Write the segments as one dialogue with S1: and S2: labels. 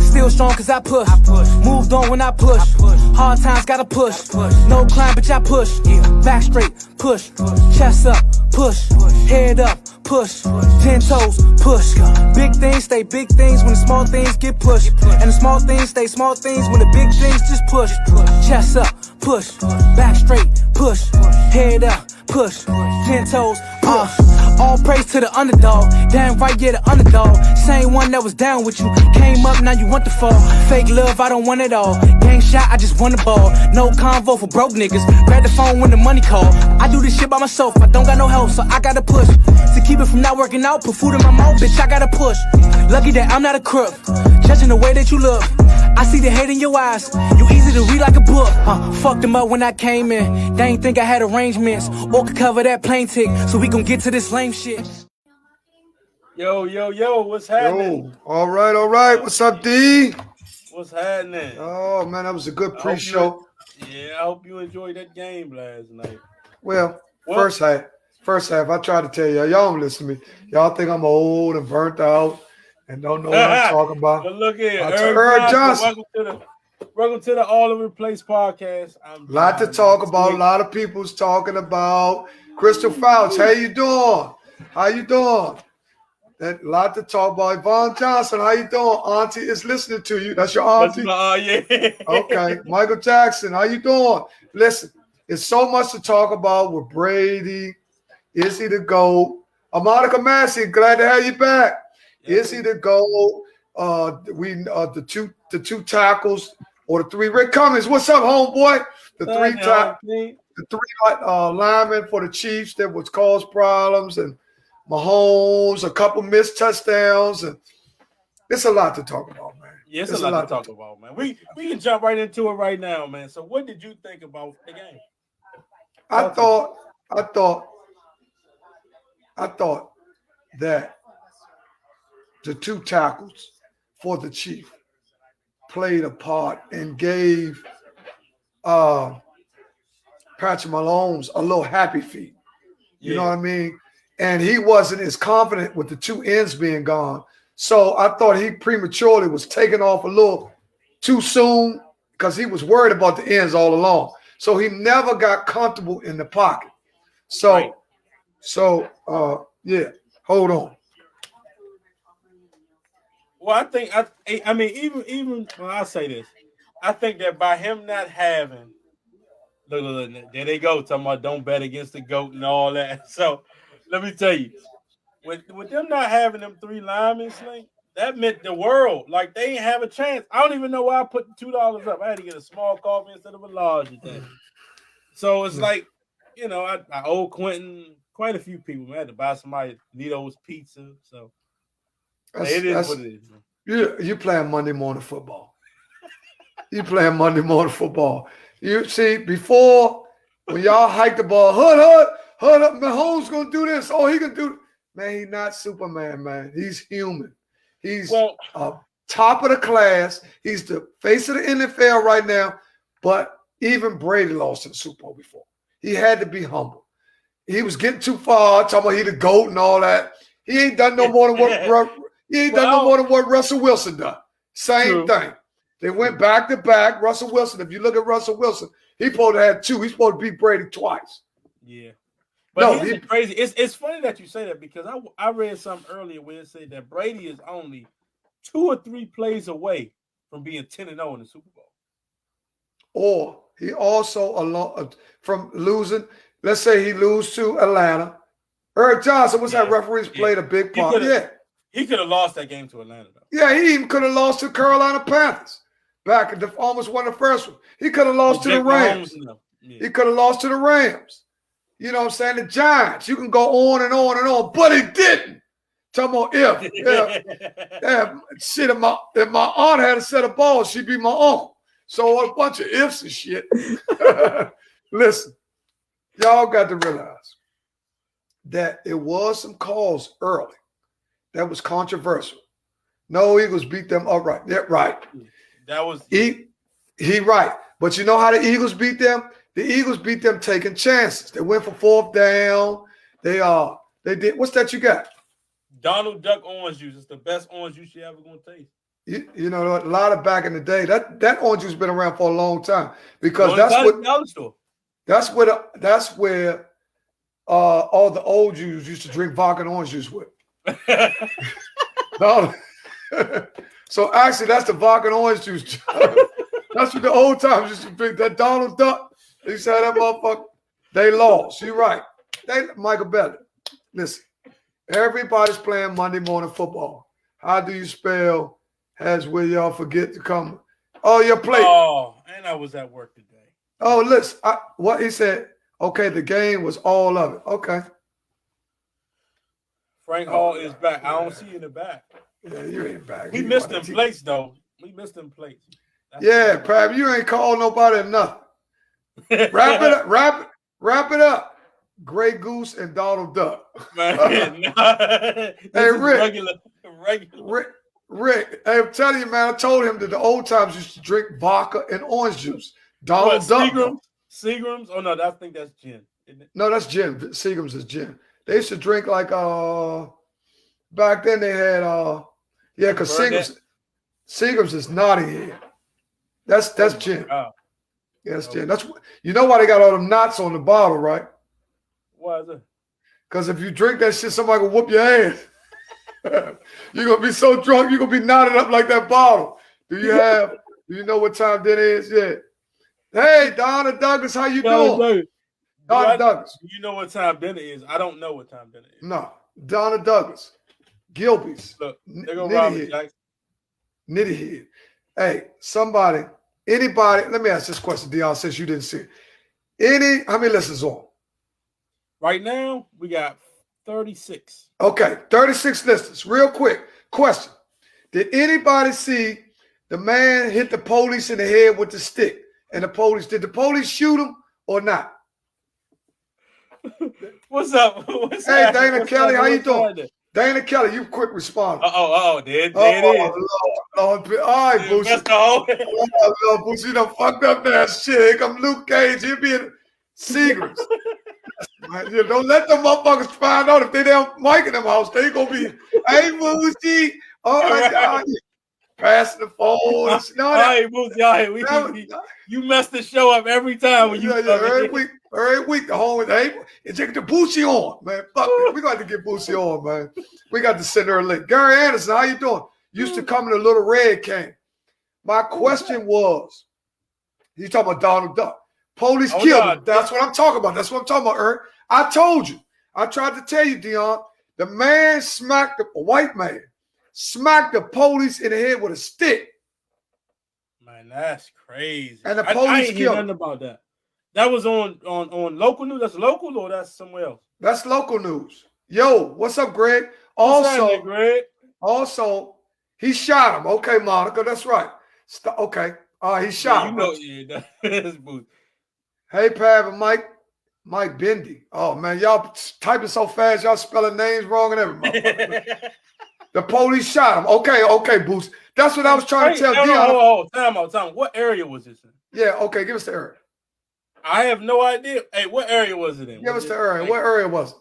S1: Still strong cause I push. Moved on when I push. Hard times gotta push. No climb bitch I push. Back straight, push. Chest up, push. Head up, push. 10 toes, push. Big things stay big things when the small things get pushed. And the small things stay small things when the big things just push. Chest up, push. Back straight, push. Head up, push. 10 toes, all praise to the underdog. Damn right, yeah, the underdog. Same one that was down with you. Came up, now you want to fall. Fake love, I don't want it all. Gang shot, I just want the ball. No convo for broke niggas. Grab the phone when the money call. I do this shit by myself, I don't got no help, so I gotta push. To keep it from not working out, put food in my mouth, bitch, I gotta push. Lucky that I'm not a crook. Judging the way that you look, I see the hate in your eyes. You easy to read like a book. Fucked them up when I came in. They ain't think I had arrangements or could cover that plane tick. So we gon' get to this lame shit.
S2: Yo, what's happening?
S3: Yo, all right. What's up, D?
S2: What's happening?
S3: Oh, man, that was a good pre-show.
S2: I hope you enjoyed that game last night.
S3: Well, first half, I tried to tell y'all don't listen to me. Y'all think I'm old and burnt out and don't know what I'm talking about.
S2: But look here, Eric Johnson. Welcome to the All-Over-The-Place podcast.
S3: Lot to talk about. A lot of people's talking about. Crystal Fouch, how you doing? A lot to talk about. Yvonne Johnson, how you doing? Auntie is listening to you. That's your auntie?
S2: Yeah.
S3: Okay. Michael Jackson, how you doing? Listen, it's so much to talk about with Brady. Is he the GOAT? Monica Massey, glad to have you back. Yeah. Is he the GOAT? The two tackles or the three. Rick Cummings, what's up, homeboy? The three linemen for the Chiefs that was caused problems, and Mahomes, a couple missed touchdowns, and it's a lot to talk about, man.
S2: Yeah, it's a lot to talk about, man. We can jump right into it right now, man. So, what did you think about the game?
S3: I thought that the two tackles for the Chiefs played a part and gave Patrick Mahomes a little happy feet. You know what I mean? And he wasn't as confident with the two ends being gone. So I thought he prematurely was taking off a little too soon because he was worried about the ends all along. So he never got comfortable in the pocket. So hold on.
S2: Well, I mean, even when I say this, I think that by him not having, look, there they go, talking about don't bet against the GOAT and all that. So let me tell you, with them not having them three linemen, Slink, that meant the world. Like, they ain't have a chance. I don't even know why I put $2 up. I had to get a small coffee instead of a large today. So it's like, I owe Quentin quite a few people. I had to buy somebody Lito's pizza. So it is what it is.
S3: You playing Monday morning football. You see, before, when y'all hiked the ball, hood up, Mahomes gonna do this. Oh, he can do. Man, he's not Superman, man. He's human. He's top of the class. He's the face of the NFL right now. But even Brady lost in the Super Bowl before. He had to be humble. He was getting too far, talking about he the GOAT and all that. He ain't done no more than what Russell Wilson done. Same thing. They went back to back. Russell Wilson, if you look at Russell Wilson, he supposed to have two. He's supposed to beat Brady twice.
S2: Yeah. But here's crazy. It's funny that you say that because I read something earlier where it said that Brady is only 2 or 3 plays away from being 10-0 in the Super Bowl.
S3: Or he also from losing. Let's say he lose to Atlanta. Eric Johnson was that referees played a big part.
S2: He could have lost that game to Atlanta, though.
S3: Yeah, he even could have lost to Carolina Panthers. Back almost won the first one. He could have lost to the Rams. He could have lost to the Rams. You know what I'm saying? The Giants. You can go on and on and on, but he didn't. Talking about shit. If my aunt had a set of balls, she'd be my uncle. So a bunch of ifs and shit. Listen, y'all got to realize that it was some calls early that was controversial. No Eagles beat them upright. Yeah, right.
S2: That was
S3: he right. But you know how the Eagles beat them? The Eagles beat them taking chances. They went for 4th down. They did. What's that you got?
S2: Donald Duck orange juice. It's the best orange juice you ever gonna taste.
S3: You know, a lot of back in the day. That orange juice been around for a long time because that's where all the old Jews used to drink vodka and orange juice with. No. So actually, that's the vodka and orange juice. That's what the old times used to drink. That Donald Duck. They said that motherfucker. They lost. You're right. Michael Belly. Listen, everybody's playing Monday morning football. How do you spell has where y'all forget to come? Oh, your plate.
S2: Oh, and I was at work today.
S3: Oh, listen. What he said. Okay, the game was all of it. Okay.
S2: Frank Hall is back. I don't see you in the back.
S3: Yeah, you ain't back.
S2: We missed them plates, though. We missed them plates.
S3: Yeah, Pab, you ain't called nobody nothing. Wrap it up. Wrap it up. Grey Goose and Donald Duck.
S2: Man,
S3: hey, Rick. Rick, hey, I'm telling you, man, I told him that the old times used to drink vodka and orange juice. Donald Duck.
S2: Seagram's? Oh, no, I think that's gin. Isn't it?
S3: No, that's gin. Seagram's is gin. They used to drink like, back then they had, because Seagram's is naughty here. That's gin.
S2: Oh.
S3: Yeah, that's gin. You know why they got all them knots on the bottle, right?
S2: Why is it?
S3: Because if you drink that shit, somebody will whoop your ass. You're going to be so drunk, you're going to be knotted up like that bottle. Do you know what time that is? Yeah. Hey, Donna Douglas, how you doing? Donna Douglas.
S2: You know what time dinner is? I don't know what time dinner is.
S3: No. Donna Douglas. Gilby's.
S2: Look, they're going to rob me, Jackson.
S3: Nitty head. Hey, anybody, let me ask this question, Deon, since you didn't see it. How many listeners on?
S2: Right now, we got 36.
S3: Okay, 36 listeners. Real quick, question. Did anybody see the man hit the police in the head with the stick? And did the police shoot him or not?
S2: What's up?
S3: Hey, Dana Kelly, how you doing? Dana Kelly, you quick responder.
S2: There it is.
S3: Lord. All right, Boosie.
S2: That's the whole.
S3: Boosie, you done fucked up that shit. Here come Luke Cage. He'll be in Seagram's. Don't let them motherfuckers find out if they don't Mike in them house. They gonna be, hey, Boosie. All right. Passing the phone.
S2: Hey, Boosie, you mess the show up every time when you
S3: every week the home with hey, take the Boosie on, man. Fuck it. We got to get Boosie on, man. We got to send her a link. Gary Anderson, how you doing? Used to come in a little red can. My question was, you talking about Donald Duck. Police killed him. That's what I'm talking about. That's what I'm talking about, Ern. I told you. I tried to tell you, Deon. The man smacked a white man. Smacked the police in the head with a stick.
S2: Man, that's crazy.
S3: And the police
S2: I ain't hear
S3: killed him.
S2: nothing about that. That was on local news. That's local or that's somewhere else?
S3: That's local news. Yo, what's up, Greg? Also, he shot him. Okay, Monica, that's right. Okay, he shot him.
S2: That's booth.
S3: Hey, Pav and Mike Bendy. Oh man, y'all typing so fast, y'all spelling names wrong and everything. The police shot him. Okay, Boost. That's what I was trying to tell Deon.
S2: Time out. What area was this in?
S3: Yeah, okay, give us the area.
S2: I have no idea. Hey, what area was it in?
S3: Give us the area. What area was it?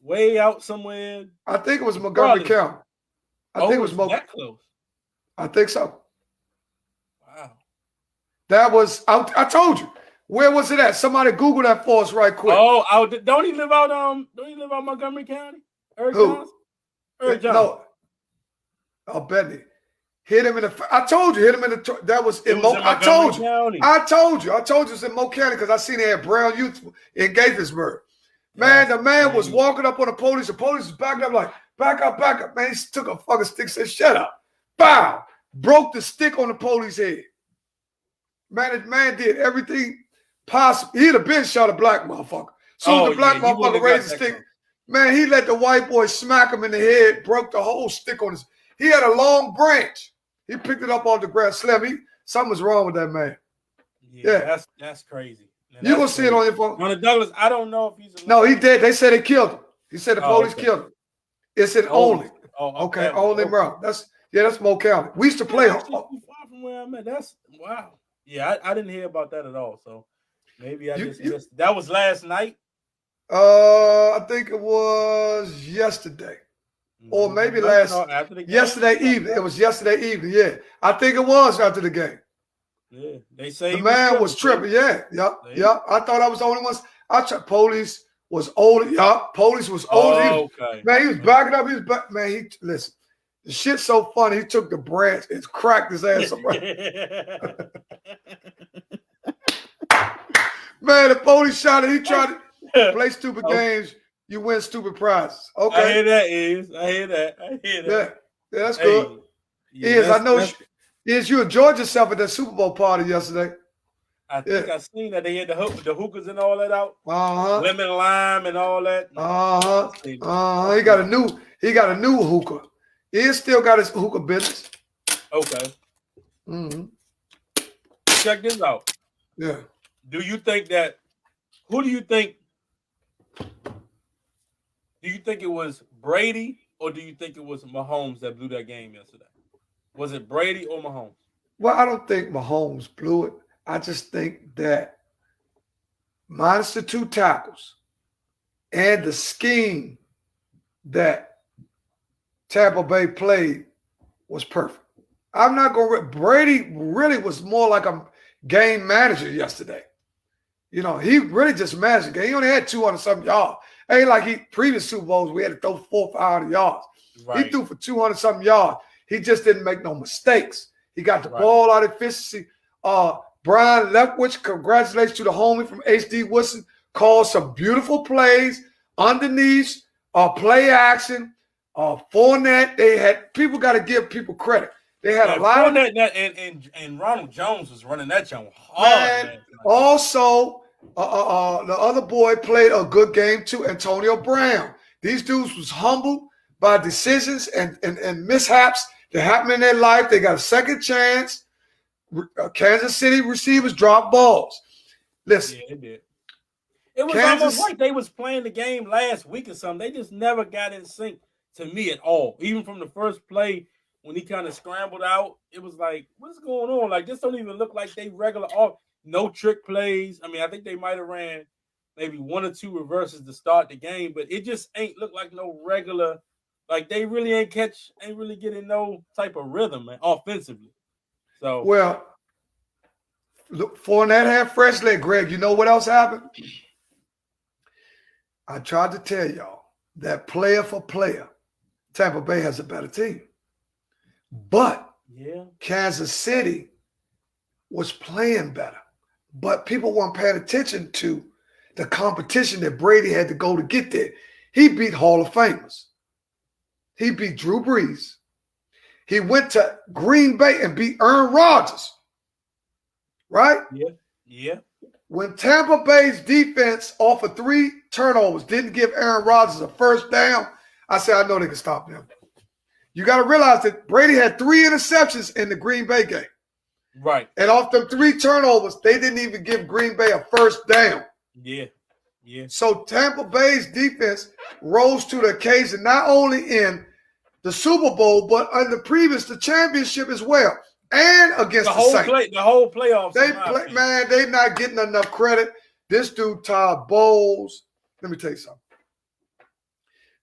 S2: Way out somewhere.
S3: I think it was Montgomery County. I think it was
S2: that close.
S3: I think so.
S2: Wow.
S3: That was. I told you. Where was it at? Somebody Google that for us right quick.
S2: Oh, don't he live out? Don't he live out Montgomery County? Eric Johnson? Eric Johnson.
S3: No. I'll bet it. Hit him in the. I told you. Hit him in the. That was in Mo. I told you. I told you it's in Mo County because I seen they had Brown Youth in Gaithersburg. Man, the man was walking up on the police. The police was backing up like, back up. Man, he took a fucking stick, said, shut up. Bow. Broke the stick on the police head. Man, the man did everything possible. He'd have been shot a black motherfucker. The black motherfucker raised the stick. Man, he let the white boy smack him in the head, broke the whole stick on his. He had a long branch. He picked it up off the grass. Slim, something was wrong with that man.
S2: Yeah. That's crazy.
S3: You gonna see it on your phone.
S2: On the Douglas, I don't know if he's alive.
S3: No, he did. They said they killed him. He said the police killed him. It said only. Okay, only bro. That's Mo County. We used to play.
S2: That's far from where I'm at. That's wow. Yeah, I didn't hear about that at all. So maybe I just missed. That was last night.
S3: I think it was yesterday. or maybe yesterday evening. It was yesterday evening. Yeah, I think it was after the game.
S2: Yeah, they say
S3: the man was tripping. Yeah, yep. I thought I was the only one. Police was older. Yup, police was older.
S2: Okay.
S3: Man, he was backing up. Man, listen. The shit's so funny. He took the branch and cracked his ass up. Man, the police shot it. He tried to play stupid games. You win stupid prizes. Okay.
S2: I hear that.
S3: Yeah, that's good. I know. You enjoyed yourself at that Super Bowl party yesterday.
S2: I think I seen that they had the hookahs and all that out. Lemon lime and all that.
S3: He got a new hookah. He still got his hookah business.
S2: Okay.
S3: Mm-hmm.
S2: Check this out.
S3: Yeah.
S2: Do you think who do you think it was Brady or do you think it was Mahomes that blew that game yesterday? Was it Brady or Mahomes?
S3: Well, I don't think Mahomes blew it. I just think that minus the 2 tackles and the scheme that Tampa Bay played was perfect. I'm not going to – Brady really was more like a game manager yesterday. You know, he really just managed the game. He only had 200-something yards. Ain't like previous Super Bowls we had to throw 400 or 500 yards. Right. He threw for 200-something yards. He just didn't make no mistakes. He got the ball out of efficiency. Brian Leftwich, congratulations to the homie from HD Woodson, called some beautiful plays underneath, play action. Fournette, they had people got to give people credit. They had a lot
S2: Fournette and Ronald Jones was running that jump hard. Man.
S3: Also, the other boy played a good game too, Antonio Brown. These dudes was humbled by decisions and mishaps that happened in their life. They got a second chance. Kansas City receivers dropped balls. Listen.
S2: Yeah, they did. It was almost like they was playing the game last week or something. They just never got in sync to me at all. Even from the first play when he kind of scrambled out, it was like, what's going on? Like, this don't even look like they regular off. No trick plays. I mean, I think they might have ran maybe 1 or 2 reverses to start the game, but it just ain't look like no regular. Like, they really ain't really getting no type of rhythm, man, offensively. So,
S3: well, look, Fournette had fresh leg, Greg. You know what else happened? I tried to tell y'all that player for player, Tampa Bay has a better team. But Kansas City was playing better. But people weren't paying attention to the competition that Brady had to go to get there. He beat Hall of Famers. He beat Drew Brees. He went to Green Bay and beat Aaron Rodgers. Right?
S2: Yeah.
S3: When Tampa Bay's defense off of 3 turnovers didn't give Aaron Rodgers a first down, I said, I know they can stop them. You got to realize that Brady had 3 interceptions in the Green Bay game.
S2: Right.
S3: And off them 3 turnovers, they didn't even give Green Bay a first down.
S2: Yeah.
S3: So Tampa Bay's defense rose to the occasion, not only in the Super Bowl, but on the championship as well. And against the Saints.
S2: The whole playoffs.
S3: They not getting enough credit. This dude, Todd Bowles, let me tell you something.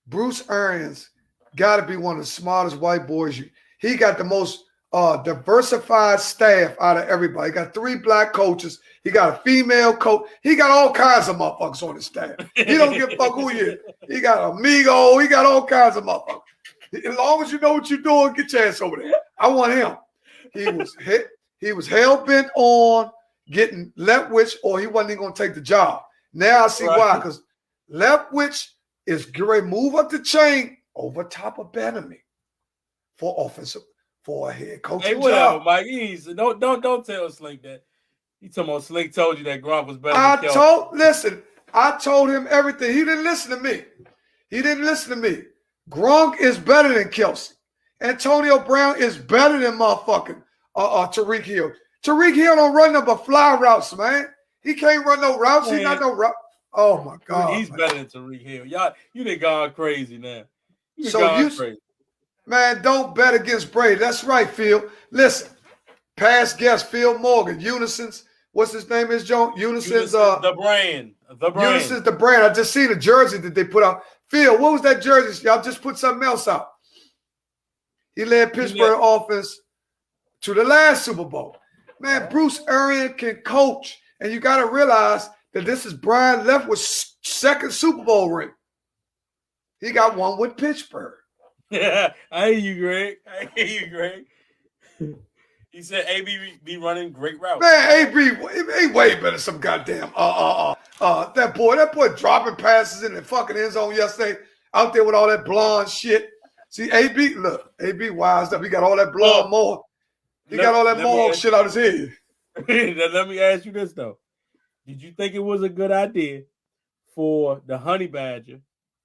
S3: Bruce Arians got to be one of the smartest white boys. He got the most diversified staff out of everybody. He got 3 black coaches. He got a female coach. He got all kinds of motherfuckers on his staff. He don't give a fuck who he is. He got Amigo. He got all kinds of motherfuckers. As long as you know what you're doing, get your ass over there. I want him. He was hell-bent on getting Leftwich, or he wasn't even going to take the job. Now I see why, because Leftwich is going to move up the chain over top of Benjamin for a head coaching job.
S2: Mike. Don't tell Slink that. He talking about Slink told you that Gronk was better than Kelsey.
S3: I told him everything. He didn't listen to me. Gronk is better than Kelsey. Antonio Brown is better than motherfucking Tyreek Hill. Tyreek Hill don't run no but fly routes, man. He can't run no routes. He not no route. Oh my God.
S2: He's better than Tyreek Hill. Y'all, you done gone crazy now. Crazy.
S3: Man, don't bet against Brady. That's right, Phil. Listen, past guest Phil Morgan, Unison's. What's his name? Unison's
S2: the brand.
S3: Unison's the brand. I just seen a jersey that they put out. Phil, what was that jersey? Y'all just put something else out. He led Pittsburgh offense to the last Super Bowl. Man, Bruce Arians can coach, and you got to realize that this is Brian Leftwich's second Super Bowl ring. He got one with Pittsburgh.
S2: Yeah, I hear you, Greg. He said AB be running great routes.
S3: Man, AB he way better than some goddamn that boy dropping passes in the fucking end zone yesterday out there with all that blonde shit. See, AB wised up. He got all that blonde more. He got all that more shit out his head.
S2: Now, let me ask you this though. Did you think it was a good idea for the Honey Badger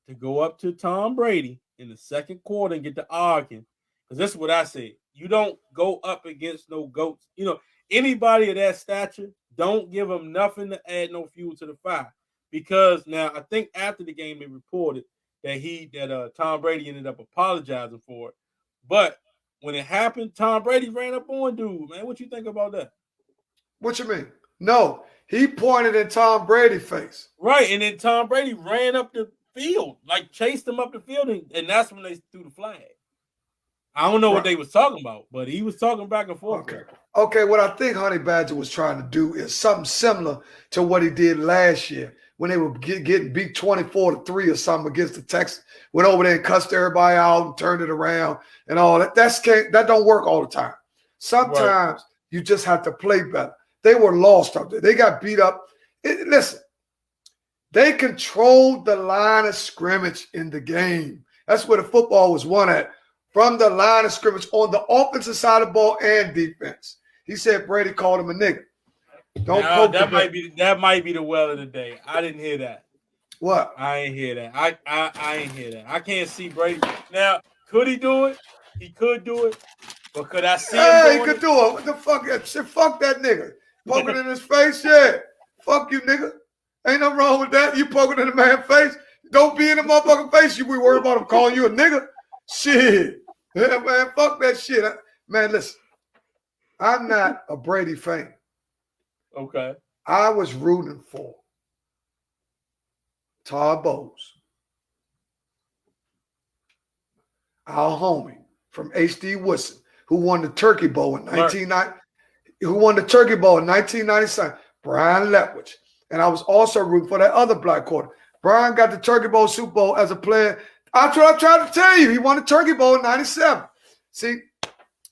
S2: to go up to Tom Brady in the second quarter and get to arguing? Because that's what I said. You don't go up against no goats. You know, anybody of that stature, don't give them nothing to add no fuel to the fire. Because now I think after the game they reported that Tom Brady ended up apologizing for it. But when it happened, Tom Brady ran up on dude, man. What you think about that?
S3: What you mean? No, he pointed in Tom Brady's face.
S2: Right, and then Tom Brady ran up the field, like chased him up the field, and that's when they threw the flag. I don't know what they was talking about, but he was talking back and forth.
S3: Okay, what I think Honey Badger was trying to do is something similar to what he did last year when they were getting beat 24-3 or something against the Texans. Went over there and cussed everybody out and turned it around and all that. That don't work all the time. Sometimes you just have to play better. They were lost out there. They got beat up. Listen, they controlled the line of scrimmage in the game. That's where the football was won at. From the line of scrimmage on the offensive side of the ball and defense. He said Brady called him a nigga.
S2: That might be the well of the day. I didn't hear that.
S3: What?
S2: I ain't hear that. I ain't hear that. I can't see Brady. Now, could he do it? He could do it. But could I see him doing
S3: he could do it. What the fuck? Fuck that nigga. Poking in his face, yeah. Fuck you, nigga. Ain't nothing wrong with that. You poking in the man's face. Don't be in the motherfucking face. You be worried about him calling you a nigga. Shit. Yeah, man, fuck that shit. Man, listen. I'm not a Brady fan.
S2: Okay.
S3: I was rooting for Todd Bowles, our homie from H.D. Woodson, who won the Turkey Bowl in 1997. Brian Leftwich. And I was also rooting for that other black quarter. Brian got the Turkey Bowl Super Bowl as a player. I tried to tell you, he won the Turkey Bowl in 97. See,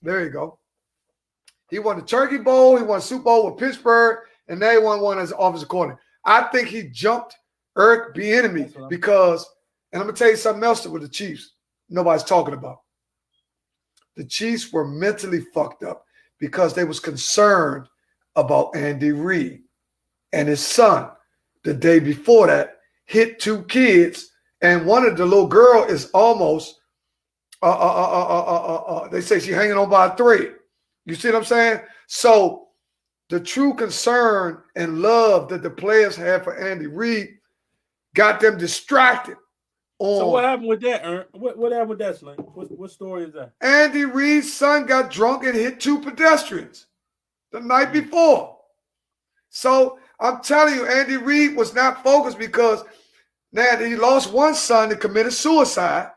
S3: there you go. He won the Turkey Bowl. He won Super Bowl with Pittsburgh, and now he won one as offensive coordinator. I think he jumped Eric Bieniemy because, and I'm going to tell you something else with the Chiefs nobody's talking about. The Chiefs were mentally fucked up because they was concerned about Andy Reid and his son. The day before that, hit two kids, and one of the little girl is almost, they say she's hanging on by a thread. You see what I'm saying? So the true concern and love that the players had for Andy Reid got them distracted.
S2: So what happened with that, Ern? What happened with that, Slink? What story is that?
S3: Andy Reid's son got drunk and hit two pedestrians the night before. So I'm telling you, Andy Reid was not focused because now he lost one son that committed suicide.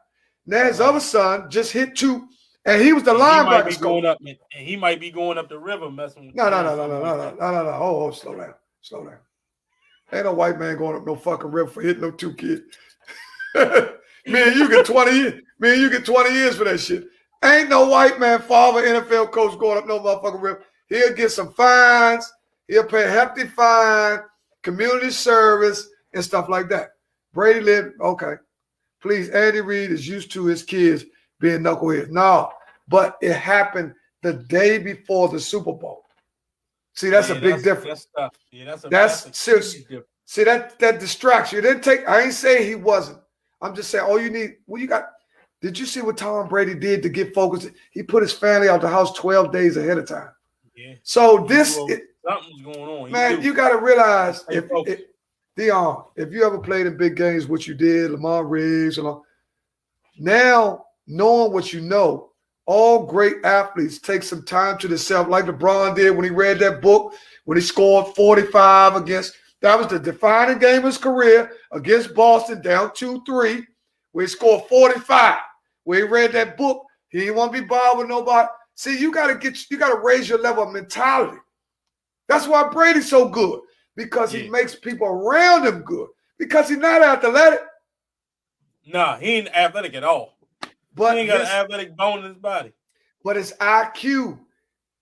S3: Now his other son just hit two, and he was the linebacker.
S2: He might be going up the river messing with.
S3: No. Oh, slow down. Ain't no white man going up no fucking river for hitting no two kids. Man, you get 20 years. Man, you get 20 years for that shit. Ain't no white man, father, NFL coach going up no motherfucking river. He'll get some fines. He'll pay a hefty fine, community service, and stuff like that. Brady lived, okay. Please, Andy Reid is used to his kids being knuckleheads. No, but it happened the day before the Super Bowl. See, that's a big difference.
S2: That's tough. Yeah, that's
S3: serious. See, that distracts you. It didn't take, I ain't saying he wasn't. I'm just saying, all you need, you got, did you see what Tom Brady did to get focused? He put his family out the house 12 days ahead of time.
S2: Yeah.
S3: So
S2: something's going on.
S3: Man, you got to realize, Deon, if you ever played in big games, what you did, Lamar Riggs, now knowing what you know, all great athletes take some time to themselves, like LeBron did when he read that book, when he scored 45 against. That was the defining game of his career against Boston, down 2-3. where he scored 45, where he read that book. He didn't want to be bothered with nobody. See, you got to raise your level of mentality. That's why Brady's so good, because he makes people around him good, because he's not athletic.
S2: Nah, he ain't athletic at all. But he ain't got an athletic bone in his body.
S3: But his IQ,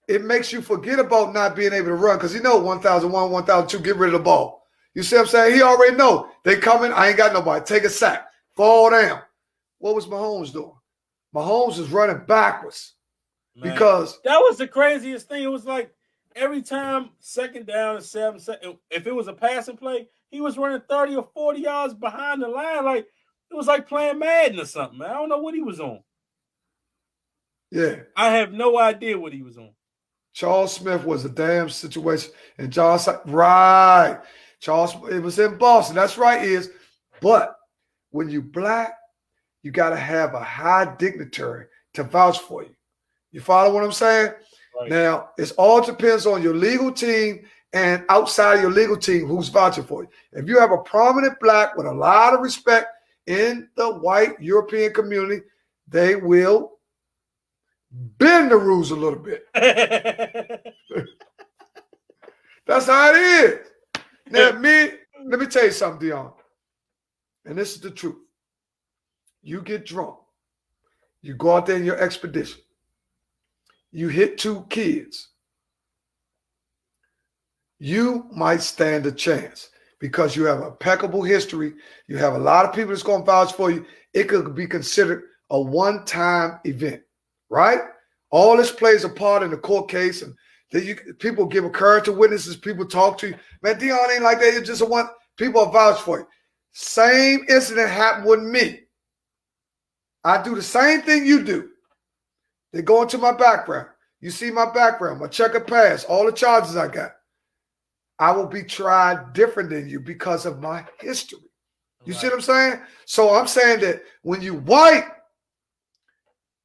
S3: it makes you forget about not being able to run, because he know 1,001, 1,002, get rid of the ball. You see what I'm saying? He already know. They coming, I ain't got nobody. Take a sack. Fall down. What was Mahomes doing? Mahomes was running backwards. Man, because
S2: that was the craziest thing. It was like every time second down and 7, if it was a passing play, he was running 30 or 40 yards behind the line. Like it was like playing Madden or something, man. I don't know what he was on.
S3: Yeah.
S2: I have no idea what he was on.
S3: Charles Smith was a damn situation. And Charles, right. Charles, it was in Boston. That's right, is. But when you black, you got to have a high dignitary to vouch for you. You follow what I'm saying? Right. Now, it all depends on your legal team and outside of your legal team who's vouching for you. If you have a prominent black with a lot of respect in the white European community, they will bend the rules a little bit. That's how it is. Now, let me tell you something, Deon. And this is the truth. You get drunk. You go out there in your expedition. You hit 2 kids. You might stand a chance because you have impeccable history. You have a lot of people that's going to vouch for you. It could be considered a one-time event, right? All this plays a part in the court case, and people give a character witnesses. People talk to you. Man, Deon ain't like that. It's just a one. People will vouch for you. Same incident happened with me. I do the same thing you do. They go into my background. You see my background, my checkered past, all the charges I got. I will be tried different than you because of my history. You see what I'm saying? So I'm saying that when you white,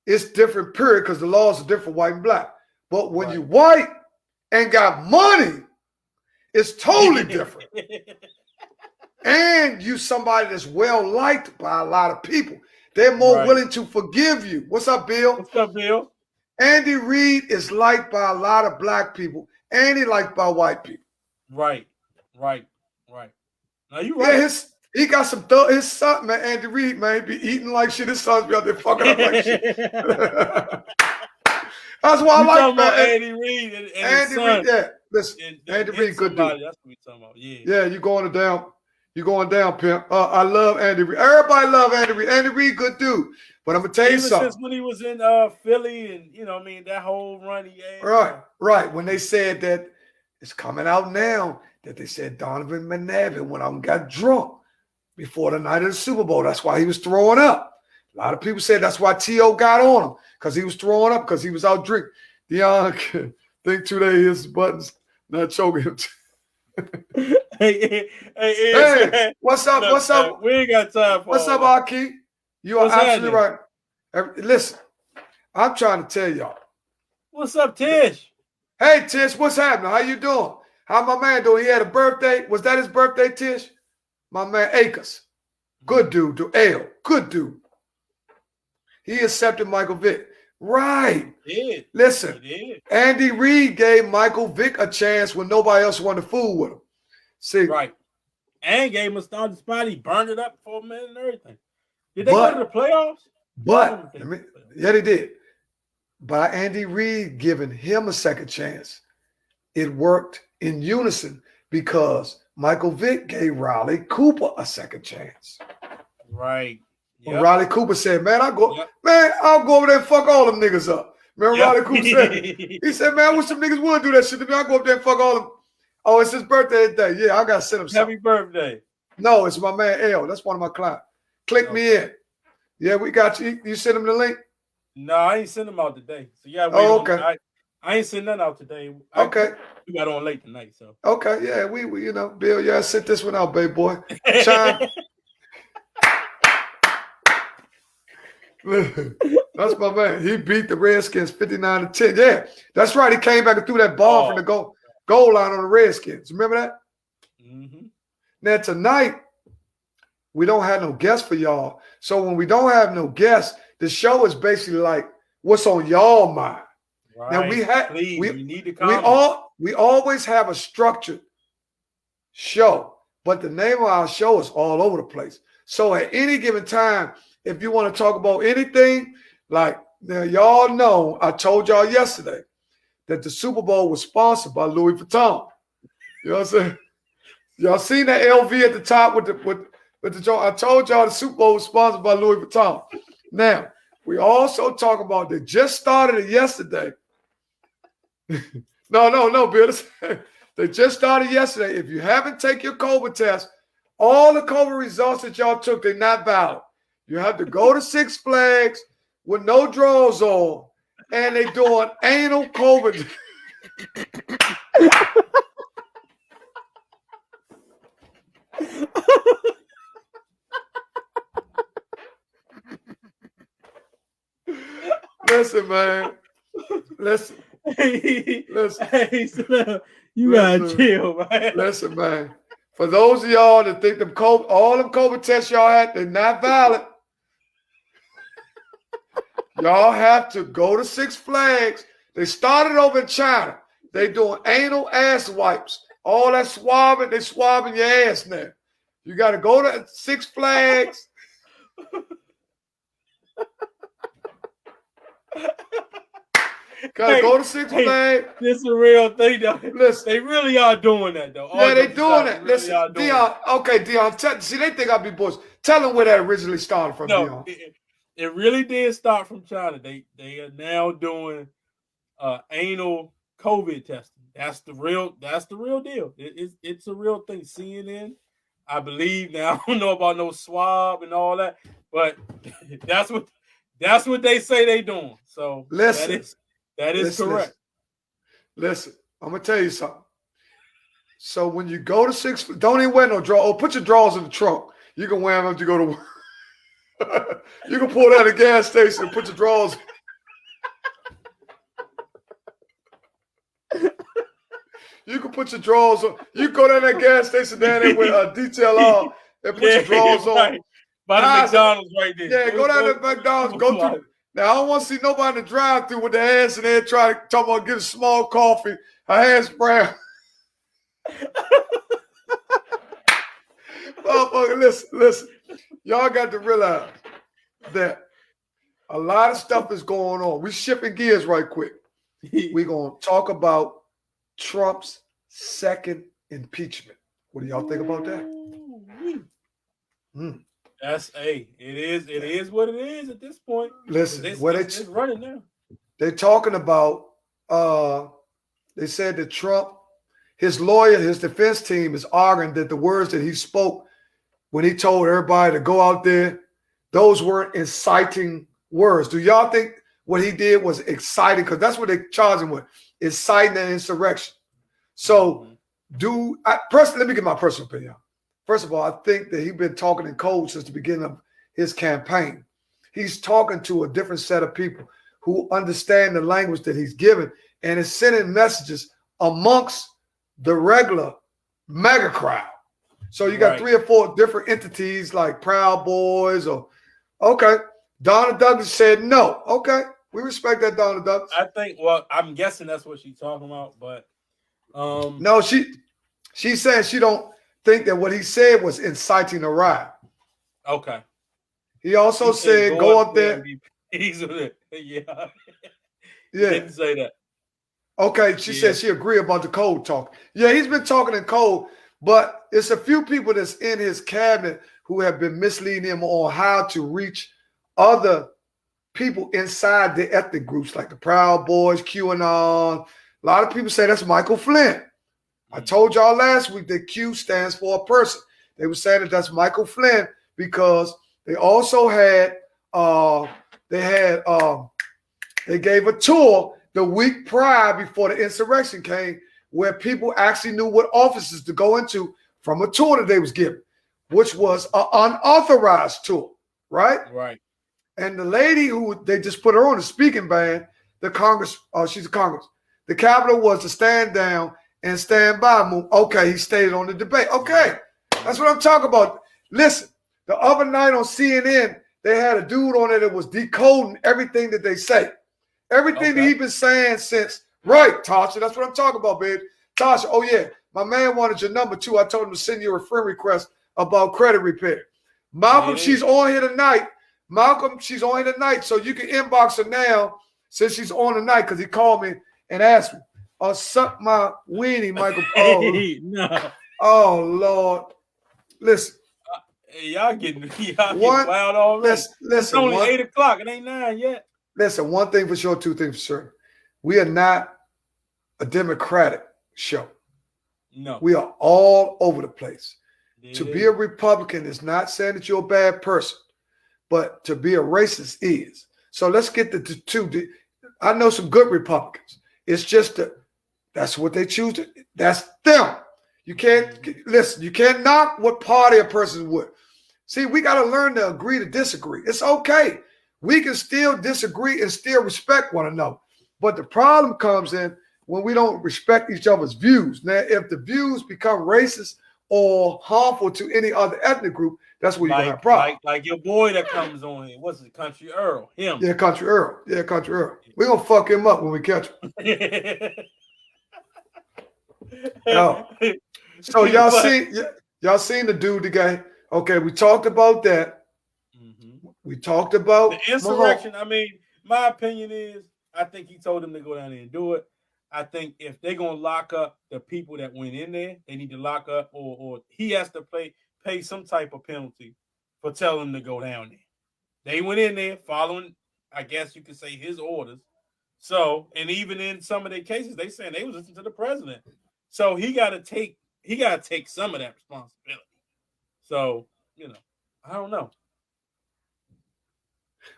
S3: it's different, period, because the laws are different, white and black. But when you white and got money, it's totally different. And you somebody that's well-liked by a lot of people. They're more willing to forgive you. What's up, Bill?
S2: What's up, Bill?
S3: Andy Reid is liked by a lot of black people, and he liked by white people.
S2: Right. Now you right.
S3: Yeah, he got some his son, man, Andy Reid, man, he be eating like shit. His son's be out there fucking up like shit. That's why I like
S2: about Andy Reid and Andy
S3: Reid. Yeah, listen, Andy Reid, good dude.
S2: That's what we talking about.
S3: Yeah, you going down. You're going down, pimp. I love Andy Reid. Everybody love Andy Reid. Andy Reid, good dude. But I'm going to tell you something.
S2: Since when he was in Philly and, that whole run he had.
S3: Right. When they said that, it's coming out now that they said Donovan McNabb went out and got drunk before the night of the Super Bowl. That's why he was throwing up. A lot of people said that's why T.O. got on him, because he was throwing up, because he was out drinking. Deon, think 2 days, his buttons, not choking him. Hey, what's up? What's up?
S2: We ain't got time for
S3: what's up, Aki? You are absolutely right. Listen, I'm trying to tell y'all.
S2: What's up, Tish?
S3: Hey, Tish, what's happening? How you doing? How my man doing? He had a birthday. Was that his birthday, Tish? My man Akers. Good dude. Good dude. He accepted Michael Vick. Right.
S2: He did.
S3: Listen, Andy Reid gave Michael Vick a chance when nobody else wanted to fool with him. See,
S2: right. And gave him a starting spot. He burned it up for a minute and everything. Did they go to the playoffs?
S3: Yeah, they did. By Andy Reid giving him a second chance, it worked in unison because Michael Vick gave Riley Cooper a second chance.
S2: Right.
S3: When Riley Cooper said, I'll go over there and fuck all them niggas up. Remember Riley Cooper said, he said, man, I wish some niggas would do that shit to me. I'll go up there and fuck all them. Oh, it's his birthday today. Yeah, I got to send him something.
S2: Happy birthday.
S3: No, it's my man L. That's one of my clients. Click me in. Yeah, we got you. You send him the link?
S2: No, I ain't send him out today. So yeah,
S3: okay.
S2: I ain't send nothing out today. We got on late tonight, so.
S3: Okay, yeah, we Bill, yeah, I sent this one out, baby boy. Chime. That's my man. He beat the Redskins 59-10. Yeah, that's right. He came back and threw that ball from the goal line on the Redskins. Remember that?
S2: Mm-hmm.
S3: Now tonight, we don't have no guests for y'all. So when we don't have no guests, the show is basically like what's on y'all mind.
S2: Right.
S3: Now
S2: we need to comment.
S3: we always have a structured show, but the name of our show is all over the place. So at any given time, if you want to talk about anything, like now y'all know, I told y'all yesterday that the Super Bowl was sponsored by Louis Vuitton. You know what I'm saying? Y'all seen that LV at the top with the joint? I told y'all the Super Bowl was sponsored by Louis Vuitton. Now, we also talk about they just started it yesterday. No, Bill. They just started yesterday. If you haven't taken your COVID test, all the COVID results that y'all took, they're not valid. You have to go to Six Flags with no drawers on, and they doing anal COVID. Listen, man. Listen.
S2: Hey, Slim, you gotta chill, man.
S3: Listen, man. For those of y'all that think all them COVID tests y'all had, they're not valid. Y'all have to go to Six Flags. They started over in China. They doing anal ass wipes. All that swabbing, they swabbing your ass now. You got to go to Six Flags. Gotta go to Six Flags.
S2: This is a real thing, though.
S3: Listen,
S2: they really are doing that, though.
S3: Yeah, they doing that. Listen, Deon. Okay, Deon. See, they think I be bullshit. Tell them where that originally started from, Deon.
S2: It really did start from China. They are now doing anal COVID testing. That's the real deal. It's a real thing. CNN, I believe now. I don't know about no swab and all that, but that's what they say they doing. So
S3: listen.
S2: That is correct.
S3: Listen, I'm gonna tell you something. So when you go to Six, don't even wear no drawers. Oh, put your drawers in the trunk. You can wear them if you go to work. You can pull down the gas station and put your drawers. You can put your drawers on. You can go down that gas station down there with a detail on and put your drawers on.
S2: By the McDonald's right there.
S3: Yeah, go down to McDonald's. Go through. Now, I don't want to see nobody in the drive-thru with their hands in there trying to talk about get a small coffee, her hands brown. Motherfucker, listen. Y'all got to realize that a lot of stuff is going on. We're shifting gears right quick. We're going to talk about Trump's second impeachment. What do y'all think about that?
S2: It is what it is at this point.
S3: Listen,
S2: it's running now.
S3: They're talking about they said that Trump, his lawyer, his defense team is arguing that the words that he spoke when he told everybody to go out there, those weren't inciting words. Do y'all think what he did was exciting? Because that's what they charged him with, inciting an insurrection. So let me get my personal opinion. First of all, I think that he's been talking in code since the beginning of his campaign. He's talking to a different set of people who understand the language that he's given and is sending messages amongst the regular mega crowd. So you got 3 or 4 different entities like Proud Boys okay. Donna Douglas said no. Okay. We respect that, Donna Douglas.
S2: I'm guessing that's what she's talking about, but
S3: no, she said she don't think that what he said was inciting a riot.
S2: Okay.
S3: He also said go up there.
S2: Yeah.
S3: Yeah.
S2: Didn't say that.
S3: Okay. She said she agreed about the code talk. Yeah, he's been talking in code, but it's a few people that's in his cabinet who have been misleading him on how to reach other people inside the ethnic groups like the Proud Boys, QAnon. A lot of people say that's Michael Flynn. I told y'all last week that Q stands for a person. They were saying that that's Michael Flynn because they also had they gave a tour the week prior before the insurrection came where people actually knew what offices to go into from a tour that they was given, which was an unauthorized tour, right?
S2: Right.
S3: And the lady who they just put her on the speaking band, she's a Congress. The Capitol was to stand down and stand by. Okay, he stayed on the debate. Okay, that's what I'm talking about. Listen, The other night on CNN, they had a dude on there that was decoding everything that they say. Everything that he's been saying since. Right, Tasha, that's what I'm talking about, babe. Tasha, oh yeah, my man wanted your number too. I told him to send you a friend request about credit repair. Malcolm, she's on here tonight. She's on here tonight, so you can inbox her now since she's on tonight because he called me and asked me, suck my weenie, Michael.
S2: No.
S3: Oh, Lord. Listen.
S2: Y'all getting wild already.
S3: Listen,
S2: it's only 8 o'clock. It ain't 9 yet.
S3: Listen, one thing for sure, two things for certain. We are not a Democratic show.
S2: No.
S3: We are all over the place. To be a Republican is not saying that you're a bad person, but to be a racist is. So let's get the two. I know some good Republicans. It's just that's what they choose. That's them. You can't listen. You can't knock what party a person would. See, we got to learn to agree to disagree. It's okay. We can still disagree and still respect one another. But the problem comes in when we don't respect each other's views. Now, if the views become racist or harmful to any other ethnic group, that's where you're going to have problems.
S2: Like your boy that comes on here. What's it? Country Earl. Him.
S3: Yeah, Country Earl. We're going to fuck him up when we catch him. So y'all seen the dude, the guy. Okay, we talked about that. Mm-hmm. We talked about
S2: the insurrection. Mahone. I mean, my opinion is I think he told them to go down there and do it. I think if they're gonna lock up the people that went in there, they need to lock up or he has to pay some type of penalty for telling them to go down there. They went in there following, I guess you could say, his orders. So, and even in some of their cases, they saying they was listening to the president. So he gotta take some of that responsibility. So, I don't know.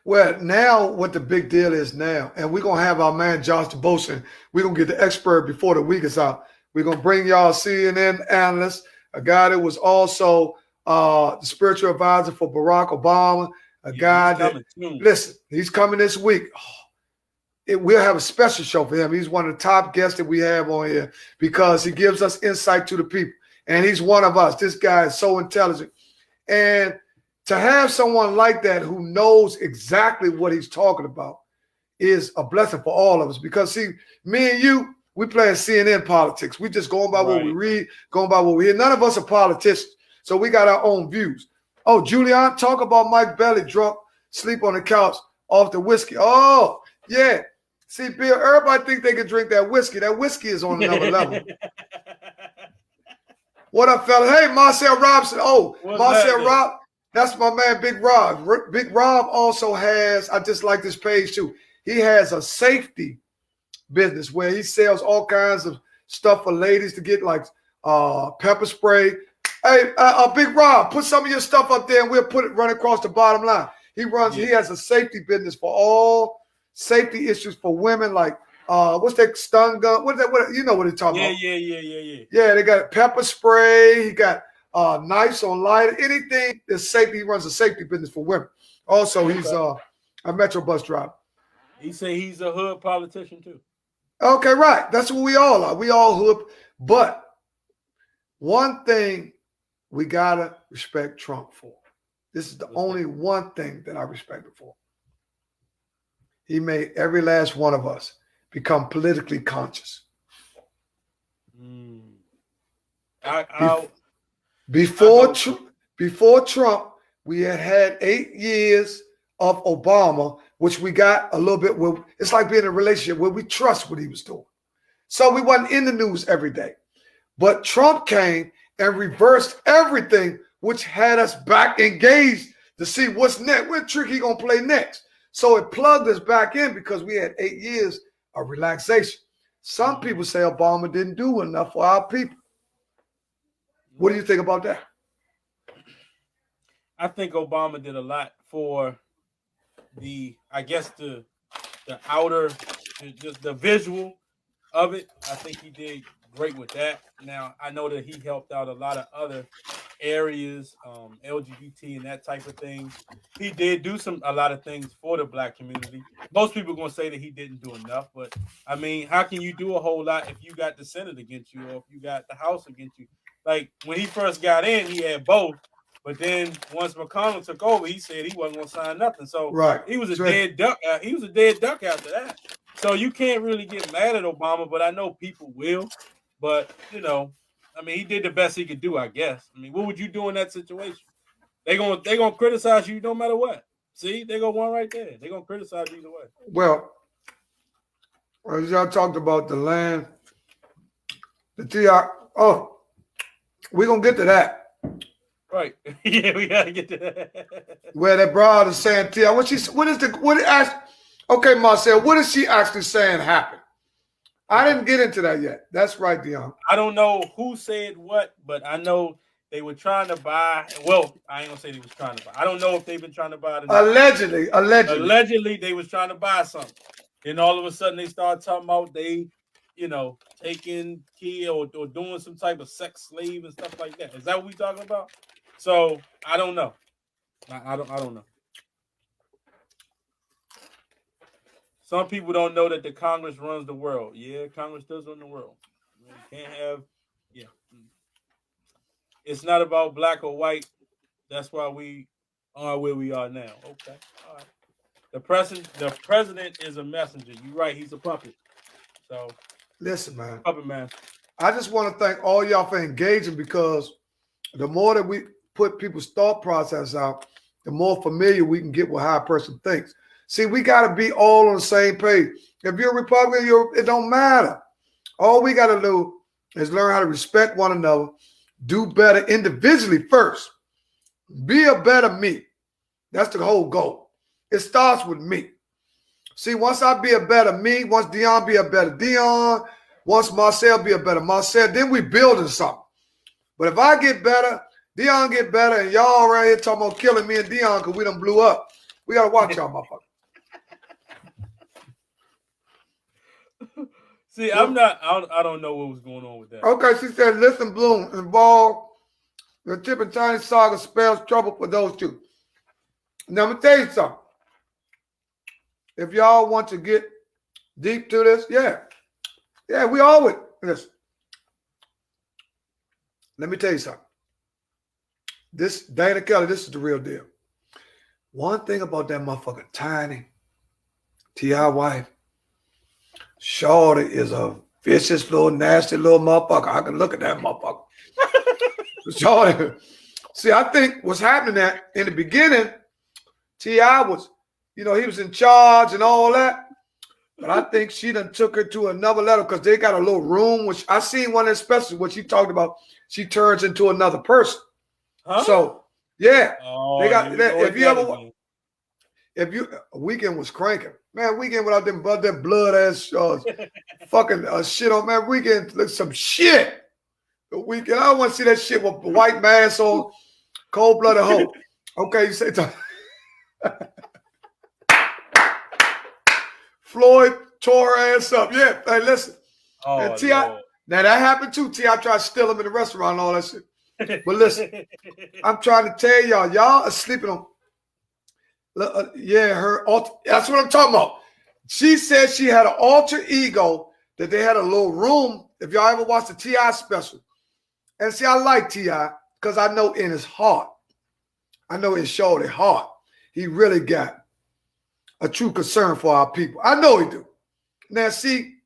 S3: Well, now what the big deal is now, and we're going to have our man Josh DeBosin. We're going to get the expert before the week is out. We're going to bring y'all a CNN analyst, a guy that was also the spiritual advisor for Barack Obama, guy that, listen, he's coming this week. We'll have a special show for him. He's one of the top guests that we have on here because he gives us insight to the people. And he's one of us. This guy is so intelligent. And to have someone like that who knows exactly what he's talking about is a blessing for all of us. Because, see, me and you, we playing CNN politics. We just going by what we read, going by what we hear. None of us are politicians. So we got our own views. Oh, Julian, talk about Mike Belly drunk, sleep on the couch off the whiskey. Oh, yeah. See, Bill, everybody think they can drink that whiskey. That whiskey is on another level. What up, fella? Hey, Marcel Robinson. Oh, Marcel Rob. That's my man, Big Rob. Big Rob also has, I just like this page too. He has a safety business where he sells all kinds of stuff for ladies to get, like pepper spray. Hey, Big Rob, put some of your stuff up there and we'll run across the bottom line. He has a safety business for all safety issues for women, like what's that stun gun? What you know what he's talking about?
S2: Yeah.
S3: Yeah, they got pepper spray. He got knives on lighter. Anything that's safety. He runs a safety business for women. Also, he's a Metro bus driver.
S2: He say he's a hood politician too.
S3: Okay, right. That's what we all are. We all hood. But one thing we gotta respect Trump for. This is the only one thing that I respect him for. He made every last one of us become politically conscious. Before Trump, we had 8 years of Obama, which we got a little bit where it's like being in a relationship where we trust what he was doing. So we wasn't in the news every day. But Trump came and reversed everything, which had us back engaged to see what's next. What trick he gonna play next? So it plugged us back in because we had 8 years of relaxation. Some people say Obama didn't do enough for our people. What do you think about that?
S2: I think Obama did a lot for the outer, just the visual of it. I think he did great with that. Now, I know that he helped out a lot of other areas, LGBT and that type of thing. He did do a lot of things for the black community. Most people are going to say that he didn't do enough, but I mean, how can you do a whole lot if you got the Senate against you or if you got the House against you? Like when he first got in, he had both, But then once McConnell took over, he said he wasn't going to sign nothing. So he was a
S3: right.
S2: dead duck. He was a dead duck after that. So you can't really get mad at Obama, but I know people will. But, you know, I mean, he did the best he could do, I guess. I mean, what would you do in that situation? They're gonna criticize you no matter what. See, they go one right there. They're gonna criticize you either way.
S3: Well, as y'all talked about the land, the TR. Oh, we're gonna get to that.
S2: Right. Yeah, we gotta get to that.
S3: Where that broad is saying TR. Okay, Marcel, what is she actually saying happened? I didn't get into that yet. That's right, Deon.
S2: I don't know who said what, but I know they were trying to buy. Well, I ain't gonna say they was trying to buy. I don't know if they've been trying to buy it.
S3: Allegedly,
S2: they was trying to buy something. Then all of a sudden they start talking about they, you know, taking kid or doing some type of sex slave and stuff like that. Is that what we talking about? So I don't know. I don't know. Some people don't know that the Congress runs the world. Yeah, Congress does run the world. You can't have, yeah. It's not about black or white. That's why we are where we are now. Okay, all right. The president is a messenger. You're right. He's a puppet. So
S3: listen, man.
S2: Puppet man.
S3: I just want to thank all y'all for engaging, because the more that we put people's thought process out, the more familiar we can get with how a person thinks. See, we got to be all on the same page. If you're a Republican, it don't matter. All we got to do is learn how to respect one another, do better individually first. Be a better me. That's the whole goal. It starts with me. See, once I be a better me, once Deon be a better Deon, once Marcel be a better Marcel, then we building something. But if I get better, Deon get better, and y'all right here talking about killing me and Deon because we done blew up, we got to watch y'all, motherfucker.
S2: See, I don't know what was going on with that.
S3: Okay, she said, listen, Bloom, involved the Tip and Tiny saga spells trouble for those two. Now, I'm going to tell you something. If y'all want to get deep to this, yeah, we always, listen. Let me tell you something. This, Dana Kelly, this is the real deal. One thing about that motherfucker, Tiny, T.I. wife, Shorty is a vicious little nasty little motherfucker. I can look at that motherfucker. Shorty. See, I think what's happening that in the beginning, T.I. was, he was in charge and all that. But I think she done took her to another level because they got a little room, which I seen one especially what she talked about. She turns into another person.
S2: Huh?
S3: So, yeah.
S2: They got that.
S3: Weekend was cranking. Man, Weekend without them that blood ass fucking shit on, man. Weekend look some shit. The Weekend, I don't want to see that shit with a white mask on, cold-blooded hoe. Okay, you say Floyd tore her ass up. Yeah, hey, listen.
S2: Oh,
S3: and T.I., now that happened too. T.I. tried to steal him in the restaurant and all that shit. But listen, I'm trying to tell y'all are sleeping on. That's what I'm talking about. She said she had an alter ego, that they had a little room. If y'all ever watched the T.I. special. And see, I like T.I. because I know in his heart, I know in Shorty's heart, he really got a true concern for our people. I know he do. Now, see,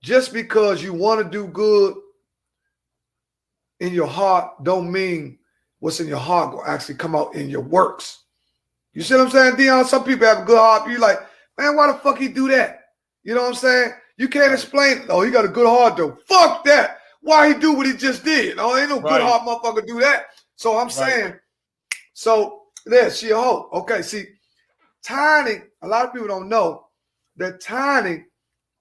S3: just because you want to do good in your heart don't mean what's in your heart will actually come out in your works. You see what I'm saying, Deon? Some people have a good heart. You like, man, why the fuck he do that? You know what I'm saying? You can't explain it. Oh, he got a good heart, though. Fuck that. Why he do what he just did? Oh, ain't no good heart motherfucker do that. So I'm saying, so there, she a hoe. Okay, see, Tiny, a lot of people don't know that Tiny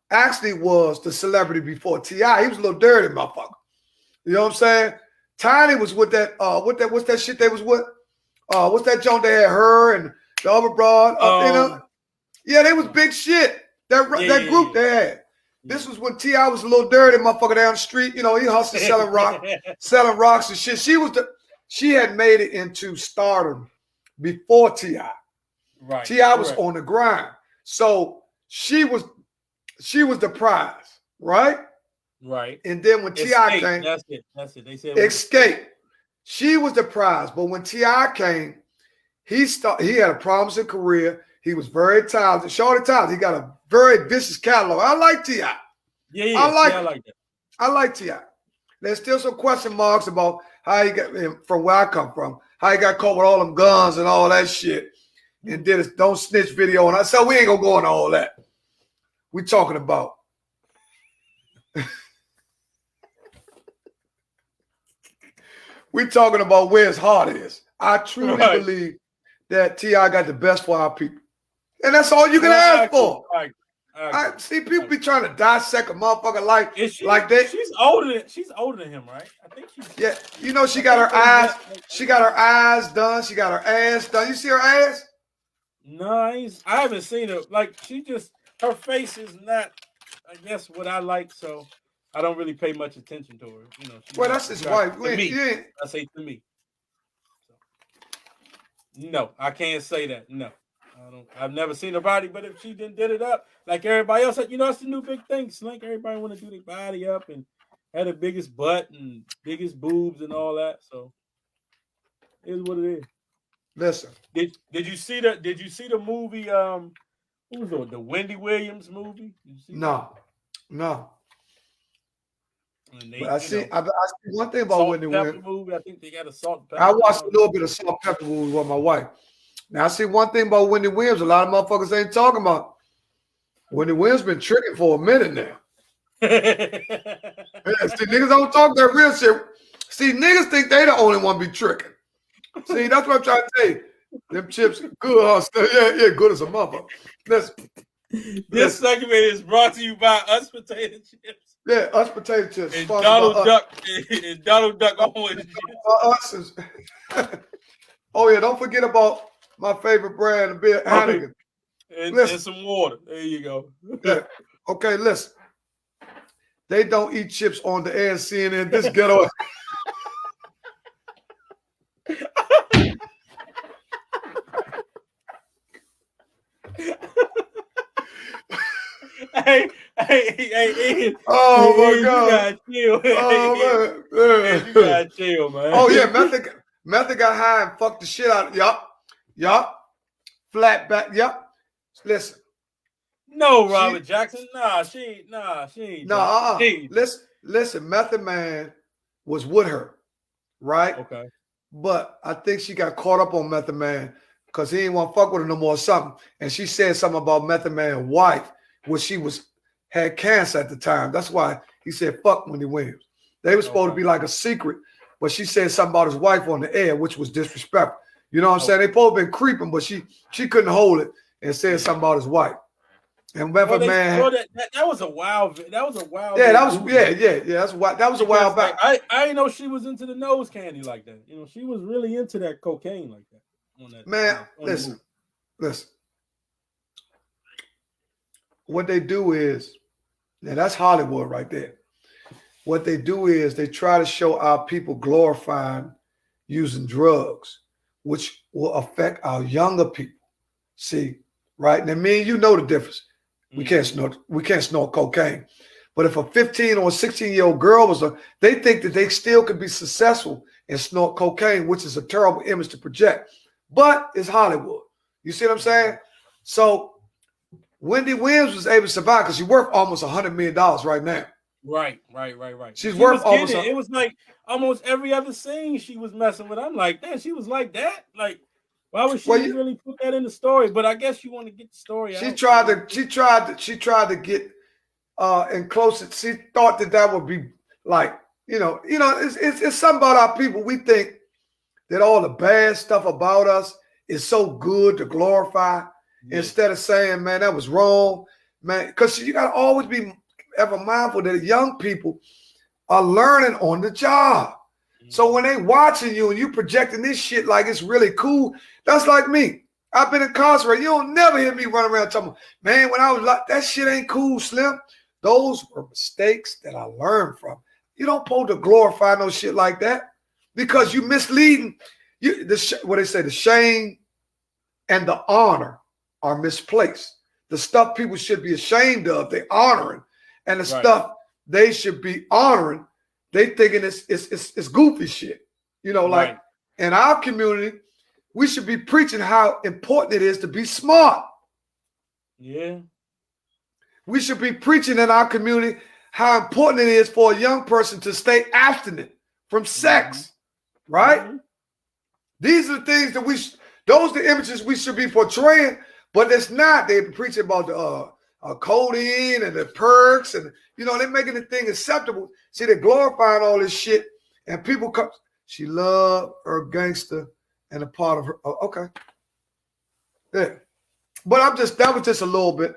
S3: actually was the celebrity before T.I. He was a little dirty motherfucker. You know what I'm saying? Tiny was with that, what's that shit they was with? What's that joint they had her and the other broad? Yeah, they was big shit. That group they had. This was when T.I. was a little dirty motherfucker down the street. He hustled selling rocks and shit. She had made it into stardom before T.I.
S2: Right.
S3: T.I. was on the grind. So she was the prize, right?
S2: Right.
S3: And then when T.I. came,
S2: that's it. They said
S3: escape. She was the prize. But when T.I. came, he had a promising career. He was very talented. Shorty talented. He got a very vicious catalog. I like T.I.
S2: Yeah.
S3: I like
S2: that.
S3: I like T.I. There's still some question marks about how he got from where I come from, how he got caught with all them guns and all that shit, and did a don't snitch video. And I said, we ain't gonna go into all that. We talking about where his heart is. I truly believe that T.I. got the best for our people. And that's all you can ask for. I see people be trying to dissect a motherfucker like that.
S2: She's older than him, right? I think she's
S3: you know, she got her eyes done, she got her ass done. You see her ass?
S2: No, I haven't seen her. Like, her face is not, I guess, what I like, so I don't really pay much attention to her. You know,
S3: well, that's his wife.
S2: To me. I say to me. So, no, I can't say that. No. I've never seen her body, but if she did it up like everybody else, you know, that's the new big thing. Slink, everybody want to do their body up and had the biggest butt and biggest boobs and all that. So it is what it is.
S3: Listen,
S2: did you see the movie? What was it? The Wendy Williams movie? Did you see
S3: no.
S2: They,
S3: I see one thing about Wendy Williams.
S2: Movie. I think they got a salt and pepper.
S3: I watched a little bit of salt and pepper movie with my wife. Now, I see one thing about Wendy Williams, a lot of motherfuckers ain't talking about. Wendy Williams been tricking for a minute now. See, niggas don't talk that real shit. See, niggas think they the only one be tricking. See, that's what I'm trying to tell you. Them chips good, huh? Yeah, good as a motherfucker.
S2: This segment is brought to you by Us Potato Chips.
S3: Yeah, Us Potato Chips.
S2: And Donald Duck. And Donald Duck always.
S3: Oh, yeah, don't forget about my favorite brand of beer, Heineken.
S2: And some water. There you go.
S3: Yeah. Okay, listen. They don't eat chips on the air, CNN. This ghetto.
S2: Hey, Ian.
S3: Oh, my
S2: God. You gotta chill.
S3: Oh, man.
S2: You gotta chill, man.
S3: Oh, yeah, Method got high and fucked the shit out of Yup. Flat back. Yup. Listen.
S2: No, Robert Jackson. She ain't.
S3: Listen, Method Man was with her, right?
S2: Okay.
S3: But I think she got caught up on Method Man because he didn't want to fuck with her no more or something. And she said something about Method Man's wife, which she had cancer at the time. That's why he said fuck Wendy Williams. They were supposed to be like a secret, but she said something about his wife on the air, which was disrespectful. You know what I'm saying? They both been creeping, but she couldn't hold it and said something about his wife. And Method Man,
S2: that was a wild.
S3: Yeah, that's a while back.
S2: I didn't know she was into the nose candy like that. You know, she was really into that cocaine like that.
S3: Listen. What they do is, now that's Hollywood right there. What they do is they try to show our people glorifying using drugs, which will affect our younger people. See, right? Now, me and you know the difference. We can't snort cocaine. But if a 15 or 16-year-old girl they think that they still could be successful and snort cocaine, which is a terrible image to project. But it's Hollywood. You see what I'm saying? So Wendy Williams was able to survive because she's worth almost $100 million right now.
S2: Right.
S3: She's worth almost.
S2: It was like almost every other scene she was messing with. I'm like, damn, she was like that. Like, why would she really put that in the story? But I guess you want to get the story out. She tried to get and close it. She thought that would be like, it's something about our people. We think that all the bad stuff about us is so good to glorify instead of saying, man, that was wrong, man. Because you got to always be ever mindful that young people are learning on the job. So when they watching you and you projecting this shit like it's really cool, that's like me. I've been incarcerated. You don't never hear me run around talking, man, when I was like, that shit ain't cool, Slim. Those were mistakes that I learned from. You don't supposed to glorify no shit like that because you misleading. What they say, the shame and the honor are misplaced. The stuff people should be ashamed of, they honoring. And the stuff they should be honoring, they thinking it's goofy shit.
S3: You know, like in our community, we should be preaching how important it is to be smart.
S2: Yeah.
S3: We should be preaching in our community how important it is for a young person to stay abstinent from sex, right? Mm-hmm. These are the things that those are the images we should be portraying, but it's not. They're preaching about the codeine and the perks, and they're making the thing acceptable. See, they're glorifying all this shit, and people come. She loved her gangster and a part of her. Okay, yeah, but that was just a little bit.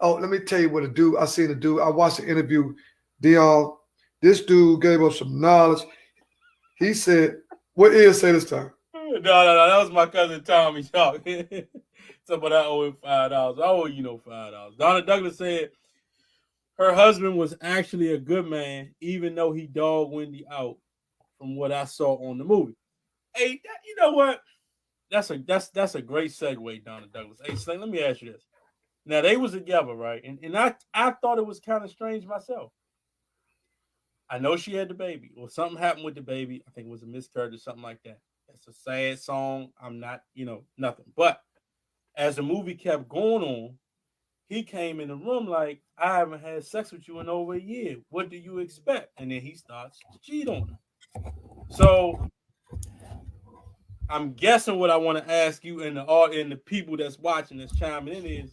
S3: Oh, let me tell you what a dude. I seen a dude. I watched the interview. Deon, this dude gave us some knowledge. He said, "What is say this time?"
S2: No, that was my cousin Tommy talking. But I owe him $5. I owe $5. Donna Douglas said her husband was actually a good man, even though he dogged Wendy out. From what I saw on the movie. Hey, you know what? That's a great segue, Donna Douglas. Hey, Slink, let me ask you this. Now they was together, right? And I thought it was kind of strange myself. I know she had the baby, or something happened with the baby. I think it was a miscarriage or something like that. It's a sad song. I'm not, nothing. But as the movie kept going on, he came in the room like, I haven't had sex with you in over a year. What do you expect? And then he starts to cheat on her. So I'm guessing what I want to ask you and the people that's watching that's chiming in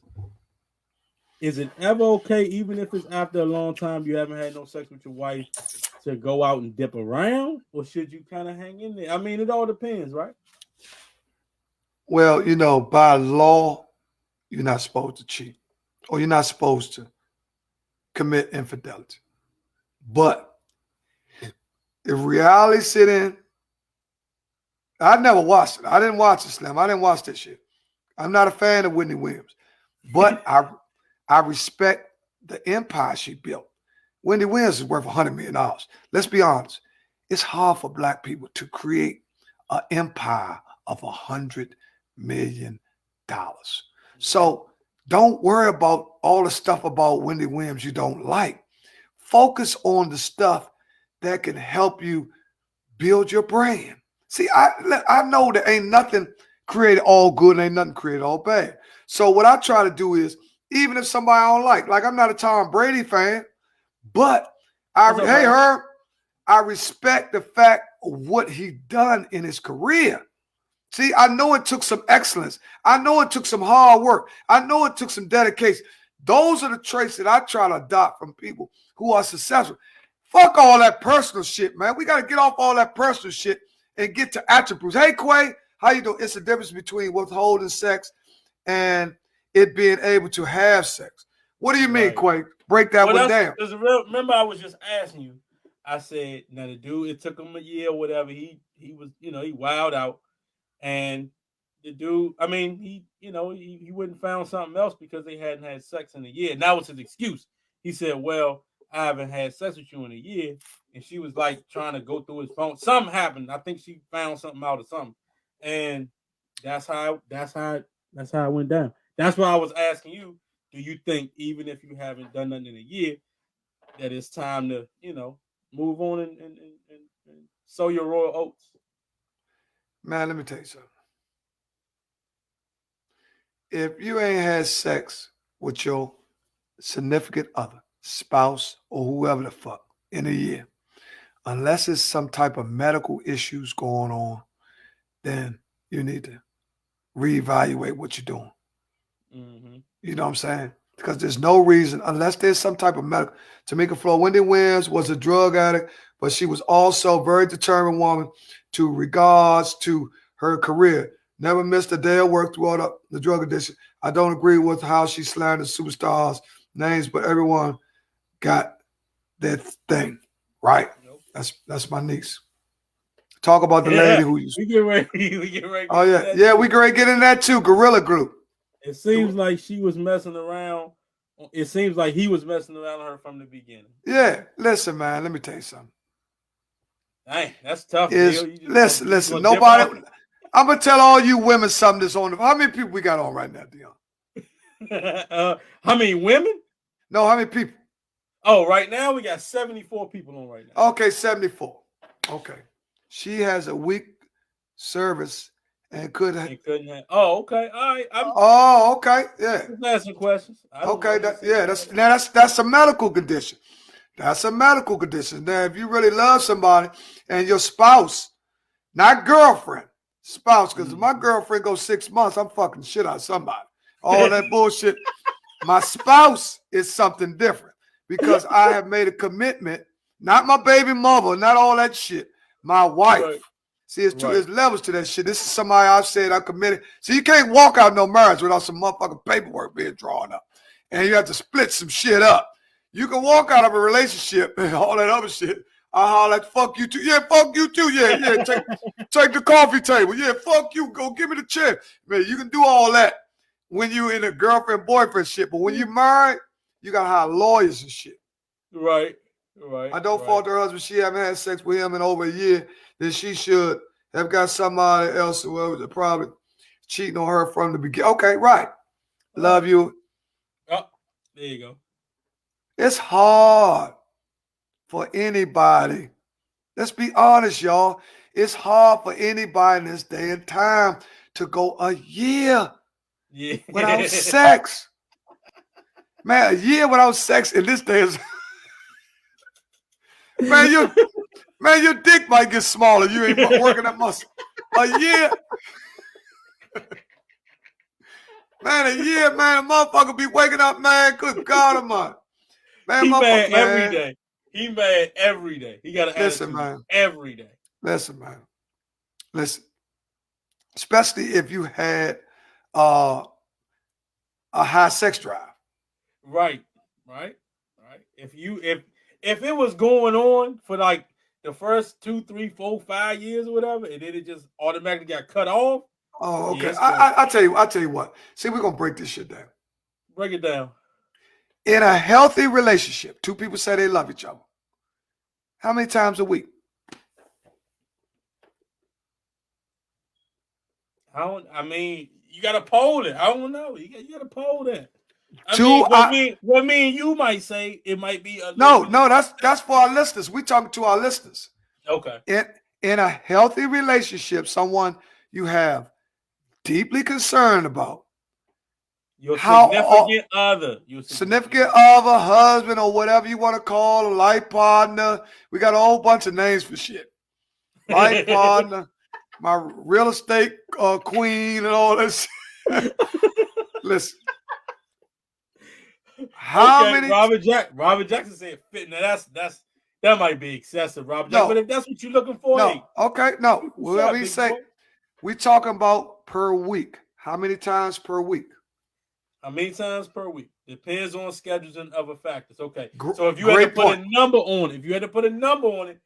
S2: is it ever okay, even if it's after a long time you haven't had no sex with your wife, to go out and dip around, or should you kind of hang in there? I mean, it all depends, right?
S3: Well, by law, you're not supposed to cheat, or you're not supposed to commit infidelity. But if reality sit in, I never watched it. I didn't watch it, Slim. I didn't watch that shit. I'm not a fan of Whitney Williams, but I respect the empire she built. Wendy Williams is worth $100 million. Let's be honest. It's hard for black people to create an empire of $100 million. So don't worry about all the stuff about Wendy Williams you don't like. Focus on the stuff that can help you build your brand. See, I know there ain't nothing created all good and ain't nothing created all bad. So what I try to do is, even if somebody I don't like I'm not a Tom Brady fan, but I respect the fact of what he done in his career. See, I know it took some excellence. I know it took some hard work. I know it took some dedication. Those are the traits that I try to adopt from people who are successful. Fuck all that personal shit, man. We got to get off all that personal shit and get to attributes. Hey, Quay, how you doing? It's the difference between withholding sex and it being able to have sex. What do you mean, Quay? Break that one down.
S2: Remember, I was just asking you. I said, now the dude, it took him a year or whatever. He was, he wilded out. And the dude, I mean, he wouldn't found something else because they hadn't had sex in a year. And that was his excuse. He said, well, I haven't had sex with you in a year. And she was like trying to go through his phone. Something happened. I think she found something out or something. And that's how it went down. That's why I was asking you, do you think even if you haven't done nothing in a year, that it's time to, move on and sow your royal oats?
S3: Man, let me tell you something. If you ain't had sex with your significant other, spouse, or whoever the fuck in a year, unless it's some type of medical issues going on, then you need to reevaluate what you're doing. Mm-hmm. You know what I'm saying? Because there's no reason, unless there's some type of medical. Tamika Flo, Wendy Williams was a drug addict, but she was also a very determined woman to regards to her career. Never missed a day of work throughout the drug addiction. I don't agree with how she slandered superstars' names, but everyone got that thing, right? Nope. That's my niece. Talk about the lady who used.
S2: We get ready.
S3: Oh yeah, we get ready to get in that too. Gorilla Group.
S2: It seems like she was messing around. It seems like he was messing around with her from the beginning.
S3: Yeah, listen, man. Let me tell you something.
S2: Dang, that's tough.
S3: Listen. Nobody. I'm gonna tell all you women something that's on. How many people we got on right now,
S2: Deon? How many women?
S3: No, how many people?
S2: Oh, right now we got 74 people on right now.
S3: Okay, 74. Okay. She has a weak service and couldn't
S2: have. Oh, okay. All right.
S3: okay. Yeah.
S2: Just asking questions.
S3: Okay. That's a medical condition. That's a medical condition. Now, if you really love somebody and your spouse, not girlfriend, spouse, because if my girlfriend goes 6 months, I'm fucking shit out of somebody. All that bullshit. My spouse is something different because I have made a commitment, not my baby mother, not all that shit. My wife. Right. See, there's levels to that shit. This is somebody I've said I'm committed. So you can't walk out no marriage without some motherfucking paperwork being drawn up. And you have to split some shit up. You can walk out of a relationship and all that other shit. I holler at fuck you too. Yeah, fuck you too. Yeah. Take the coffee table. Yeah, fuck you. Go give me the chair. Man, you can do all that when you in a girlfriend-boyfriend shit. But when you married, you got to hire lawyers and shit.
S2: Right.
S3: I don't fault her husband. She haven't had sex with him in over a year. Then she should have got somebody else who was probably cheating on her from the beginning. Okay, right. Love you.
S2: Oh, there you go.
S3: It's hard for anybody. Let's be honest, y'all. It's hard for anybody in this day and time to go a year without sex. Man, a year without sex in this day is... Man, your dick might get smaller. You ain't working that muscle. A year. Man, a year, man, a motherfucker be waking up, man. Good God Almighty. Man,
S2: he mad every day. He mad every day. He got an attitude every day.
S3: Listen, man. Listen. Especially if you had a high sex drive.
S2: Right. If it was going on for like the first 2, 3, 4, 5 years or whatever, and then it just automatically got cut off.
S3: Oh, okay. I'll tell you what. See, we're gonna break this shit down.
S2: Break it down.
S3: In a healthy relationship, two people say they love each other. How many times a week?
S2: I mean, you got to poll it. I don't know. You got to poll that. What me and you might say, it might be a
S3: no. That's for our listeners. We talking to our listeners.
S2: Okay.
S3: In a healthy relationship, someone you have deeply concerned about.
S2: Your significant other.
S3: Significant other, husband, or whatever you want to call a life partner. We got a whole bunch of names for shit. Life partner, my real estate queen, and all this. Listen. How many?
S2: Robert Jackson said fit. Now that might be excessive, Robert Jackson. But if that's what you're looking for,
S3: whatever you say. We talking about per week. How many times per week?
S2: How many times per week? Depends on schedules and other factors. Okay. So if you had to put a number on it,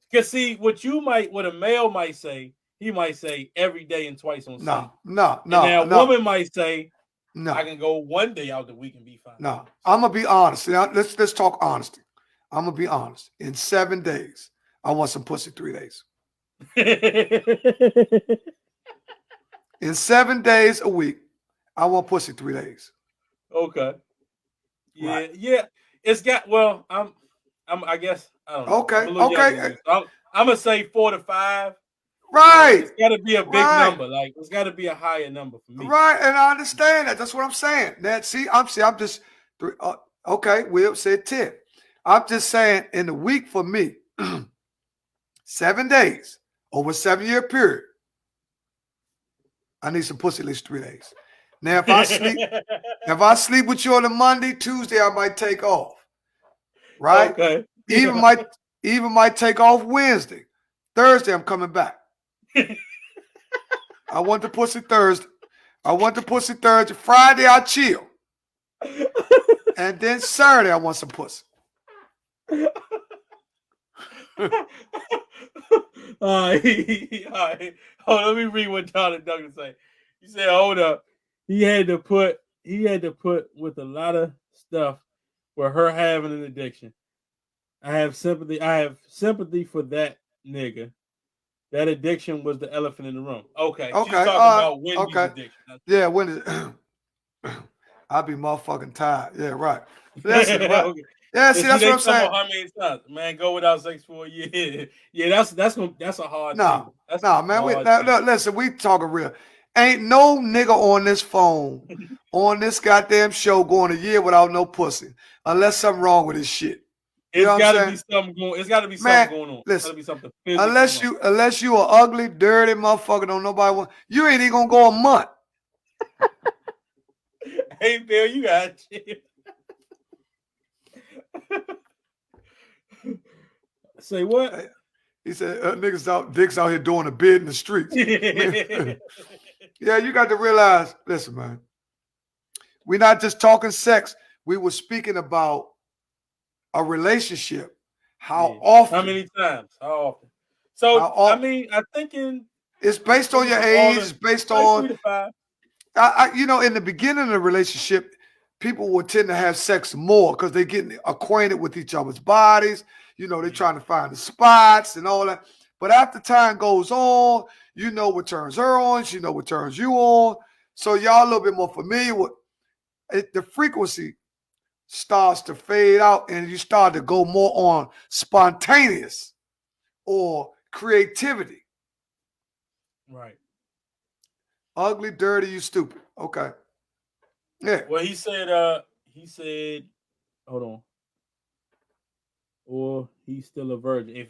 S2: because see what a male might say, he might say every day and twice on Sunday.
S3: No.
S2: A woman might say, no, I can go one day out the week and be fine.
S3: No, I'm gonna be honest. Now, let's talk honesty. I'm gonna be honest. In 7 days, I want some pussy 3 days. In 7 days a week, I want pussy 3 days.
S2: Okay. Yeah, right. Yeah. It's got. Well, I guess I don't know.
S3: Okay.
S2: I'm gonna say 4 to 5.
S3: Right.
S2: It's got to be a big number. Like it's got to be a higher number for me.
S3: Right, and I understand that. That's what I'm saying. I'm just okay. Will said 10. I'm just saying in the week for me, 7 days over a 7-year period. I need some pussy at least 3 days. Now, if I sleep with you on a Monday, Tuesday, I might take off. Right?
S2: Okay.
S3: Even might take off Wednesday. Thursday, I'm coming back. I want the pussy Thursday. Friday, I chill. And then Saturday, I want some pussy.
S2: All right. Let me read what Jonathan Douglas say. He said, hold up. He had to put with a lot of stuff for her having an addiction. I have sympathy for that nigga. That addiction was the elephant in the room. Okay. She's talking about Wendy's addiction.
S3: Yeah, Wendy's. I'll be motherfucking tired. Yeah, right. Listen, right. Yeah, see, that's what I'm saying.
S2: How many times, man, go without sex for a year. Yeah, that's a hard thing.
S3: Man. Listen, we talking real. Ain't no nigga on this phone, on this goddamn show, going a year without no pussy, unless something wrong with his shit.
S2: It's got to be something going. It's got to be something going on.
S3: Listen,
S2: it's got to be something physical.
S3: Unless you an ugly, dirty motherfucker, don't nobody want. You ain't even gonna go a month.
S2: Hey, Bill, you got shit. Say what?
S3: He said, niggas dicks out here doing a bid in the streets. Yeah, you got to realize, listen, man, we're not just talking sex. We were speaking about a relationship. How often?
S2: How many times? How often? So, I mean, I'm thinking
S3: it's based on your age. It's based on 3 to 5. In the beginning of the relationship, people would tend to have sex more because they're getting acquainted with each other's bodies. They're trying to find the spots and all that. But after time goes on, you know what turns her on. She know what turns you on. So y'all a little bit more familiar with it. The frequency starts to fade out and you start to go more on spontaneous or creativity.
S2: Right.
S3: Ugly, dirty, you stupid. Okay. Yeah.
S2: Well, he said, hold on. Or he's still a virgin. If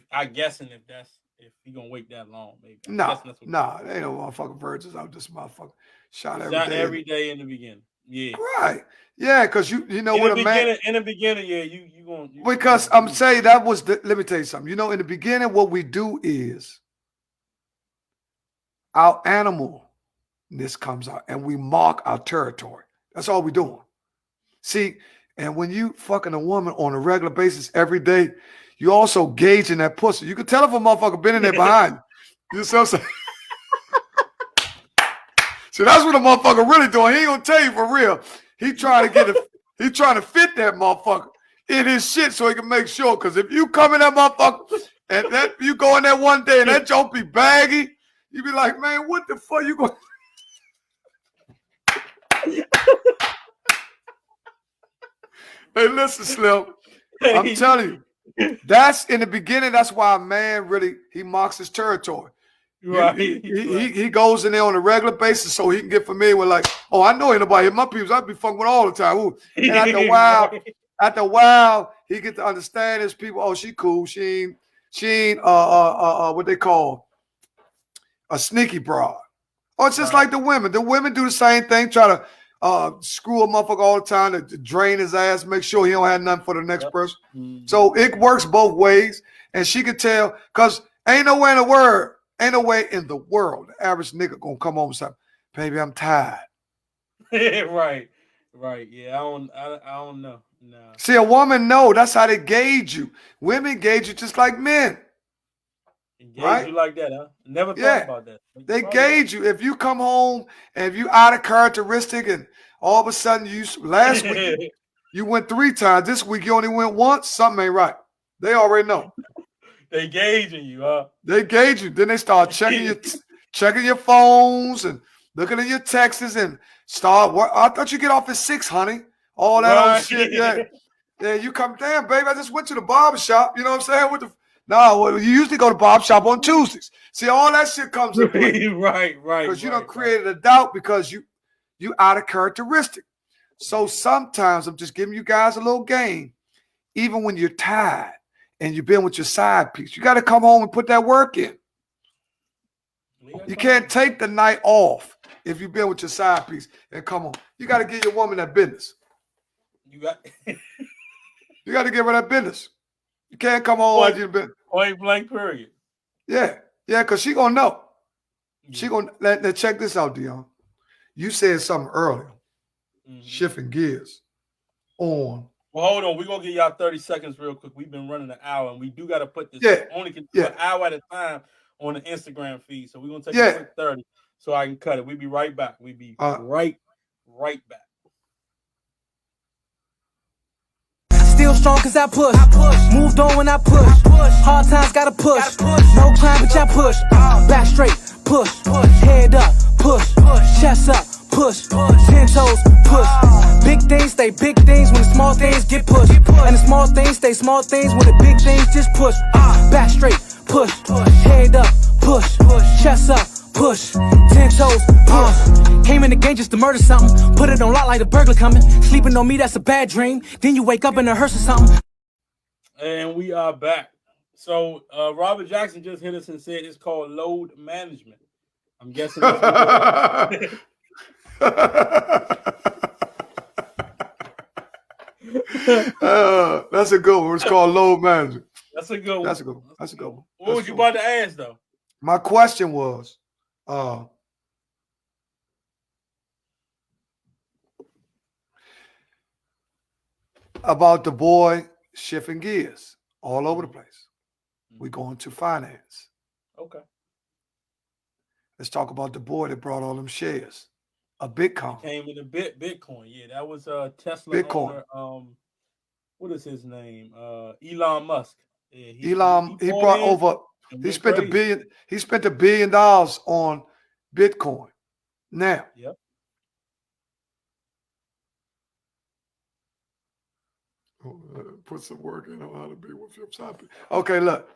S2: he gonna wait that long, maybe.
S3: There ain't no motherfucking virgins out this motherfucker. Shot
S2: every day in the beginning. Yeah.
S3: Right. Yeah, because you know what a man
S2: in the beginning, yeah, you going
S3: because I'm saying that was let me tell you something. In the beginning, what we do is our animalness comes out and we mark our territory. That's all we're doing. See, and when you fucking a woman on a regular basis every day, you also gauging that pussy. You can tell if a motherfucker been in there behind you. You see what I'm saying? See, that's what a motherfucker really doing. He ain't gonna tell you for real. He trying to fit that motherfucker in his shit so he can make sure. Because if you come in that motherfucker and that you go in there one day and that joke be baggy, you be like, man, what the fuck you going? Hey, listen, Slim. I'm telling you, that's in the beginning. That's why a man really he marks his territory.
S2: Right.
S3: He goes in there on a regular basis so he can get familiar with like, oh, I know ain't nobody hit my people. I'd be fucking with all the time. Ooh. And after a while, he get to understand his people. Oh, she cool. She ain't what they call a sneaky broad. Oh, it's just like the women. The women do the same thing. Try to screw a motherfucker all the time to drain his ass, make sure he don't have nothing for the next person. Mm-hmm. So it works both ways. And she could tell, because ain't no way in the world the average nigga gonna come home and say, baby, I'm tired.
S2: Right. Yeah, I don't know. No.
S3: See, a woman know. That's how they gauge you. Women gauge you just like men.
S2: Gauge you like that, huh? Never thought about that.
S3: They gauge you. If you come home and if you out of characteristic and all of a sudden last week you went 3 times. This week you only went once, something ain't right. They already know.
S2: They gauging you, huh?
S3: They gauge you. Then they start checking your phones and looking at your texts and start. I thought you get off at 6, honey. All that old shit. Yeah. Yeah, you come down, baby. I just went to the barbershop. You know what I'm saying? You usually go to barbershop on Tuesdays. See, all that shit comes in play.
S2: Right.
S3: Because you done created a doubt because you out of characteristic. So sometimes I'm just giving you guys a little game. Even when you're tired and you've been with your side piece, you got to come home and put that work in. You can't take the night off if you've been with your side piece and come on. You got to give your woman that business. You got to give her that business. You can't come home like you've been.
S2: Point blank, period.
S3: Yeah, because she going to know. She going to let check this out, Deon. You said something earlier, shifting gears on.
S2: Well, hold on. We're going to give y'all 30 seconds real quick. We've been running an hour, and we do got to put this only an hour at a time on the Instagram feed. So we're going to take a quick 30 so I can cut it. We'll be right back. We'll be right back.
S1: Still strong cause I push. Moved on when I push. Hard times gotta push. No climb but I push. Back straight, push. Head up, push. Chest up, push. 10 toes, push. Big things stay big things when the small things get pushed. And the small things stay small things when the big things just push. Back straight, push. Head up, push. Chest up, push. 10 toes, push. Came in the game just to murder something. Put it on lock like a burglar coming. Sleeping on me, that's a bad dream. Then you wake up in a hearse or something.
S2: And we are back. So Robert Jackson just hit us and said it's called load management. I'm guessing that's
S3: that's a good one. It's called load management.
S2: That's a good one.
S3: That's a good one. That's a good one.
S2: What was you about to ask, though?
S3: My question was, about the boy shifting gears all over the place. We're going to finance.
S2: Okay.
S3: Let's talk about the boy that brought all them shares. A Bitcoin.
S2: Came in a Bitcoin. Yeah, that was Tesla
S3: Bitcoin.
S2: owner. What is his name? Elon Musk. Yeah,
S3: he brought over. He spent $1 billion. He spent $1 billion on Bitcoin. Now,
S2: yep.
S3: Put some work in on how to be with your topic. Okay, look.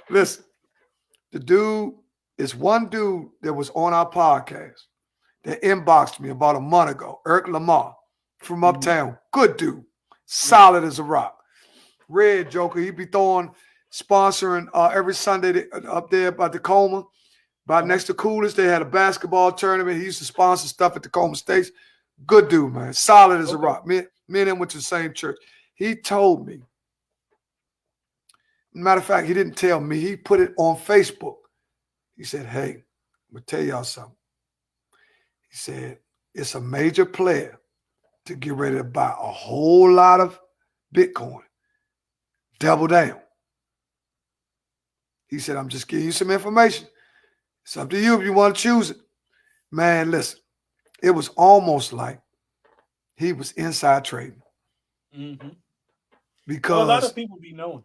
S3: Listen. The dude is one dude that was on our podcast that inboxed me about a month ago. Eric Lamar from Uptown. Good dude. Solid as a rock. Red Joker. He be sponsoring every Sunday up there by Tacoma. By next to Coolest, they had a basketball tournament. He used to sponsor stuff at Tacoma State. Good dude, man. Solid as a rock. Me and him went to the same church. He told me. Matter of fact, he didn't tell me. He put it on Facebook. He said, hey, I'm going to tell y'all something. He said, it's a major player to get ready to buy a whole lot of Bitcoin. Double down. He said, I'm just giving you some information. It's up to you if you want to choose it. Man, listen, it was almost like he was inside trading.
S2: Mm-hmm.
S3: Because
S2: a lot of people be knowing.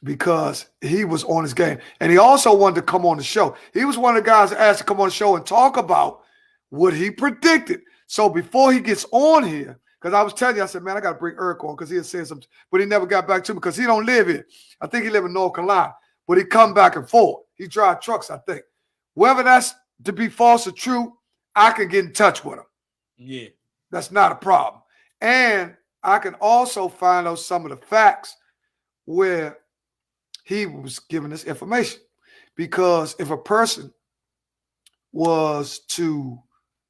S3: Because he was on his game. And he also wanted to come on the show. He was one of the guys that asked to come on the show and talk about what he predicted. So before he gets on here, because I was telling you, I said, man, I got to bring Eric on because he had said something. But he never got back to me because he don't live here. I think he live in North Carolina. But he come back and forth. He drive trucks, I think. Whether that's to be false or true, I can get in touch with him.
S2: Yeah.
S3: That's not a problem. And I can also find out some of the facts where he was giving this information. Because if a person was to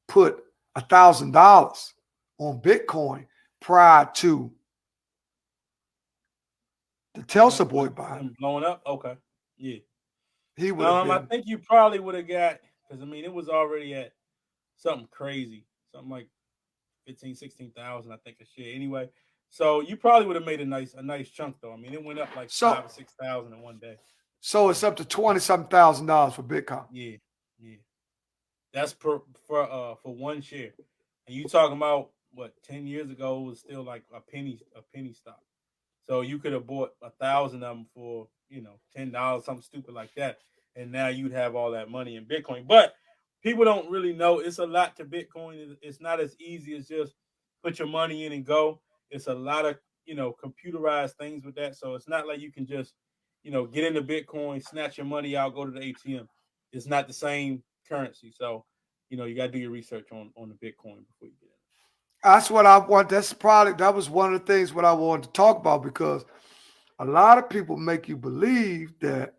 S3: put $1,000 on Bitcoin prior to the Tulsa boy buying,
S2: blowing up? Okay. Yeah.
S3: He would have
S2: I think you probably would have got, because I mean it was already at something crazy, something like 15, 16,000, I think a share. Anyway, so you probably would have made a nice chunk though. I mean, it went up like 5,000 or 6,000 in one day.
S3: So it's up to $20-something thousand for Bitcoin.
S2: Yeah. That's for one share. And you talking about what 10 years ago it was still like a penny stock. So you could have bought 1,000 of them for, $10, something stupid like that. And now you'd have all that money in Bitcoin. But people don't really know it's a lot to Bitcoin. It's not as easy as just put your money in and go. It's a lot of, computerized things with that. So it's not like you can just, get into Bitcoin, snatch your money out, go to the ATM. It's not the same currency. So, you got to do your research on the Bitcoin before you get in.
S3: That's what I want. That was one of the things what I wanted to talk about, because a lot of people make you believe that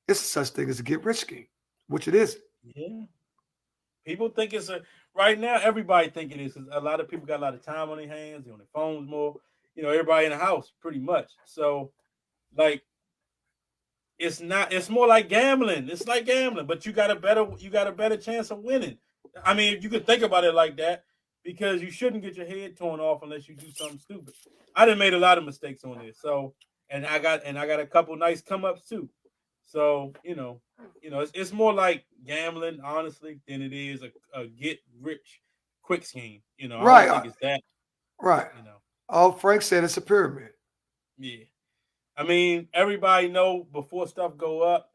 S3: it's such thing as a get rich scheme, which it is.
S2: Yeah. People think right now, everybody think it is. A lot of people got a lot of time on their hands, on their phones more, everybody in the house pretty much. So like, it's more like gambling. It's like gambling, but you got a better chance of winning. I mean, you could think about it like that, because you shouldn't get your head torn off unless you do something stupid. I done made a lot of mistakes on this. So, and I got a couple nice come ups too. So, it's more like gambling, honestly, than it is a get rich quick scheme.
S3: Right.
S2: I don't think it's that.
S3: Right. Oh, Frank said it's a pyramid.
S2: Yeah. I mean, everybody know before stuff go up,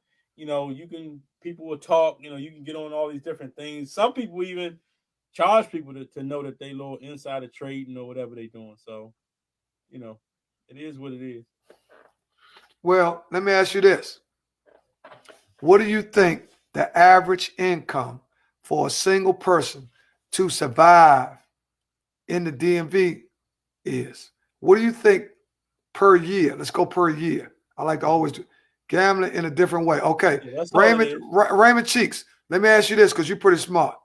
S2: people will talk. You can get on all these different things. Some people even charge people to know that they little insider trading or whatever they're doing. So, it is what it is.
S3: Well, let me ask you this. What do you think the average income for a single person to survive in the DMV is? What do you think per year? Let's go per year. I like to always do gambling in a different way. Okay,
S2: Yeah, that's all it
S3: Raymond
S2: is.
S3: Raymond Cheeks, let me ask you this because you're pretty smart.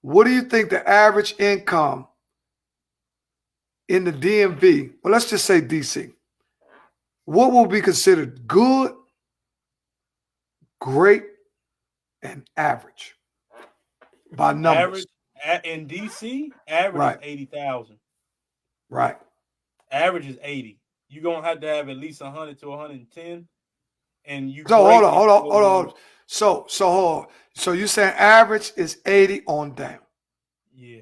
S3: What do you think the average income in the DMV, well, let's just say DC, what will be considered good, great, and average by numbers?
S2: Average in DC, average is 80,000.
S3: Right.
S2: Average is 80. You're gonna have to have at least 100 to 110, and you.
S3: So hold on. So you saying average is 80 on down?
S2: Yeah.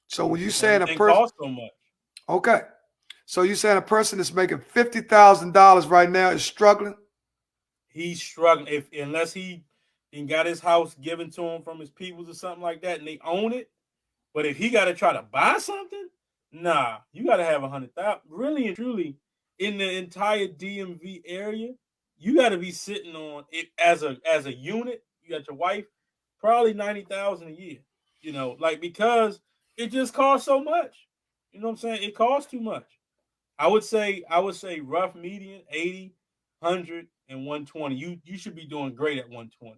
S3: So when you saying a person
S2: costs so much?
S3: Okay. So you saying a person that's making $50,000 right now is struggling?
S2: He's struggling unless he got his house given to him from his peoples or something like that, and they own it. But if he got to try to buy something, nah, you got to have 100,000. Really and truly, in the entire DMV area, you got to be sitting on it as a unit. You got your wife, probably 90,000 a year. Because it just costs so much. You know what I'm saying? It costs too much. I would say rough median 80, 100, and 120. You should be doing great at 120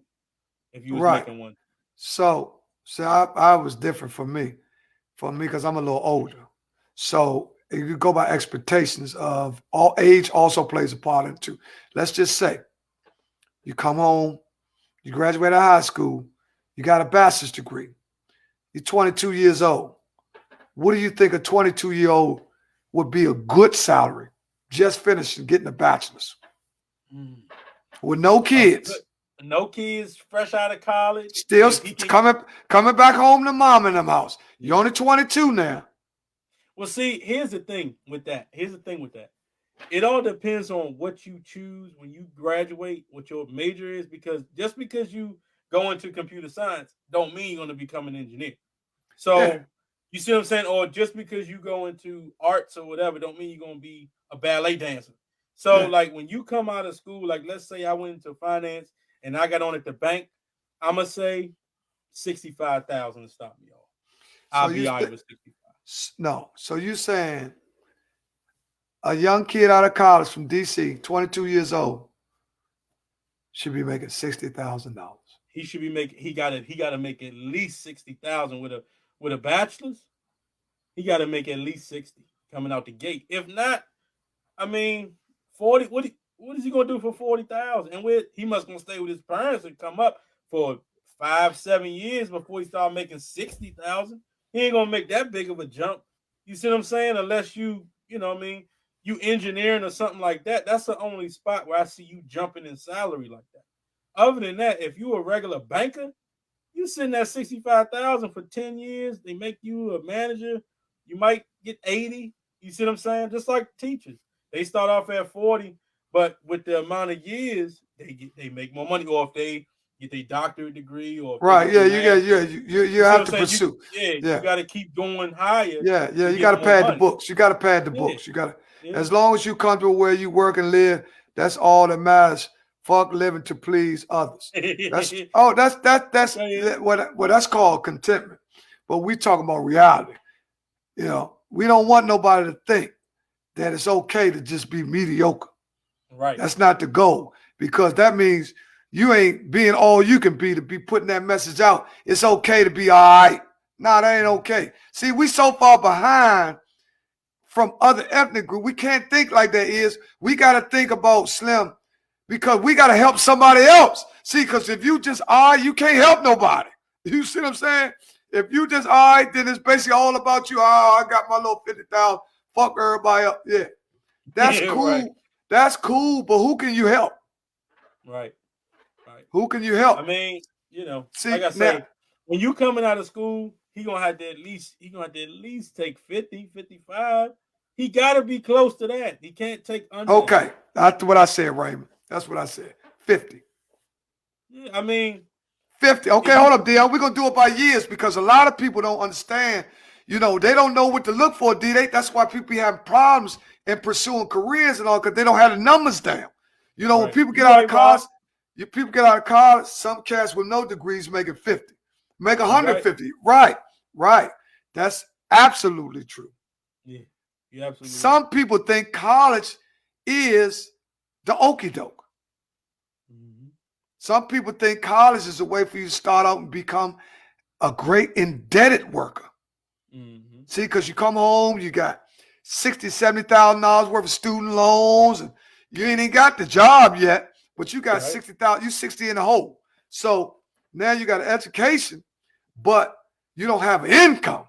S2: if you was making one.
S3: So I was different for me because I'm a little older. So if you go by expectations of all age also plays a part in it too. Let's just say you come home, you graduate out of high school, you got a bachelor's degree, you're 22 years old. What do you think a 22-year-old would be a good salary just finishing getting a bachelor's? With no kids.
S2: No kids, fresh out of college.
S3: Still coming back home to mom in them house. You're only 22 now.
S2: Well, see, here's the thing with that. It all depends on what you choose when you graduate, what your major is, because just because you go into computer science don't mean you're going to become an engineer. So, you see what I'm saying? Or just because you go into arts or whatever don't mean you're going to be a ballet dancer. So, like when you come out of school, like let's say I went into finance and I got on at the bank, I'm going to say 65,000 to stop me off. I'll be all right with 65.
S3: No. So you saying a young kid out of college from DC, 22 years old, should be making $60,000.
S2: He should be making. He got to make at least 60,000 with a bachelor's. He got to make at least 60 coming out the gate. If not, I mean, 40. What is he gonna do for 40,000? And he must gonna stay with his parents and come up for 5-7 years before he start making 60,000. He ain't gonna make that big of a jump. You see what I'm saying? Unless you know what I mean, you engineering or something like that. That's the only spot where I see you jumping in salary like that. Other than that, if you a regular banker, you sitting at 65,000 for 10 years. They make you a manager. You might get 80. You see what I'm saying? Just like teachers, they start off at 40, but with the amount of years, they make more money. Or if they get their doctorate degree, or
S3: you have to pursue.
S2: You got to keep going higher.
S3: You got to pad the books. You got to pad the books. You got to, as long as you comfortable where you work and live, that's all that matters. Fuck living to please others. That's what that's called contentment. But we talking about reality. We don't want nobody to think that it's okay to just be mediocre.
S2: Right.
S3: That's not the goal, because that means you ain't being all you can be to be putting that message out. It's okay to be all right. Nah, that ain't okay. See, we so far behind from other ethnic groups. We can't think like that is. We got to think about Slim, because we got to help somebody else. See, because if you just all right, you can't help nobody. You see what I'm saying? If you just all right, then it's basically all about you. Oh, I got my little 50,000. Fuck everybody up. Yeah. That's cool. Right. That's cool, but who can you help?
S2: Right.
S3: Who can you help?
S2: I mean, see, like I say, when you coming out of school, he gonna have to at least take 50, 55. He gotta be close to that. He can't take under.
S3: Okay. That's what I said, Raymond. That's what I said. 50.
S2: Yeah, I mean
S3: 50. Okay, hold up, Deon. We're gonna do it by years because a lot of people don't understand. They don't know what to look for, D. That's why people be having problems in pursuing careers and all because they don't have the numbers down. When people get out of college, some cats with no degrees making 50, make 150. Right. That's absolutely true.
S2: Yeah, you absolutely.
S3: Some people think college is the okie doke. Mm-hmm. Some people think college is a way for you to start out and become a great indebted worker. Mm-hmm. See, because you come home, you got $60,000, $70,000 worth of student loans, and you ain't even got the job yet, but you got $60,000. You 60 in the hole. So now you got an education, but you don't have an income.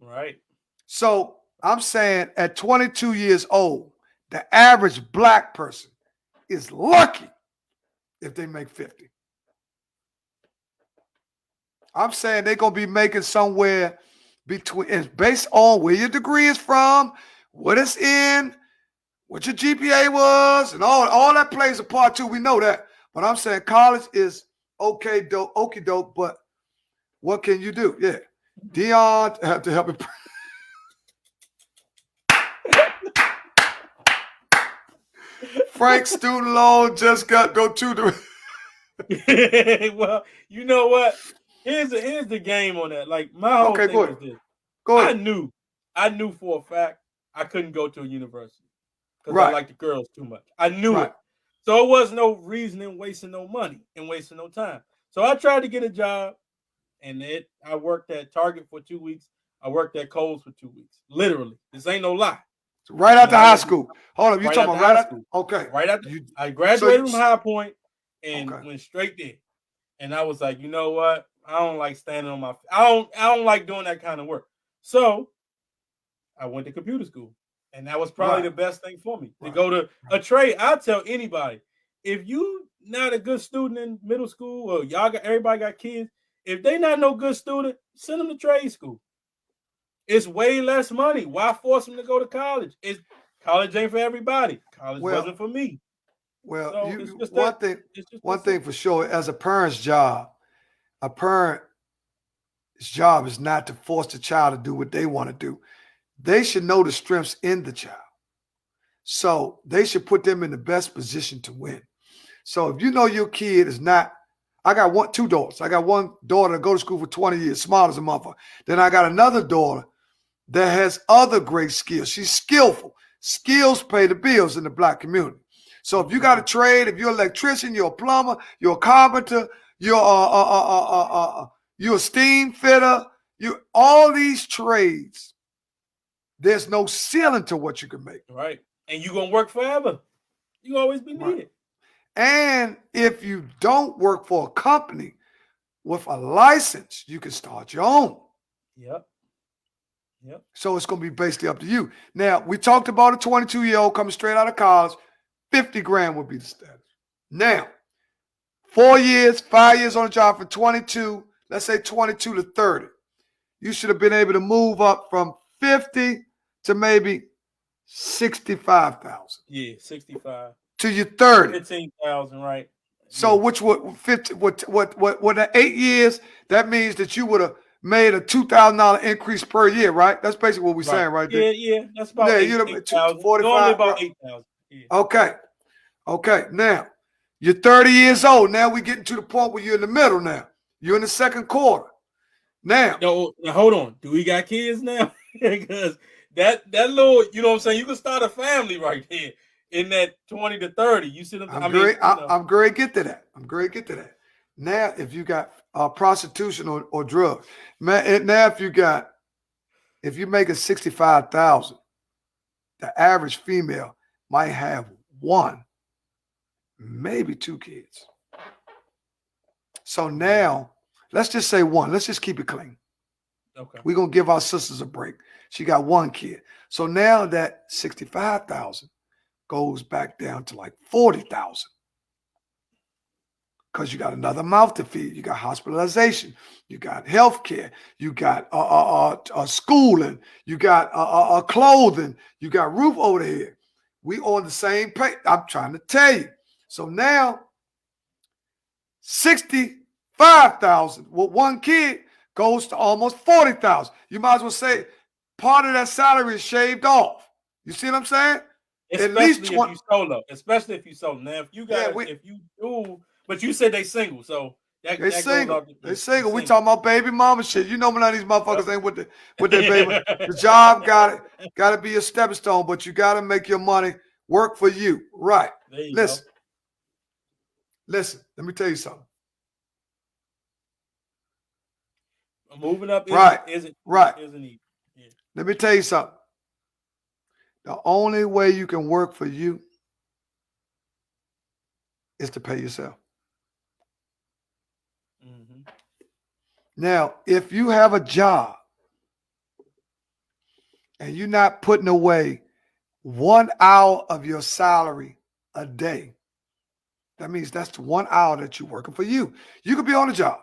S2: Right.
S3: So I'm saying at 22 years old, the average black person is lucky if they make 50. I'm saying they're going to be making somewhere between, it's based on where your degree is from, what it's in, what your GPA was, and all that plays a part too. We know that. But I'm saying college is okay, okie doke, but what can you do? Yeah. Deon have to help it. Frank's student loan just got go to
S2: the. Well, you know what? Here's the game on that. Like my whole thing was this.
S3: Go ahead.
S2: I knew for a fact I couldn't go to a university because I like the girls too much. I knew it. So it was no reason in wasting no money and wasting no time. So I tried to get a job, and I worked at Target for 2 weeks. I worked at Kohl's for 2 weeks. Literally, this ain't no lie.
S3: Right after high school. Hold up, you talking about right after?
S2: Okay. Right after I graduated from High Point and went straight there. And I was like, you know what? I don't like standing on my. I don't like doing that kind of work. So I went to computer school, and that was probably the best thing for me to go to a trade. I tell anybody, if you not a good student in middle school, or everybody got kids, if they not no good student, send them to trade school. It's way less money. Why force them to go to college? College ain't for everybody. College wasn't for me.
S3: Well, one thing for sure, as a parent's job is not to force the child to do what they want to do. They should know the strengths in the child. So they should put them in the best position to win. So if you know your kid is not, I got two daughters. I got one daughter that go to school for 20 years, smart as a motherfucker. Then I got another daughter that has other great skills. She's skillful. Skills pay the bills in the black community. So if you got a trade, if you're an electrician, you're a plumber, you're a carpenter, you're a steam fitter, all these trades, there's no ceiling to what you can make.
S2: Right. And you're going to work forever. You always be needed.
S3: And if you don't work for a company with a license, you can start your own.
S2: Yep.
S3: So it's going to be basically up to you. Now, we talked about a 22-year-old coming straight out of college. 50 grand would be the status. Now, 5 years on the job from 22, let's say 22 to 30. You should have been able to move up from 50 to maybe 65,000.
S2: Yeah, 65.
S3: To your 30.
S2: 15,000, right.
S3: So which would 50 what 8 years, that means that you would have made a $2,000 increase per year, right? That's basically what we're saying right there.
S2: Yeah. That's about 8,000.
S3: 45.
S2: Normally about 8,000.
S3: Yeah. Okay. Now, you're 30 years old. Now we're getting to the point where you're in the middle now. You're in the second quarter. Now
S2: hold on. Do we got kids now? Because that little, you know what I'm saying? You can start a family right there in that 20 to 30. You see what
S3: I'm great to get to that. Now, if you got prostitution or drugs, man, now if you make it 65,000, the average female might have one, maybe two kids. So now, let's just say one. Let's just keep it clean.
S2: Okay.
S3: We're going to give our sisters a break. She got one kid. So now that 65,000 goes back down to like 40,000. Because you got another mouth to feed. You got hospitalization. You got health care. You got schooling. You got clothing. You got roof over the head. We on the same page. I'm trying to tell you. So now $65,000 with one kid goes to almost $40,000. You might as well say part of that salary is shaved off. You see what I'm saying?
S2: Especially if you solo. Especially if you solo. Now, if you got, if you do, but you said they single, so
S3: they single. They single. We talking about baby mama shit. You know, none of these motherfuckers ain't with their baby. The job got to be a stepping stone, but you got to make your money work for you. Right. Listen. Let me tell you something.
S2: Moving up isn't easy. Yeah.
S3: Let me tell you something. The only way you can work for you is to pay yourself.
S2: Mm-hmm.
S3: Now, if you have a job and you're not putting away 1 hour of your salary a day, that means that's 1 hour that you're working for you. You could be on a job.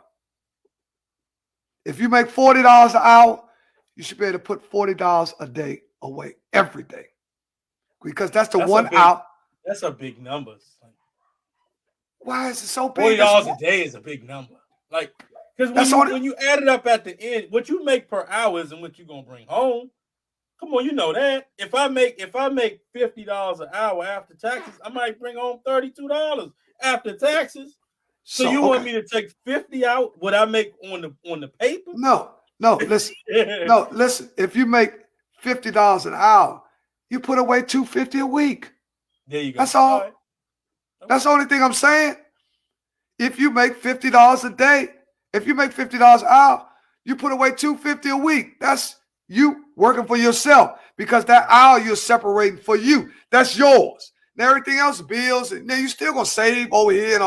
S3: If you make $40 an hour, you should be able to put $40 a day away every day. Because that's 1 hour.
S2: That's a big number.
S3: Why is it so big?
S2: $40 a day is a big number. Like, because when you add it up at the end, what you make per hour isn't what you're gonna bring home. Come on, you know that. If I make $50 an hour after taxes, I might bring home $32 after taxes. So you want me to take 50 out what I make on the paper?
S3: No, listen. Listen. If you make $50 an hour, you put away $250 a week.
S2: There you go.
S3: That's all. Right. That's the only thing I'm saying. If you make $50 a day, if you make $50 an hour, you put away $250 a week. That's you working for yourself because that hour you're separating for you. That's yours. Now everything else, bills, and then you're still gonna save over here,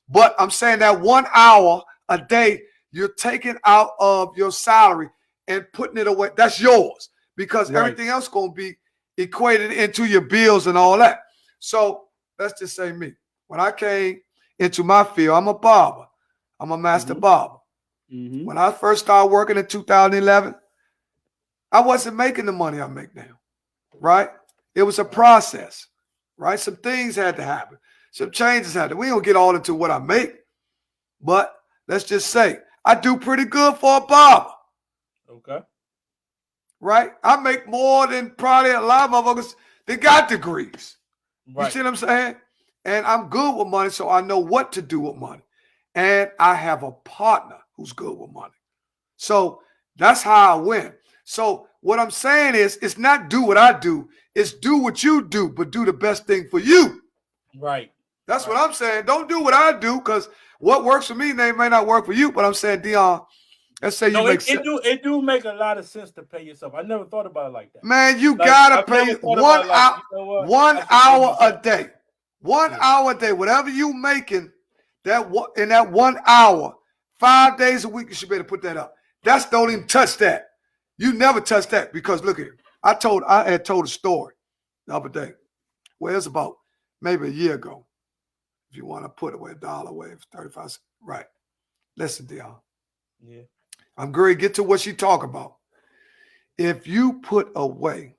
S3: but I'm saying that 1 hour a day you're taking out of your salary and putting it away. That's yours because everything else gonna be equated into your bills and all that. So let's just say me. When I came into my field, I'm a barber. I'm a master barber. Mm-hmm. When I first started working in 2011, I wasn't making the money I make now, right? It was a process, right? Some things had to happen. Some changes had to. We don't get all into what I make, but let's just say I do pretty good for a barber.
S2: Okay.
S3: Right? I make more than probably a lot of motherfuckers that got degrees. Right. You see what I'm saying? And I'm good with money, so I know what to do with money. And I have a partner who's good with money. So that's how I win. So what I'm saying is, it's not do what I do. It's do what you do, but do the best thing for you.
S2: Right.
S3: That's what I'm saying. Don't do what I do because what works for me may not work for you. But I'm saying, Deon, let's say you make sense.
S2: It do make a lot of sense to pay yourself. I never thought about it like that.
S3: Man, you gotta pay 1 hour, 1 hour a day. 1 hour a day. Whatever you making in that 1 hour, 5 days a week, you should be able to put that up. Don't even touch that. You never touch that because look at it. I had told a story the other day. Well, it's about maybe a year ago. If you want to put away $1 away for 35 cents. Right. Listen, Deon.
S2: Yeah.
S3: I'm going to get to what she talk about. If you put away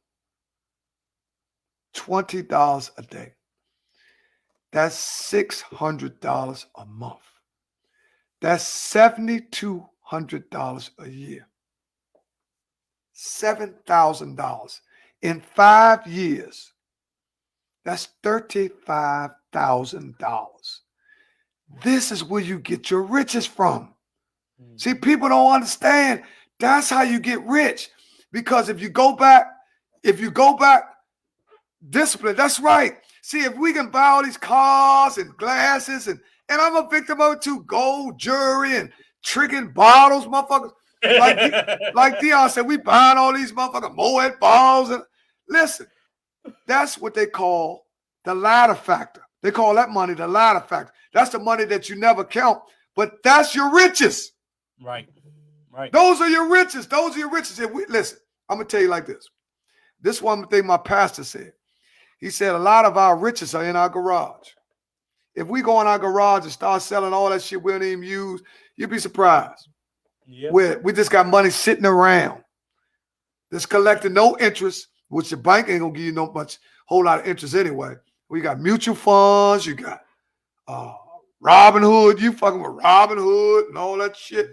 S3: $20 a day, that's $600 a month. That's $7,200 a year. $7,000 in 5 years. That's $35,000. This is where you get your riches from. See, people don't understand. That's how you get rich. Because if you go back, discipline, that's right. See, if we can buy all these cars and glasses, and I'm a victim of it too, gold jewelry and tricking bottles, motherfuckers. Like Deon said, we buying all these motherfucking Moet balls. And listen, that's what they call the ladder factor. They call that money the ladder factor. That's the money that you never count, but that's your riches.
S2: Right.
S3: Those are your riches. Listen, I'm going to tell you like this. This one thing my pastor said. He said a lot of our riches are in our garage. If we go in our garage and start selling all that shit we don't even use, you'd be surprised. Yep. We just got money sitting around. Just collecting no interest, which the bank ain't going to give you whole lot of interest anyway. We got mutual funds. You got Robin Hood, you fucking with Robin Hood and all that shit.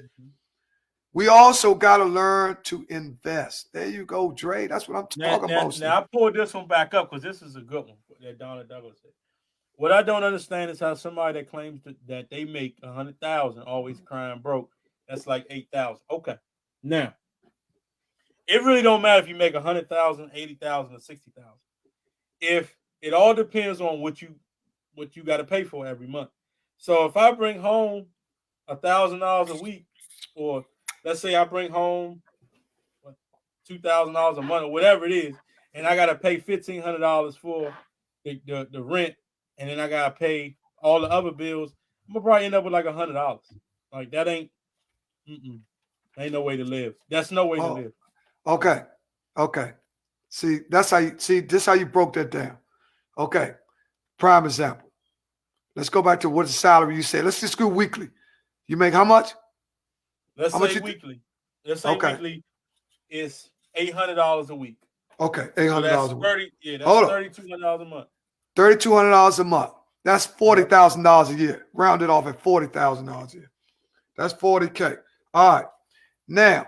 S3: We also got to learn to invest. There you go, Dre. That's what I'm talking about.
S2: Now I pulled this one back up because this is a good one that Donna Douglas said. What I don't understand is how somebody that claims that they make 100,000 always crying broke. That's like 8,000. Okay, now it really don't matter if you make 100,000, 80,000, or 60,000. If it all depends on what you got to pay for every month. So if I bring home $1,000 a week, or let's say I bring home $2,000 a month or whatever it is, and I got to pay $1,500 for the rent, and then I got to pay all the other bills, I'm gonna probably end up with like $100. Like that ain't no way to live. That's no way to live.
S3: Okay. See, this how you broke that down. Okay. Prime example. Let's go back to what the salary you said. Let's just go weekly. You make how much?
S2: Let's say weekly. Let's say weekly is $800 a week.
S3: Okay, $800 a week.
S2: That's $3,200 a month.
S3: $3,200 a month. That's $40,000 a year. Round it off at $40,000 a year. That's $40K. All right. Now,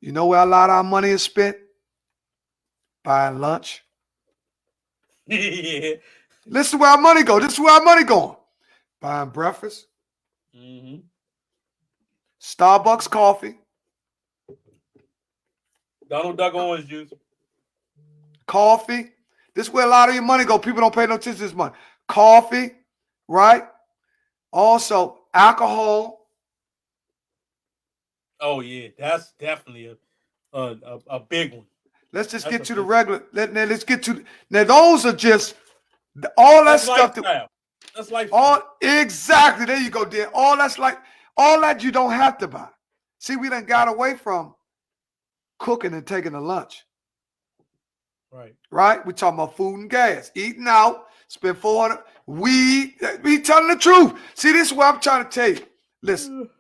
S3: you know where a lot of our money is spent? Buying lunch.
S2: Yeah.
S3: Listen to where our money go. This is where our money going. Buying breakfast.
S2: Mm-hmm.
S3: Starbucks coffee.
S2: Donald Duck orange juice.
S3: Coffee. This is where a lot of your money go. People don't pay no attention to this money. Coffee, right? Also, alcohol.
S2: Oh yeah, that's definitely a big one.
S3: Let's just get to the regular. Let's get to now. Those are just all that stuff.
S2: That's lifestyle.
S3: Exactly. There you go, dear. All that you don't have to buy. See, we done got away from cooking and taking a lunch. Right? We talking about food and gas, eating out, spend $400. We telling the truth. See, this is what I'm trying to tell you. Listen,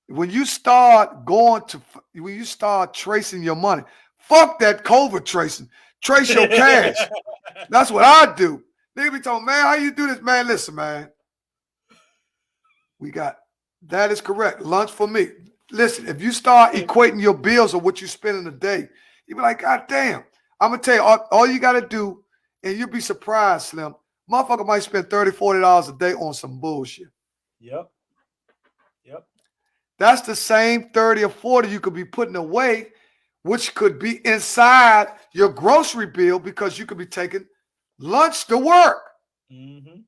S3: when you start tracing your money, fuck that COVID tracing. Trace your cash. That's what I do. Nigga be talking, man, how you do this? Man, listen, man. That is correct. Lunch for me. Listen, if you start equating your bills or what you spend in a day, you be like, God damn. I'm going to tell you, all you got to do, and you'll be surprised, Slim, motherfucker might spend $30, $40 a day on some bullshit.
S2: Yep.
S3: That's the same 30 or 40 you could be putting away, which could be inside your grocery bill because you could be taking lunch to work.
S2: Mm-hmm.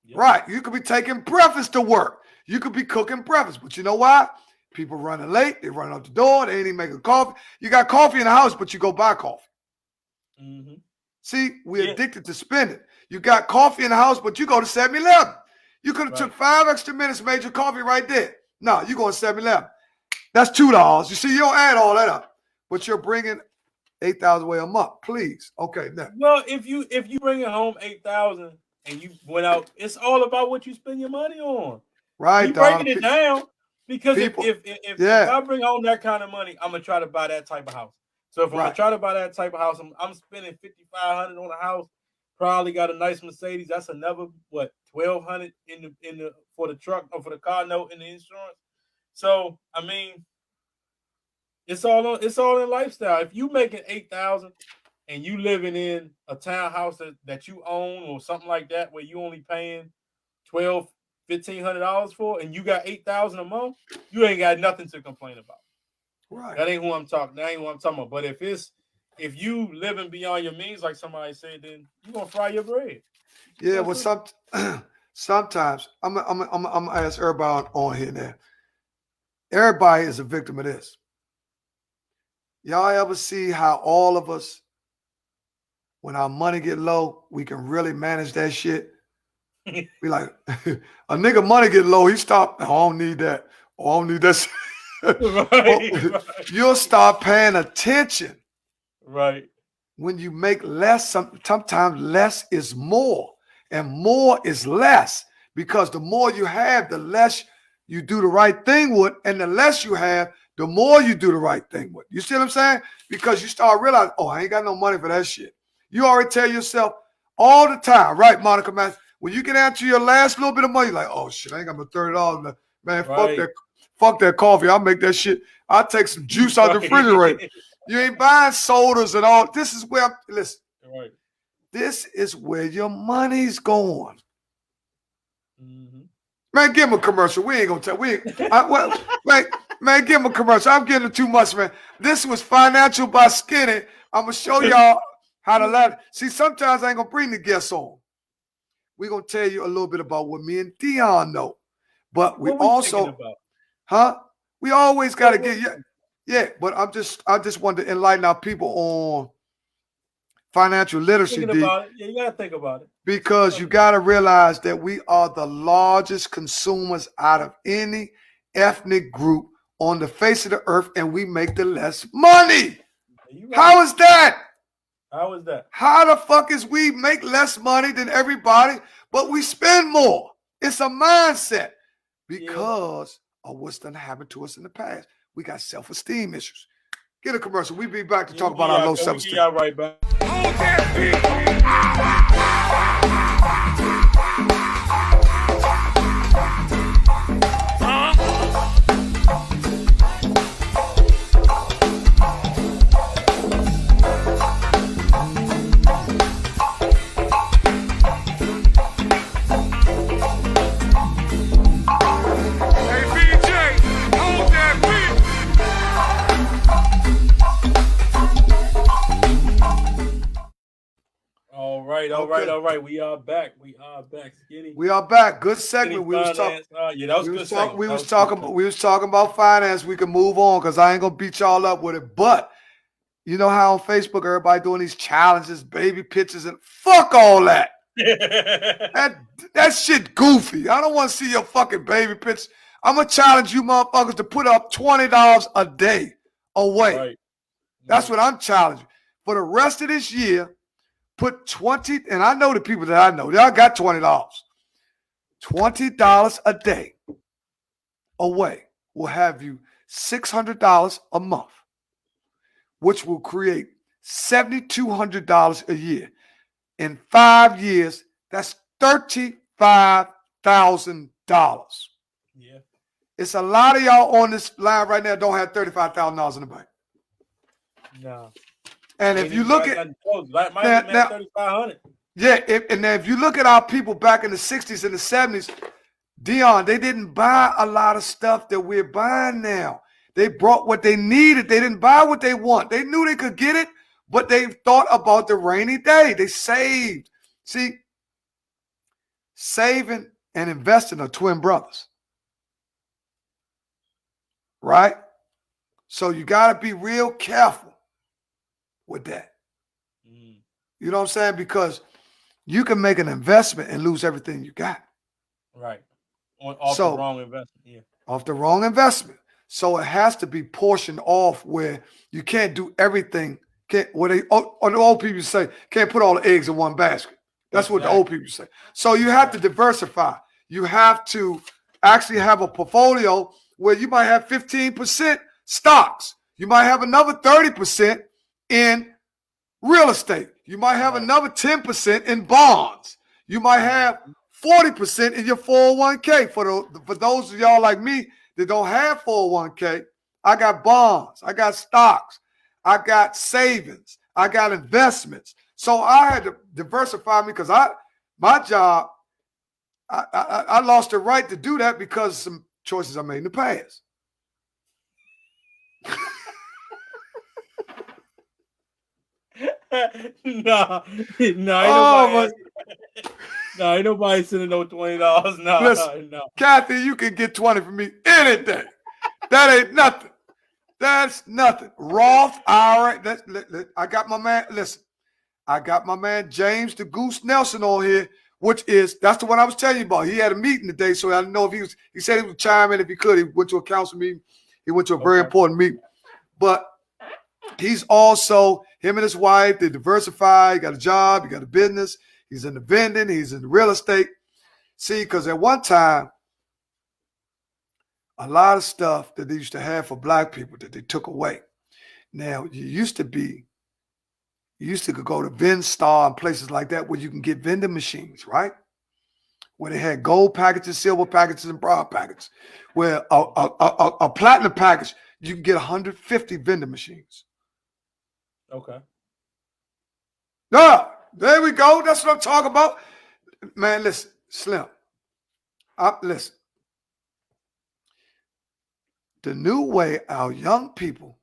S2: Yep.
S3: Right. You could be taking breakfast to work. You could be cooking breakfast. But you know why? People running late. They running out the door. They ain't even making coffee. You got coffee in the house, but you go buy coffee.
S2: Mm-hmm.
S3: See, we're addicted to spending. You got coffee in the house, but you go to 7-Eleven. You could have took 5 extra minutes and made your coffee right there. No, you go to 7-Eleven. That's $2. You see, you don't add all that up, but you're bringing $8,000 away a month. Please, okay. Now.
S2: Well, if you bring it home $8,000 and you went out, it's all about what you spend your money on.
S3: Right,
S2: you breaking it down because if I bring home that kind of money, I'm gonna try to buy that type of house. So if I'm gonna try to buy that type of house, I'm spending $5,500 on a house. Probably got a nice Mercedes. That's another $1,200 in the for the truck or for the car note and the insurance. So I mean, it's all in lifestyle. If you making $8,000 and you living in a townhouse that you own or something like that, where you only paying $1,500 for, and you got $8,000 a month, you ain't got nothing to complain about.
S3: Right.
S2: That ain't who I'm talking. That ain't what I'm talking about. But if you living beyond your means, like somebody said, then you gonna fry your bread.
S3: Yeah, well, sometimes I'm gonna ask everybody on here now. Everybody is a victim of this. Y'all ever see how all of us, when our money get low, we can really manage that shit? Be like, a nigga money get low, he stop. I don't need that. I don't need that. Right. You'll start paying attention.
S2: Right.
S3: When you make less, sometimes less is more, and more is less, because the more you have, the less you do the right thing with, and the less you have, the more you do the right thing with. You see what I'm saying? Because you start realizing, oh, I ain't got no money for that shit. You already tell yourself all the time, right, Monica, man? When you get down to your last little bit of money, you're like, oh shit, I ain't got my $30. Man, fuck that coffee. I'll make that shit. I'll take some juice out the refrigerator. You ain't buying sodas and all. This is where listen.
S2: Right.
S3: This is where your money's going.
S2: Mm-hmm.
S3: Man, give him a commercial. We ain't gonna tell. Man, give him a commercial. I'm getting too much, man. This was Financial by Skinny. I'm gonna show y'all how to let. See, sometimes I ain't gonna bring the guests on. We're gonna tell you a little bit about what me and Deon know, but we also, we always gotta get yeah. But I just wanted to enlighten our people on financial literacy.
S2: Yeah, you gotta think about it.
S3: Because you got to realize that we are the largest consumers out of any ethnic group on the face of the earth, and we make the less money. Right. How is that?
S2: How is that?
S3: How the fuck is we make less money than everybody, but we spend more? It's a mindset because of what's done happened to us in the past. We got self-esteem issues. Get a commercial. We'll be back to talk about our low self-esteem.
S2: Yeah, right back. All right. We are back. Skinny.
S3: We are back. Good segment. We was talking.
S2: That was good segment.
S3: We was talking about finance. We can move on because I ain't gonna beat y'all up with it. But you know how on Facebook everybody doing these challenges, baby pictures, and fuck all that. that shit goofy. I don't want to see your fucking baby pictures. I'm gonna challenge you motherfuckers to put up $20 a day away. Right. That's what I'm challenging for the rest of this year. Put 20, and I know the people that I know, y'all got $20. $20 a day away will have you $600 a month, which will create $7,200 a year. In 5 years, that's $35,000.
S2: Yeah.
S3: It's a lot of y'all on this line right now don't have $35,000 in the bank.
S2: No.
S3: And if you look at
S2: now, 3,500.
S3: Yeah, if you look at our people back in the 60s and the 70s, Deon, they didn't buy a lot of stuff that we're buying now. They brought what they needed. They didn't buy what they want. They knew they could get it, but they thought about the rainy day. They saved. See, saving and investing are twin brothers. Right? So you got to be real careful with that. You know what I'm saying? Because you can make an investment and lose everything you got.
S2: Right. Off the wrong investment. Yeah.
S3: Off the wrong investment. So it has to be portioned off where you can't do everything. The old people say, can't put all the eggs in one basket. That's what the old people say. So you have to diversify. You have to actually have a portfolio where you might have 15% stocks. You might have another 30% in real estate. You might have another 10% in bonds. You might have 40% in your 401k. For those of y'all like me that don't have 401k, I got bonds, I got stocks, I got savings, I got investments. So I had to diversify me because my job, I lost the right to do that because of some choices I made in the past.
S2: No, ain't nobody sending no $20. No,
S3: listen,
S2: no.
S3: Kathy, you can get 20 from me any day. That ain't nothing. That's nothing. Roth IRA. I got my man. Listen, I got my man James the Goose Nelson on here, that's the one I was telling you about. He had a meeting today, so I didn't know if he said he would chime in if he could. He went to a council meeting. He went to a very important meeting. But he's also, him and his wife, they diversify. He got a job, he got a business. He's in the vending, he's in the real estate. See, because at one time, a lot of stuff that they used to have for black people that they took away. Now, you used to go to VinStar and places like that where you can get vending machines, right? where they had gold packages, silver packages, and bronze packages. Where a platinum package, you can get 150 vending machines.
S2: Okay.
S3: There we go. That's what I'm talking about. Man, listen, Slim. Listen. The new way our young people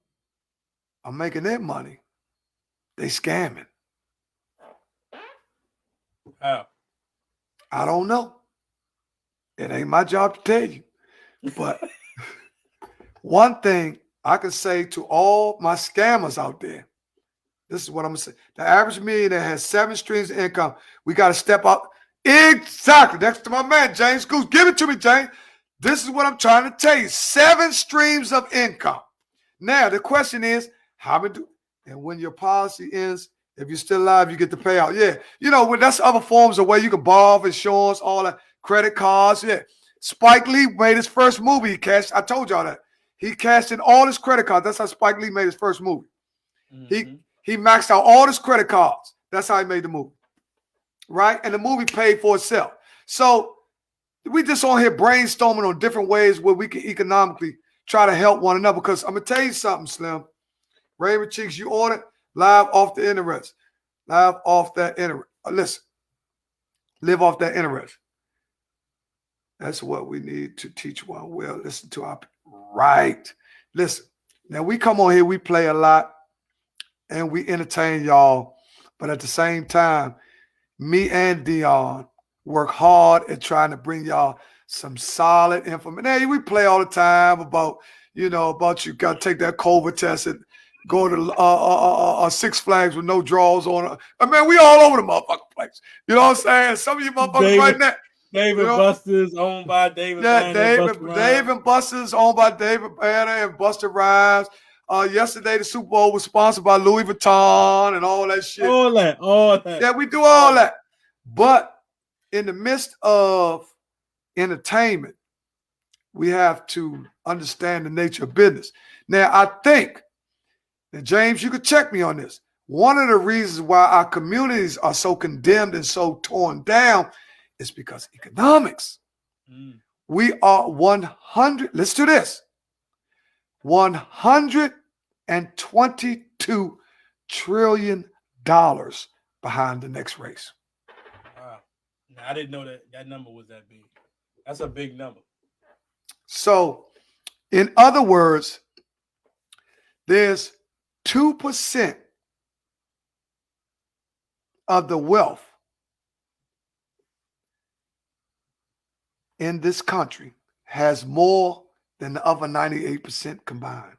S3: are making their money, they scamming.
S2: How?
S3: I don't know. It ain't my job to tell you. But one thing I can say to all my scammers out there, this is what I'm going to say. The average millionaire has 7 streams of income. We got to step up. Exactly. Next to my man, James Goose. Give it to me, James. This is what I'm trying to tell you. 7 streams of income. Now, the question is, how we do? And when your policy ends, if you're still alive, you get the payout. Yeah. You know, that's other forms of way you can borrow insurance, all that, credit cards. Yeah. Spike Lee made his first movie. He cashed. I told y'all that. He cashed in all his credit cards. That's how Spike Lee made his first movie. Mm-hmm. He maxed out all his credit cards. That's how he made the movie. Right? And the movie paid for itself. So we just on here brainstorming on different ways where we can economically try to help one another. Because I'm going to tell you something, Slim. Raven Cheeks, you on it? Live off the internet. Live off that internet. Listen. Live off that internet. That's what we need to teach one well. Listen to our right. Listen. Now we come on here, we play a lot. And we entertain y'all. But at the same time, me and Deon work hard at trying to bring y'all some solid information. Hey, we play all the time about you got to take that COVID test and go to Six Flags with no draws on it. I mean, we all over the motherfucking place. You know what I'm saying? Some of you motherfuckers right now.
S2: David Buster's owned by David.
S3: Yeah, Dave and Buster's owned by David Banner and Buster Rhymes. Yesterday, the Super Bowl was sponsored by Louis Vuitton and all that shit.
S2: All that.
S3: Yeah, we do all that. But in the midst of entertainment, we have to understand the nature of business. Now, I think, and James, you could check me on this. One of the reasons why our communities are so condemned and so torn down is because economics. We are 100, let's do this, $122 trillion behind the next race.
S2: Wow. I didn't know that number was that big. That's a big number.
S3: So, in other words, there's 2% of the wealth in this country has more than the other 98% combined.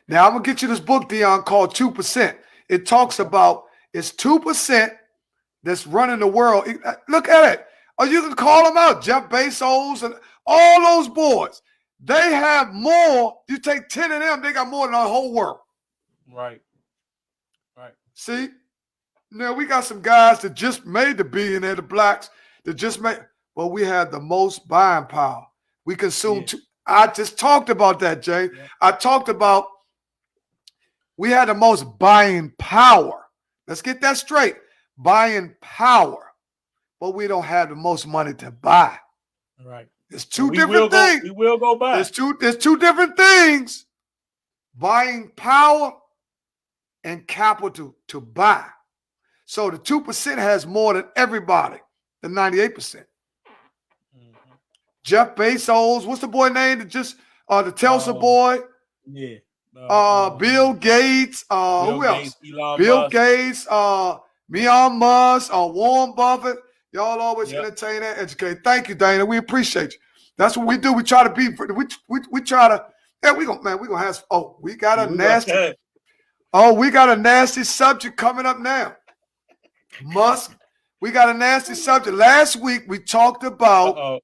S3: Now, I'm going to get you this book, Deon, called 2%. It talks about it's 2% that's running the world. Look at it. Or you can call them out, Jeff Bezos and all those boys. They have more. You take 10 of them, they got more than the whole world.
S2: Right.
S3: See? Now, we got some guys that just made the billionaire, the blacks, that just made, but we have the most buying power. We consume. I just talked about that, Jay. Yeah. I talked about we had the most buying power. Let's get that straight. Buying power. But we don't have the most money to buy.
S2: Right.
S3: It's two different things.
S2: We will go buy.
S3: There's two different things. Buying power and capital to buy. So the 2% has more than everybody, the 98%. Jeff Bezos, what's the boy name that just the Tesla boy?
S2: Yeah.
S3: Bill Gates. Who else? Bill Gates, Elon Musk, Warren Buffett. Y'all always entertain and educate. Thank you, Dana. We appreciate you. That's what we do. We try to be. We try to. Yeah, we gonna have. We got a nasty. We got a nasty subject coming up now. Musk. We got a nasty subject. Last week we talked about.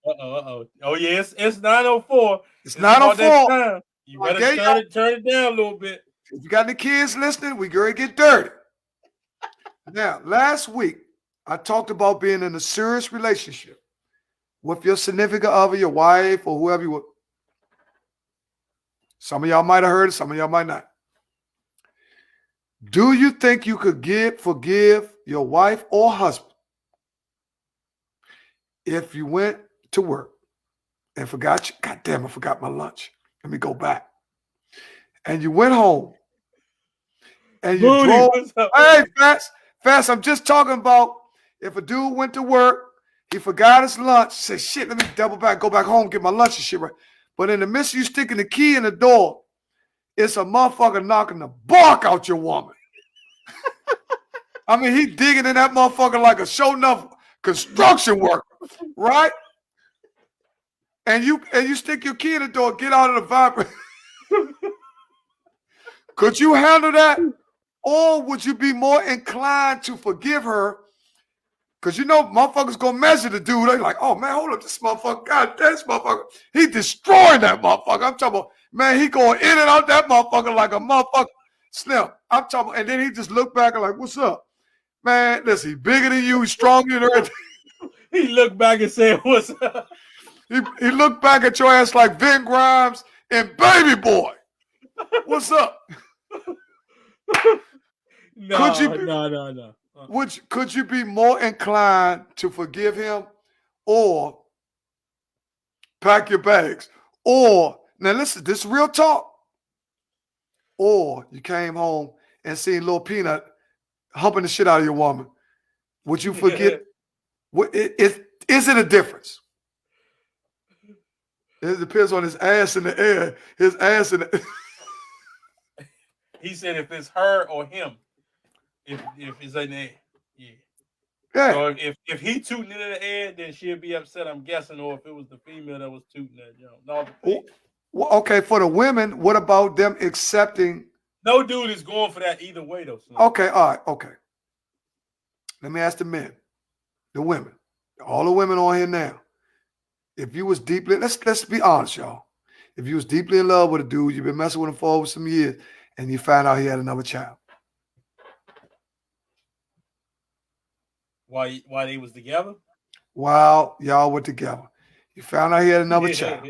S2: Oh yes, it's 9:04.
S3: It's 9:04.
S2: You better turn it down a little bit.
S3: If you got any kids listening, we gonna get dirty. Now, last week I talked about being in a serious relationship with your significant other, your wife, or whoever you were. Some of y'all might have heard it, some of y'all might not. Do you think you could forgive your wife or husband if you went to work and forgot, God damn, I forgot my lunch. Let me go back. And you went home and you drove. Hey, Fast, I'm just talking about if a dude went to work, he forgot his lunch, say, shit, let me double back, go back home, get my lunch and shit right. But in the midst of you sticking the key in the door, it's a motherfucker knocking the bark out your woman. I mean, he digging in that motherfucker like a show enough construction worker, right? And you stick your key in the door, get out of the vibrator. Could you handle that? Or would you be more inclined to forgive her? Because you know motherfuckers gonna measure the dude. They're like, oh man, hold up, this motherfucker, God damn, this motherfucker, he destroying that motherfucker. I'm talking about, man, he going in and out that motherfucker like a motherfucker Slim. I'm talking about, and then he just look back and like, what's up? Man, listen, he bigger than you, he's stronger than everything.
S2: He looked back and said, what's up?
S3: He looked back at your ass like Vin Grimes and Baby Boy. What's up?
S2: No.
S3: Could you be more inclined to forgive him or pack your bags? Or, now listen, this is real talk. Or you came home and seen Lil Peanut humping the shit out of your woman. Would you forget? Is it a difference? It depends on his ass in the air. His ass in the
S2: He said if it's her or him. If it's in the air. Yeah. So if he tooting it in the air, then she'll be upset, I'm guessing, or if it was the female that was tooting that,
S3: Well, okay, for the women, what about them accepting?
S2: No dude is going for that either way, though.
S3: Okay, all right, okay. Let me ask the men, the women, all the women on here now. If you was deeply, let's be honest, y'all. If you was deeply in love with a dude, you've been messing with him for over some years, and you found out he had another child.
S2: Why they was together?
S3: While y'all were together. You found out he had another child.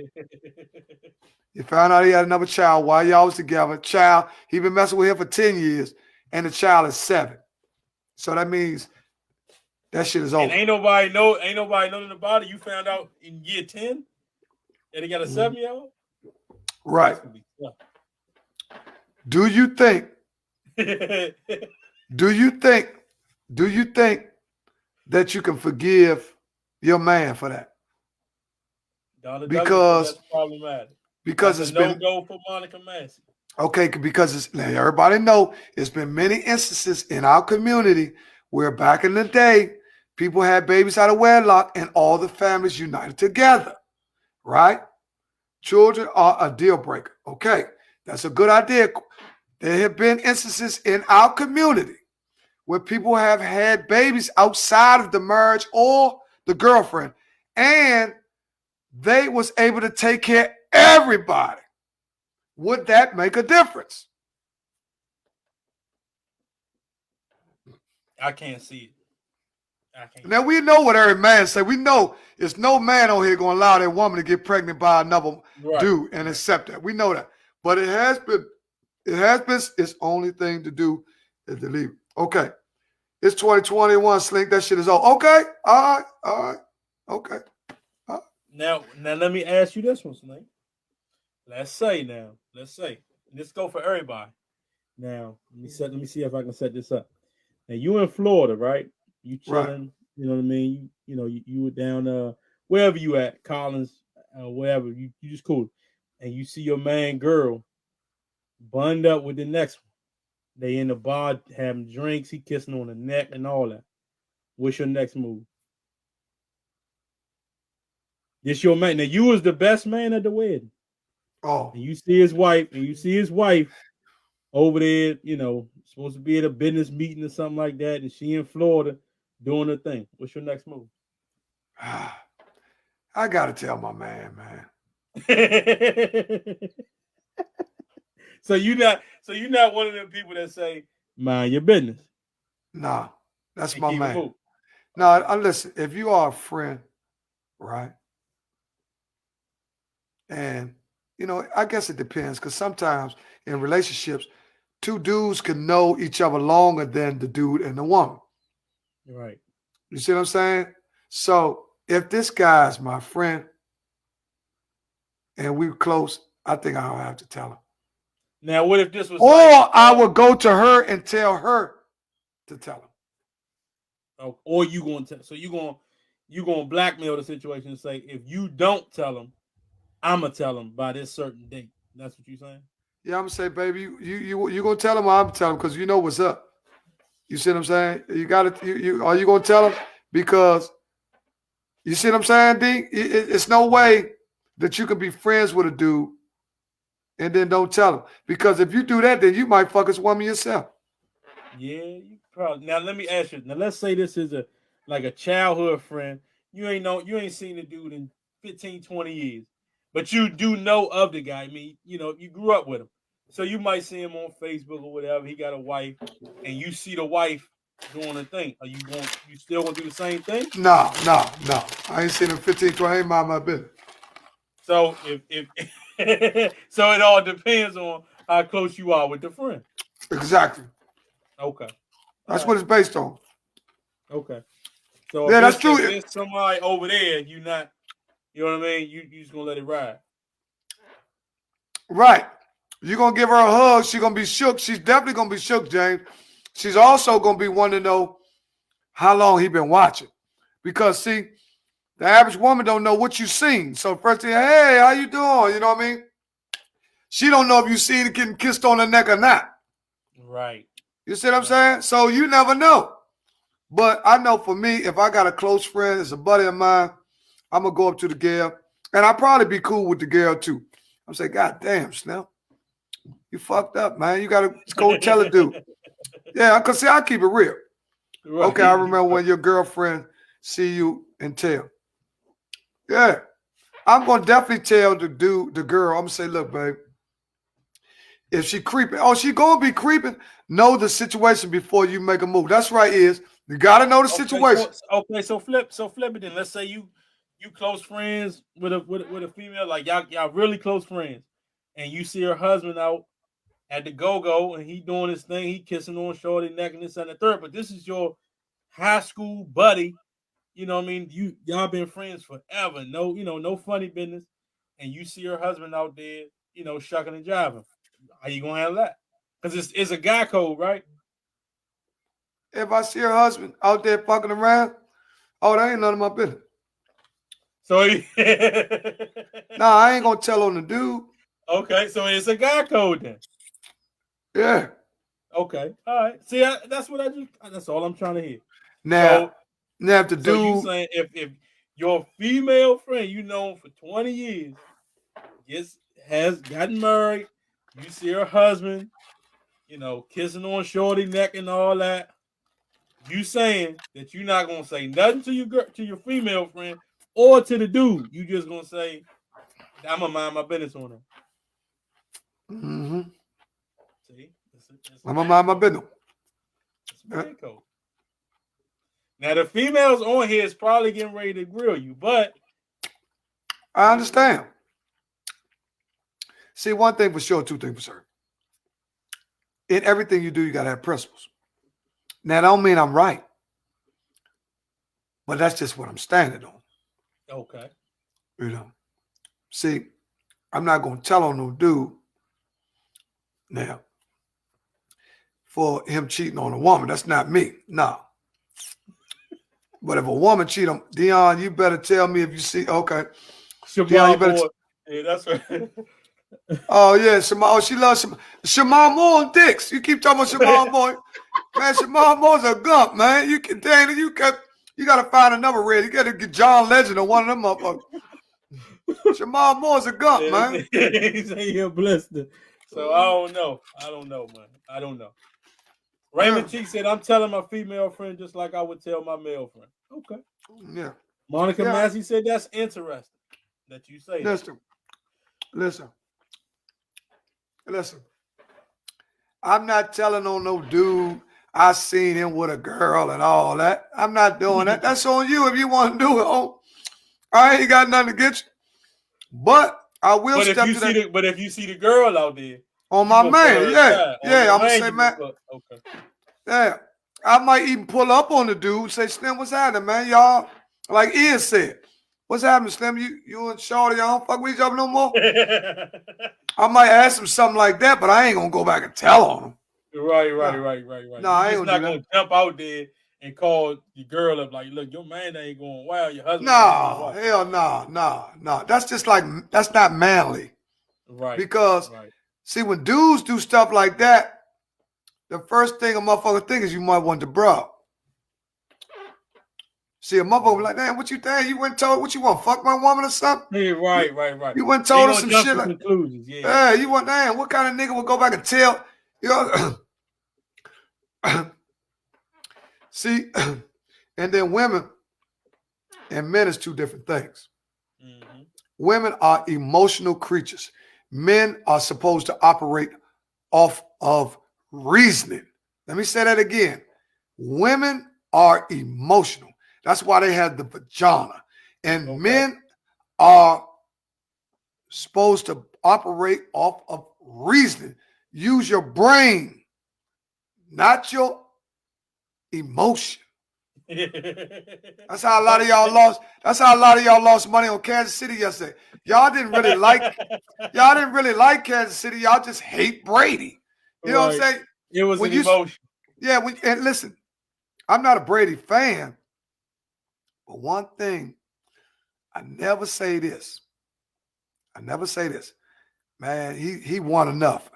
S3: You found out he had another child while y'all was together. Child, he been messing with him for 10 years, and the child is 7. So that means that shit is over.
S2: And ain't nobody knowing about it. You found out in year 10 that he got a 7-year-old?
S3: Right. Do you think that you can forgive your man for that? Because
S2: that's problematic.
S3: Because
S2: that's
S3: it's been
S2: no go for Monica Massey.
S3: Okay, because everybody know it's been many instances in our community where back in the day, people had babies out of wedlock and all the families united together, right? Children are a deal breaker. Okay, that's a good idea. There have been instances in our community where people have had babies outside of the marriage or the girlfriend, and they was able to take care of everybody. Would that make a difference?
S2: I can't see it.
S3: Now, we know what every man say. We know there's no man on here going to allow that woman to get pregnant by another dude and accept that. We know that. But it has been its only thing to do is to leave. Okay. It's 2021, Slink. That shit is all. Okay. All right. Okay.
S2: Now let me ask you this one, Slink. Let's say. Let's go for everybody. Now, let me see if I can set this up. Now, you in Florida, right? You chilling, right. You know what I mean? You were down wherever you at, Collins, wherever. You just cool. And you see your man girl bunned up with the next one. They in the bar having drinks, he kissing on the neck and all that. What's your next move? This your man. Now, you was the best man at the wedding.
S3: Oh.
S2: And you see his wife over there, supposed to be at a business meeting or something like that, and she in Florida doing her thing. What's your next move?
S3: I gotta tell my man.
S2: So you're not one of them people that say, mind your business.
S3: Nah, that's my man. No, listen, if you are a friend, right? And I guess it depends, because sometimes in relationships, two dudes can know each other longer than the dude and the woman.
S2: Right.
S3: You see what I'm saying? So if this guy's my friend and we're close, I think I'll have to tell him.
S2: Now, what if this was
S3: or I would go to her and tell her to tell him.
S2: Oh, or you going to so you going to blackmail the situation and say, if you don't tell him, I'm gonna tell him by this certain date. That's what you're saying?
S3: Yeah, I'm gonna say, baby, you gonna tell him, or I'm tell him, because you know what's up. You see what I'm saying? You gotta are you gonna tell him? Because you see what I'm saying, D? It's no way that you can be friends with a dude and then don't tell him. Because if you do that, then you might fuck this woman yourself.
S2: Yeah, you probably. Now let me ask you. Now let's say this is a childhood friend. You ain't seen the dude in 15, 20 years. But you do know of the guy. I mean, you grew up with him. So you might see him on Facebook or whatever. He got a wife, and you see the wife doing a thing. Are you still gonna do the same thing?
S3: No. I ain't seen him 15, 20. I ain't mind my business.
S2: So if so it all depends on how close you are with the friend.
S3: Exactly.
S2: Okay.
S3: That's what it's based on.
S2: Okay. So
S3: yeah, that's true.
S2: If there's somebody over there, you not, you know what I mean? You just gonna let it ride.
S3: Right. You're gonna give her a hug. She's gonna be shook. She's definitely gonna be shook, James. She's also gonna be wanting to know how long he been watching. Because see, the average woman don't know what you seen. So first thing, hey, how you doing? You know what I mean? She don't know if you seen it getting kissed on the neck or not.
S2: Right.
S3: You see what I'm saying? So you never know. But I know for me, if I got a close friend, it's a buddy of mine, I'm going to go up to the girl. And I'll probably be cool with the girl too. I'm saying, God damn, Snell. You fucked up, man. You got to go tell a dude. Yeah, because see, I keep it real. Right. Okay, I remember when your girlfriend see you and tell. Yeah. I'm going to definitely tell the girl, I'm going to say, look, babe, if she creeping, she going to be creeping, know the situation before you make a move. That's right, is. You got to know the situation.
S2: So flip it then. Let's say you close friends with a female, like y'all really close friends, and you see her husband out at the go-go and he doing his thing, he kissing on shorty neck and this and the third, but this is your high school buddy, you know what I mean? Y'all been friends forever, no funny business, and you see her husband out there, shucking and jiving. How you gonna handle that? Because it's a guy code, right?
S3: If I see her husband out there fucking around, that ain't none of my business.
S2: So
S3: nah, I ain't gonna tell on the dude.
S2: Okay, so it's a guy code then.
S3: Yeah.
S2: Okay. All right. See, that's all I'm trying to hear.
S3: Now if the dude,
S2: so you saying if your female friend you known for 20 years has gotten married, you see her husband, kissing on shorty neck and all that, you saying that you're not gonna say nothing to your female friend or to the dude. You just gonna say, I'm gonna mind my business on him.
S3: Mm-hmm.
S2: See,
S3: I'm gonna mind my business.
S2: It's man code. Now the females on here is probably getting ready to grill you, but
S3: I understand. See, one thing for sure, two things for certain. In everything you do, you gotta have principles. Now, that don't mean I'm right, but that's just what I'm standing on.
S2: Okay.
S3: See, I'm not gonna tell on no dude now for him cheating on a woman. That's not me. No. But if a woman cheat on Deon, you better tell me if you see. Okay.
S2: Deon, you better. Yeah, that's right.
S3: Oh yeah, Shema. She loves Shema Moore on dicks. You keep talking about Shema Moore. Man, Shema Moore's a gump, man. You gotta find another red. You gotta get John Legend or one of them motherfuckers. Shema Moore's a gump, man.
S2: He's a blister. So I don't know, man. I don't know. Raymond Cheek said, I'm telling my female friend just like I would tell my male friend. Okay.
S3: Yeah.
S2: Monica Massey said, that's interesting that you say that.
S3: Listen. I'm not telling on no dude I seen him with a girl and all that. I'm not doing that. That's on you if you want to do it. I ain't got nothing against you. But I will step to that.
S2: But if you see the girl out there.
S3: On my man, yeah. I'm going to say, man.
S2: Okay.
S3: Yeah. I might even pull up on the dude and say, Slim, what's happening, man? Y'all Like Ian said, what's happening, Slim? You and Shorty, y'all don't fuck with each other no more? I might ask him something like that, but I ain't gonna go back and tell on him.
S2: Right.
S3: No, I ain't
S2: not gonna jump out there and call your girl up like, look, your man ain't going wild, your husband ain't going wild.
S3: Hell no. That's just like, that's not manly.
S2: Right.
S3: Because, see, when dudes do stuff like that, the first thing a motherfucker think is you might want to bro. See, a motherfucker be like, damn, what you think? You went and told what you want, fuck my woman or something?
S2: Yeah, right.
S3: You went and told her some shit like,
S2: conclusions.
S3: Yeah, you want, damn, what kind of nigga would go back and tell, you know? See, and then women and men is two different things. Mm-hmm. Women are emotional creatures. Men are supposed to operate off of reasoning. Let me say that again. Women are emotional. That's why they have the vagina. And men are supposed to operate off of reasoning. Use your brain, not your emotion. That's how a lot of y'all lost. That's how a lot of y'all lost money on Kansas City yesterday. Y'all didn't really like Kansas City. Y'all just hate Brady. You know what I'm saying?
S2: It was an emotion.
S3: Yeah, and listen, I'm not a Brady fan, but one thing, I never say this. Man, he won enough.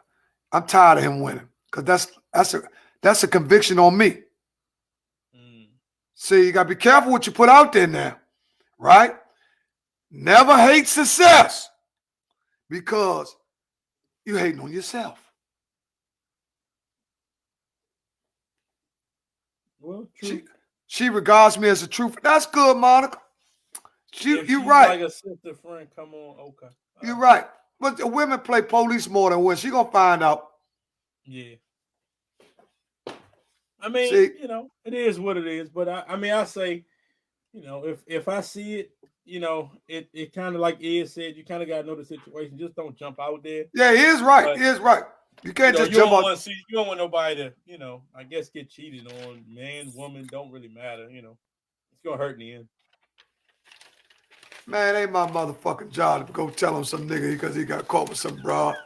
S3: I'm tired of him winning because that's a conviction on me. See, you got to be careful what you put out there now, right? Never hate success because you hating on yourself.
S2: Well, true.
S3: She regards me as a truth. That's good, Monica. You're
S2: Like
S3: right.
S2: a sister friend, come on, okay.
S3: You're right. But the women play police more than women. She gonna find out.
S2: Yeah. I mean, it is what it is. But I say, if I see it, it kind of like Ed said, you kind of got to know the situation. Just don't jump out there.
S3: Yeah, he is right. He is right. You can't just jump out.
S2: You don't want nobody to, I guess get cheated on. Man, woman, don't really matter. It's gonna hurt in the end.
S3: Man, ain't my motherfucking job to go tell him some nigga because he got caught with some broad.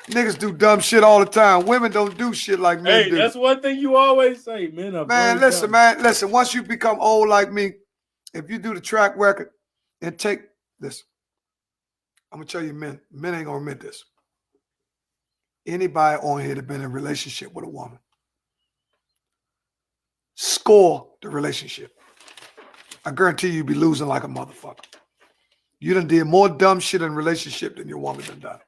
S3: Niggas do dumb shit all the time. Women don't do shit like men do.
S2: That's one thing you always say. Men are
S3: listen. Once you become old like me, if you do the track record and take this, I'm gonna tell you, men ain't gonna admit this. Anybody on here that been in a relationship with a woman, score the relationship. I guarantee you be losing like a motherfucker. You done did more dumb shit in a relationship than your woman done done.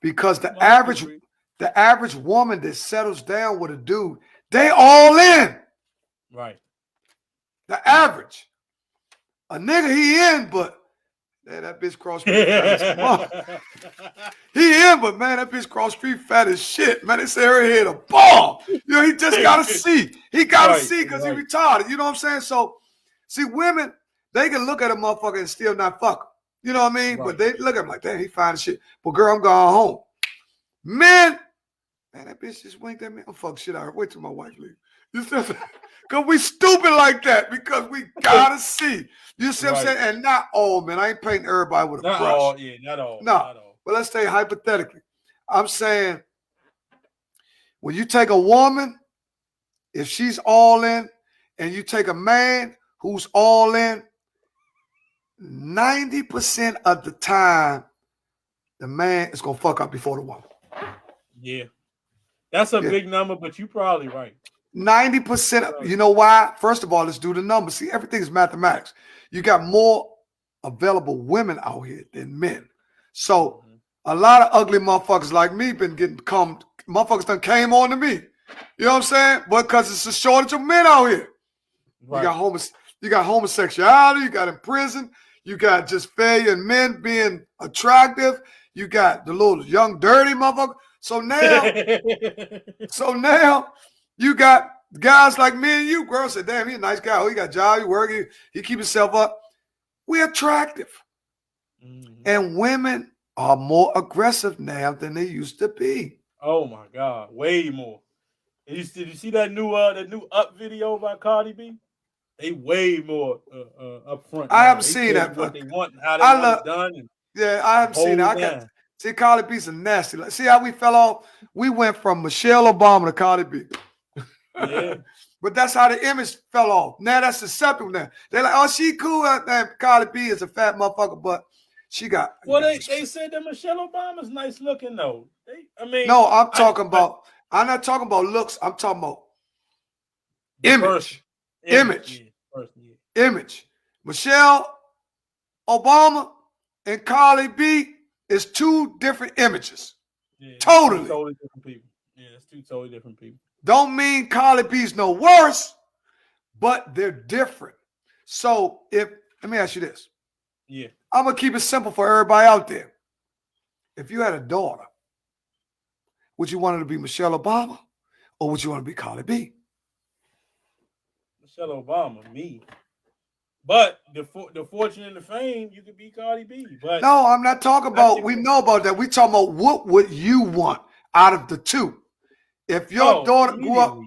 S3: Because the average woman that settles down with a dude, they all in.
S2: Right.
S3: The average. A nigga he in, but man, that bitch cross street fat as fuck. He in, but man, that bitch cross street fat as shit. Man, they say her head a bomb. He just gotta see. He gotta see because he retarded. You know what I'm saying? So, see, women, they can look at a motherfucker and still not fuck him. You know what I mean? Right. But they look at him like, damn, he fine as shit. But girl, I'm going home. Men, man, that bitch just winked at me. I'm fuck shit out. Wait till my wife leaves. You see what I'm saying? Because we stupid like that because we gotta see. You see what I'm saying? And not all, man. I ain't painting everybody with a brush.
S2: Not all, yeah, not all.
S3: No.
S2: Not all.
S3: But let's say hypothetically. I'm saying when you take a woman, if she's all in, and you take a man who's all in, 90% of the time, the man is gonna fuck up before the woman.
S2: Yeah. That's a big number, but you're probably right.
S3: 90%. You know why? First of all, let's do the numbers. See, everything is mathematics. You got more available women out here than men. So a lot of ugly motherfuckers like me been getting come. Motherfuckers done came on to me. You know what I'm saying? But because it's a shortage of men out here. Right. You got homosexuality. You got in prison. You got just failure in men being attractive. You got the little young dirty motherfucker. So now you got guys like me and you. Girls say, damn, he a nice guy. Oh, he got a job. He work. He keep himself up. We're attractive. And women are more aggressive now than they used to be.
S2: Oh, my God. Way more. And did you see that new Up video by Cardi B? They way more up front.
S3: I
S2: Now.
S3: haven't
S2: They
S3: seen
S2: tell you
S3: that.
S2: what they want and how they
S3: I
S2: want
S3: love.
S2: it done. And
S3: Yeah, I haven't seen that. See, Cardi B's a nasty. See how we fell off? We went from Michelle Obama to Cardi B.
S2: Yeah.
S3: But that's how the image fell off. Now that's acceptable now. They're like, oh, she cool. Cardi B is a fat motherfucker, but she got.
S2: Well, they said that Michelle Obama's nice looking though.
S3: No, I'm talking about. I'm not talking about looks. I'm talking about image. Image. Michelle Obama and Cardi B is two different images.
S2: Yeah,
S3: totally
S2: different people. Yeah, it's two totally different people.
S3: Don't mean Cardi B's no worse, but they're different. So let me ask you this.
S2: Yeah.
S3: I'm gonna keep it simple for everybody out there. If you had a daughter, would you want her to be Michelle Obama or would you want to be Cardi B?
S2: Michelle Obama, me. But the fortune and the fame, you could be Cardi B. But
S3: no, I'm not talking about. We know about that. We talking about what would you want out of the two? If your daughter grew up,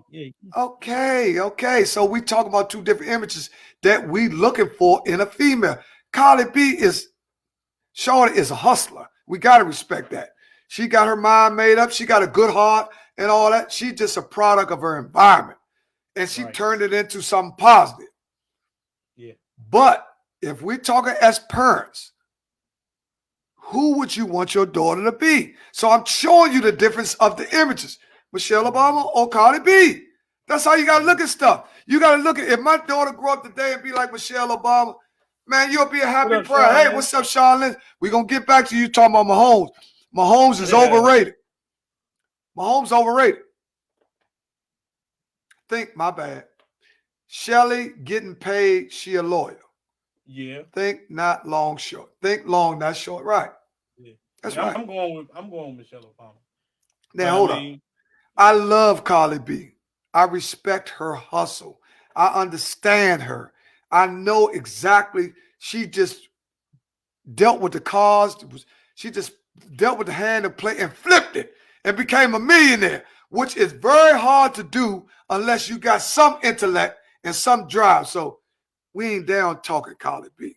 S3: okay. So we talk about two different images that we looking for in a female. Cardi B Shorty is a hustler. We got to respect that. She got her mind made up. She got a good heart and all that. She's just a product of her environment. And she turned it into something positive.
S2: Yeah.
S3: But if we're talking as parents, who would you want your daughter to be? So I'm showing you the difference of the images. Michelle Obama or Cardi B. That's how you got to look at stuff. You got to look at, if my daughter grew up today and be like Michelle Obama, man, you'll be a happy parent. Hey, what's up, Sean Lynn? We're going to get back to you talking about Mahomes. Mahomes is overrated. Mahomes overrated. Think, my bad. Shelly getting paid, she a lawyer.
S2: Yeah.
S3: Think not long, short. Think long, not short. Right.
S2: Yeah.
S3: That's right.
S2: I'm going with Michelle Obama.
S3: Now, hold on. I love Cardi B. I respect her hustle. I understand her. I know exactly. She just dealt with the cause. She just dealt with the hand of play and flipped it and became a millionaire, which is very hard to do unless you got some intellect and some drive. So we ain't down talking Cardi B.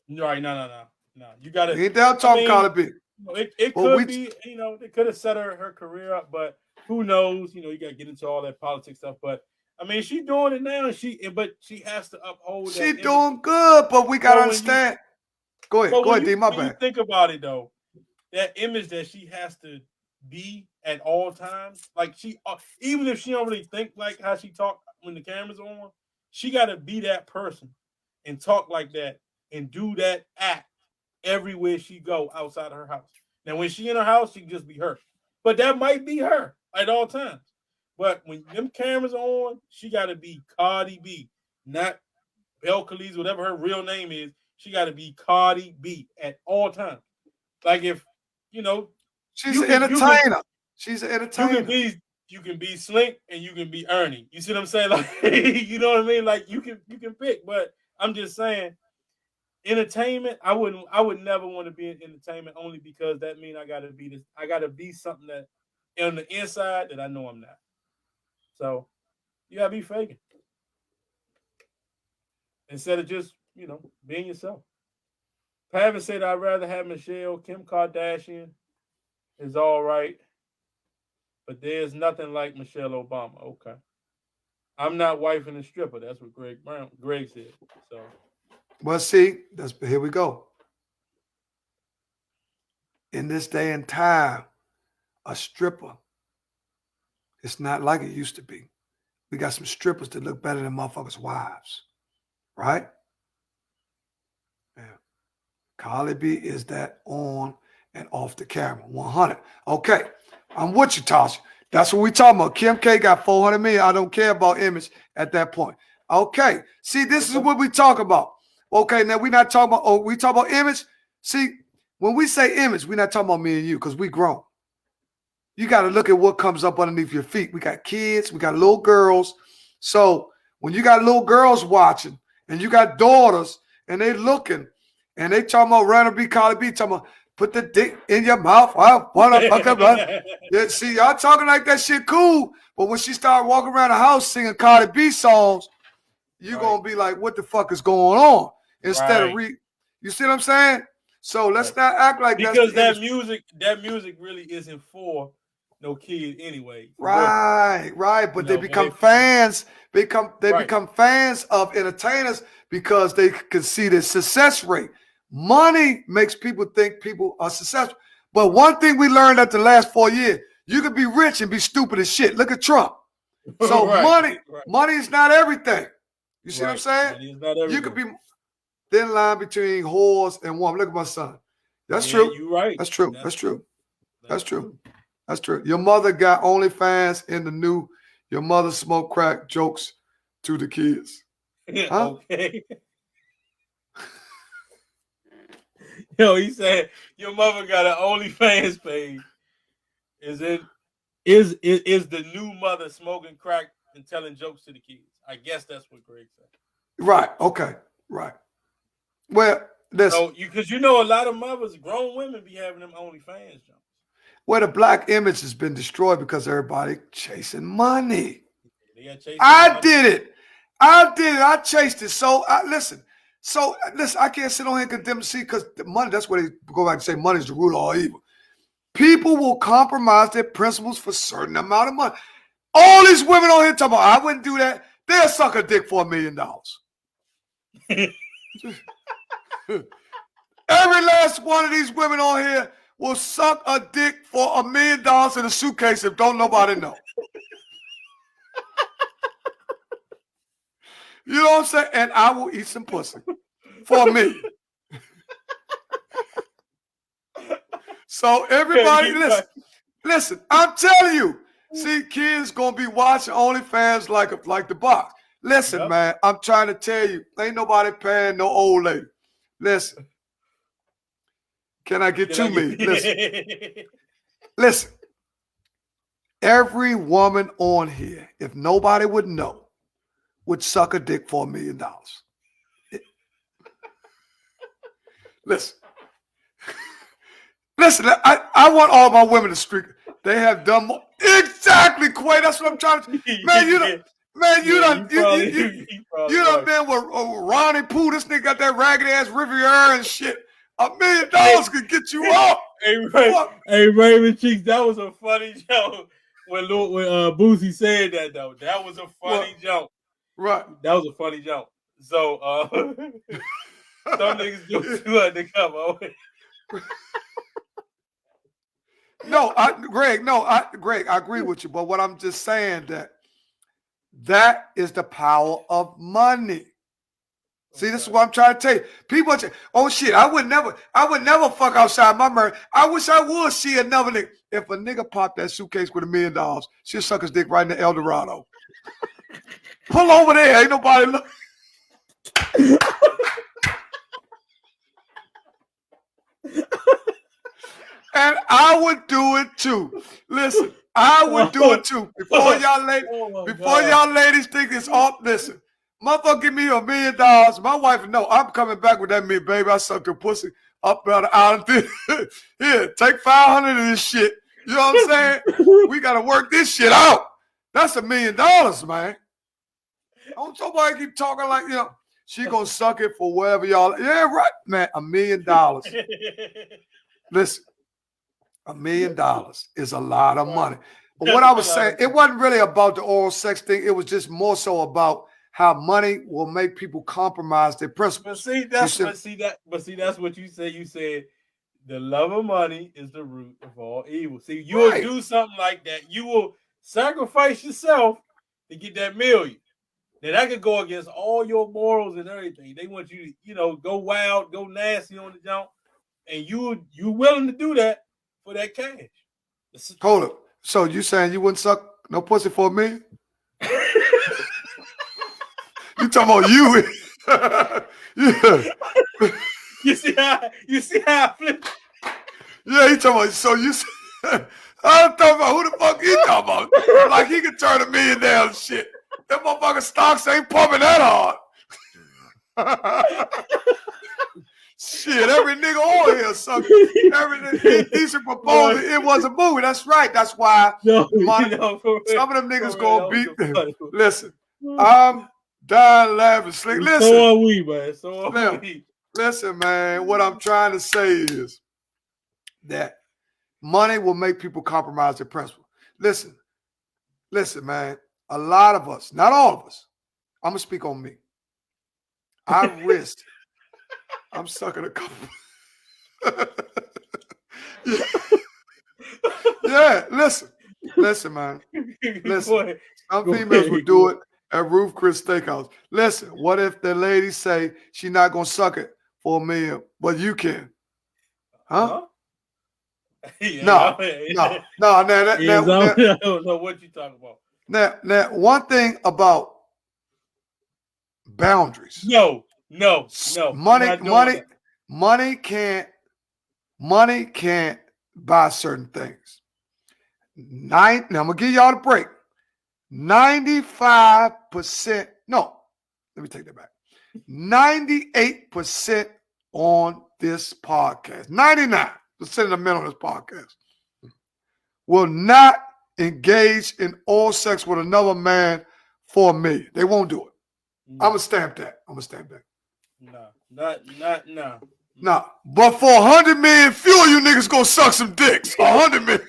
S2: Right? No. You got to.
S3: We ain't down talking Cardi B.
S2: It could be. They could have set her career up, but who knows? You got to get into all that politics stuff. But I mean, she's doing it now. But she has to uphold.
S3: She's doing good, but we gotta understand. Go ahead, D. My bad.
S2: When you think about it, though, that image that she has to be at all times, like she, even if she don't really think like how she talk when the camera's on, she got to be that person and talk like that and do that act everywhere she go outside of her house. Now, when she in her house, she can just be her. But that might be her at all times. But when them cameras are on, she got to be Cardi B, not Belle Khalees, whatever her real name is. She got to be Cardi B at all times. Like if,
S3: she's an entertainer. She's an entertainer.
S2: You can be Slink and you can be Ernie. You see what I'm saying? Like, you know what I mean? Like you can pick. But I'm just saying, entertainment. I would never want to be in entertainment only because that means I gotta be this. I gotta be something that on the inside that I know I'm not. So you gotta be faking instead of just being yourself. Having said I'd rather have Michelle. Kim Kardashian is all right, but there's nothing like Michelle Obama. Okay, I'm not wifing a stripper. That's what Greg said. So.
S3: Well, see, here we go. In this day and time, a stripper, it's not like it used to be. We got some strippers that look better than motherfuckers' wives, right? Yeah. Cardi B is that on and off the camera, 100. Okay, I'm with you, Tasha. That's what we talking about. Kim K got 400 million. I don't care about image at that point. Okay, see, this is what we talk about. Okay, now we're not talking about, we talk about image. See, when we say image, we're not talking about me and you because we grown. You got to look at what comes up underneath your feet. We got kids, we got little girls. So when you got little girls watching and you got daughters and they looking and they talking about Randall B. Cardi B, talking about put the dick in your mouth. Yeah, see, y'all talking like that shit cool, but when she start walking around the house singing Cardi B songs, you're going to be like, what the fuck is going on? Instead of you see what I'm saying? So let's not act like
S2: because that music really isn't for no kid anyway.
S3: Right. But they become fans. They become fans of entertainers because they can see the success rate. Money makes people think people are successful. But one thing we learned after the last 4 years, you can be rich and be stupid as shit. Look at Trump. So money is not everything. You see what I'm saying? You could be thin line between whores and women. Look at my son. That's true. You're right. That's true. That's true. That's true. That's true. Your mother got OnlyFans in the new your mother smoke crack jokes to the kids. Huh?
S2: Okay. Yo, he said your mother got an OnlyFans page. Is the new mother smoking crack and telling jokes to the kids? I guess that's what Greg said.
S3: Right. Okay. Right. Well,
S2: because a lot of mothers, grown women, be having them OnlyFans jokes.
S3: Well, the black image has been destroyed because everybody chasing money. I did it. I chased it. So listen, I can't sit on here and condemn see because the money, that's where they go back and say money is the root of all evil. People will compromise their principles for a certain amount of money. All these women on here talking about, I wouldn't do that. They'll suck a dick for $1 million. Every last one of these women on here will suck a dick for $1 million in a suitcase if don't nobody know. You know what I'm saying? And I will eat some pussy for $1 million. So everybody, listen, I'm telling you, see, kids gonna be watching OnlyFans like the box. Listen, man, I'm trying to tell you, ain't nobody paying no old lady. Listen. Can I get $2 million? Listen. Every woman on here, if nobody would know, would suck a dick for $1 million. Listen, I want all my women to streak. They have done more. Exactly, Quay. That's what I'm trying to. Man, you done been with Ronnie Pooh. This nigga got that ragged ass Riviera and shit. $1 million could get you off.
S2: Hey, Raven Cheeks, that was a funny joke when Boosie said that though. That was a funny joke.
S3: Right.
S2: That was a funny joke. So some niggas do too hard to come over.
S3: Greg, I agree with you. But what I'm just saying that is the power of money. See, this is what I'm trying to tell you. People say, oh shit, I would never fuck outside my marriage. I wish I would see another nigga. If a nigga popped that suitcase with $1 million, she'll suck his dick right in the El Dorado. Pull over there. Ain't nobody look. And I would do it too. Listen, I would do it too. Before y'all ladies think it's off, listen. Motherfucker give me $1 million. My wife know I'm coming back with that million, baby. I sucked your pussy up about an hour. Here, take 500 of this shit. You know what I'm saying? We gotta work this shit out. That's $1 million, man. Don't somebody keep talking like, she gonna suck it for whatever y'all. Yeah, right, man. $1 million. Listen, $1 million is a lot of money. But what I was saying, it wasn't really about the oral sex thing. It was just more so about how money will make people compromise their principles.
S2: But see, that's what you said. You said the love of money is the root of all evil. See, you will do something like that. You will sacrifice yourself to get that $1 million. Now that could go against all your morals and everything. They want you to, go wild, go nasty on the jump, and you willing to do that for that cash.
S3: Hold up. So you saying you wouldn't suck no pussy for $1 million? You talking about you? Yeah.
S2: You see how I flip?
S3: Yeah, he talking about. So you. I'm talking about who the fuck he talking about? Like he could turn $1 million down and shit. That motherfucking stocks ain't pumping that hard. Shit, every nigga on here sucked. Every decent proposal, it was a movie. That's right. That's why some of them niggas gonna beat them. Listen, I'm dying laughing. Slink. Listen.
S2: So are we, man. So are we.
S3: Listen, man. What I'm trying to say is that money will make people compromise their principle. Listen, man. A lot of us, not all of us, I'm gonna speak on me. I risked. I'm sucking a couple. Yeah, listen, man. Listen, some females would do it at Ruth Chris Steakhouse. Listen, what if the lady say she not gonna suck it for $1 million, but you can? Huh?
S2: Yeah,
S3: No.
S2: I don't know what you talking about.
S3: Now, one thing about boundaries.
S2: No.
S3: Money can't buy certain things. Now I'm gonna give y'all the break. 95%. No, let me take that back. 98% on this podcast. 99% of the men on this podcast will not engage in oral sex with another man for $1 million. They won't do it. No. I'm gonna stamp that.
S2: No.
S3: Nah, but for 100 million, few of you niggas gonna suck some dicks. 100 million.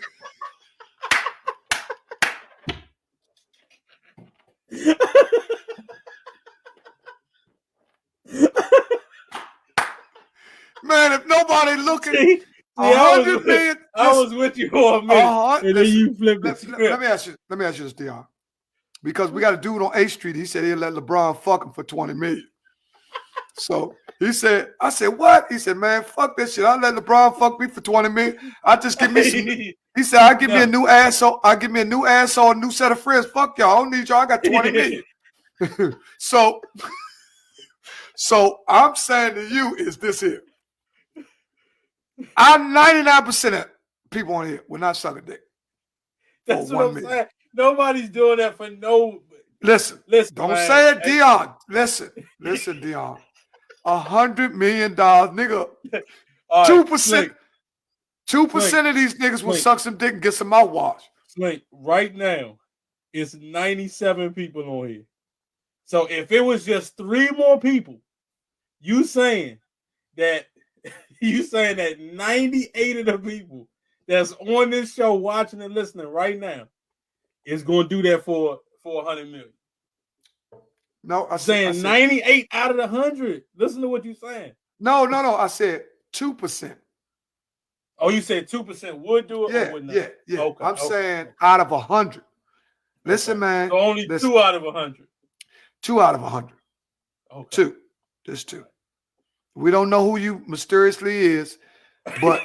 S3: Man, if nobody looking, 100 million.
S2: I was with you for a minute, and then you flipped it.
S3: Let me ask you this, Deon. Because we got a dude on 8th Street. He said he'll let LeBron fuck him for 20 million. So I said, what? He said, man, fuck that shit. I'll let LeBron fuck me for 20 million. I'll just give me some. He said, I'll give me a new asshole. I'll give me a new asshole, a new set of friends. Fuck y'all. I don't need y'all. I got 20 million. So I'm saying to you is this here. I'm 99% of people on here will not suck a dick.
S2: That's what I'm saying. Nobody's doing that for no.
S3: Listen, don't man. Say it, Deon. Listen, Deon. $100 million, nigga. 2%. 2% of these niggas will suck some dick and get some mouthwash.
S2: Slink, right now, it's 97 people on here. So if it was just 3 more people, you saying that 98 of the people that's on this show watching and listening right now is going to do that for 100 million.
S3: No, I'm
S2: saying 98 out of the 100. Listen to what you're saying.
S3: No. I said 2%.
S2: Oh, you said 2% would do it or would not?
S3: Yeah. Okay, I'm saying out of 100. Listen, man.
S2: So only 2 out of 100.
S3: 2 out of 100.
S2: Okay.
S3: 2. There's 2. We don't know who you mysteriously is, but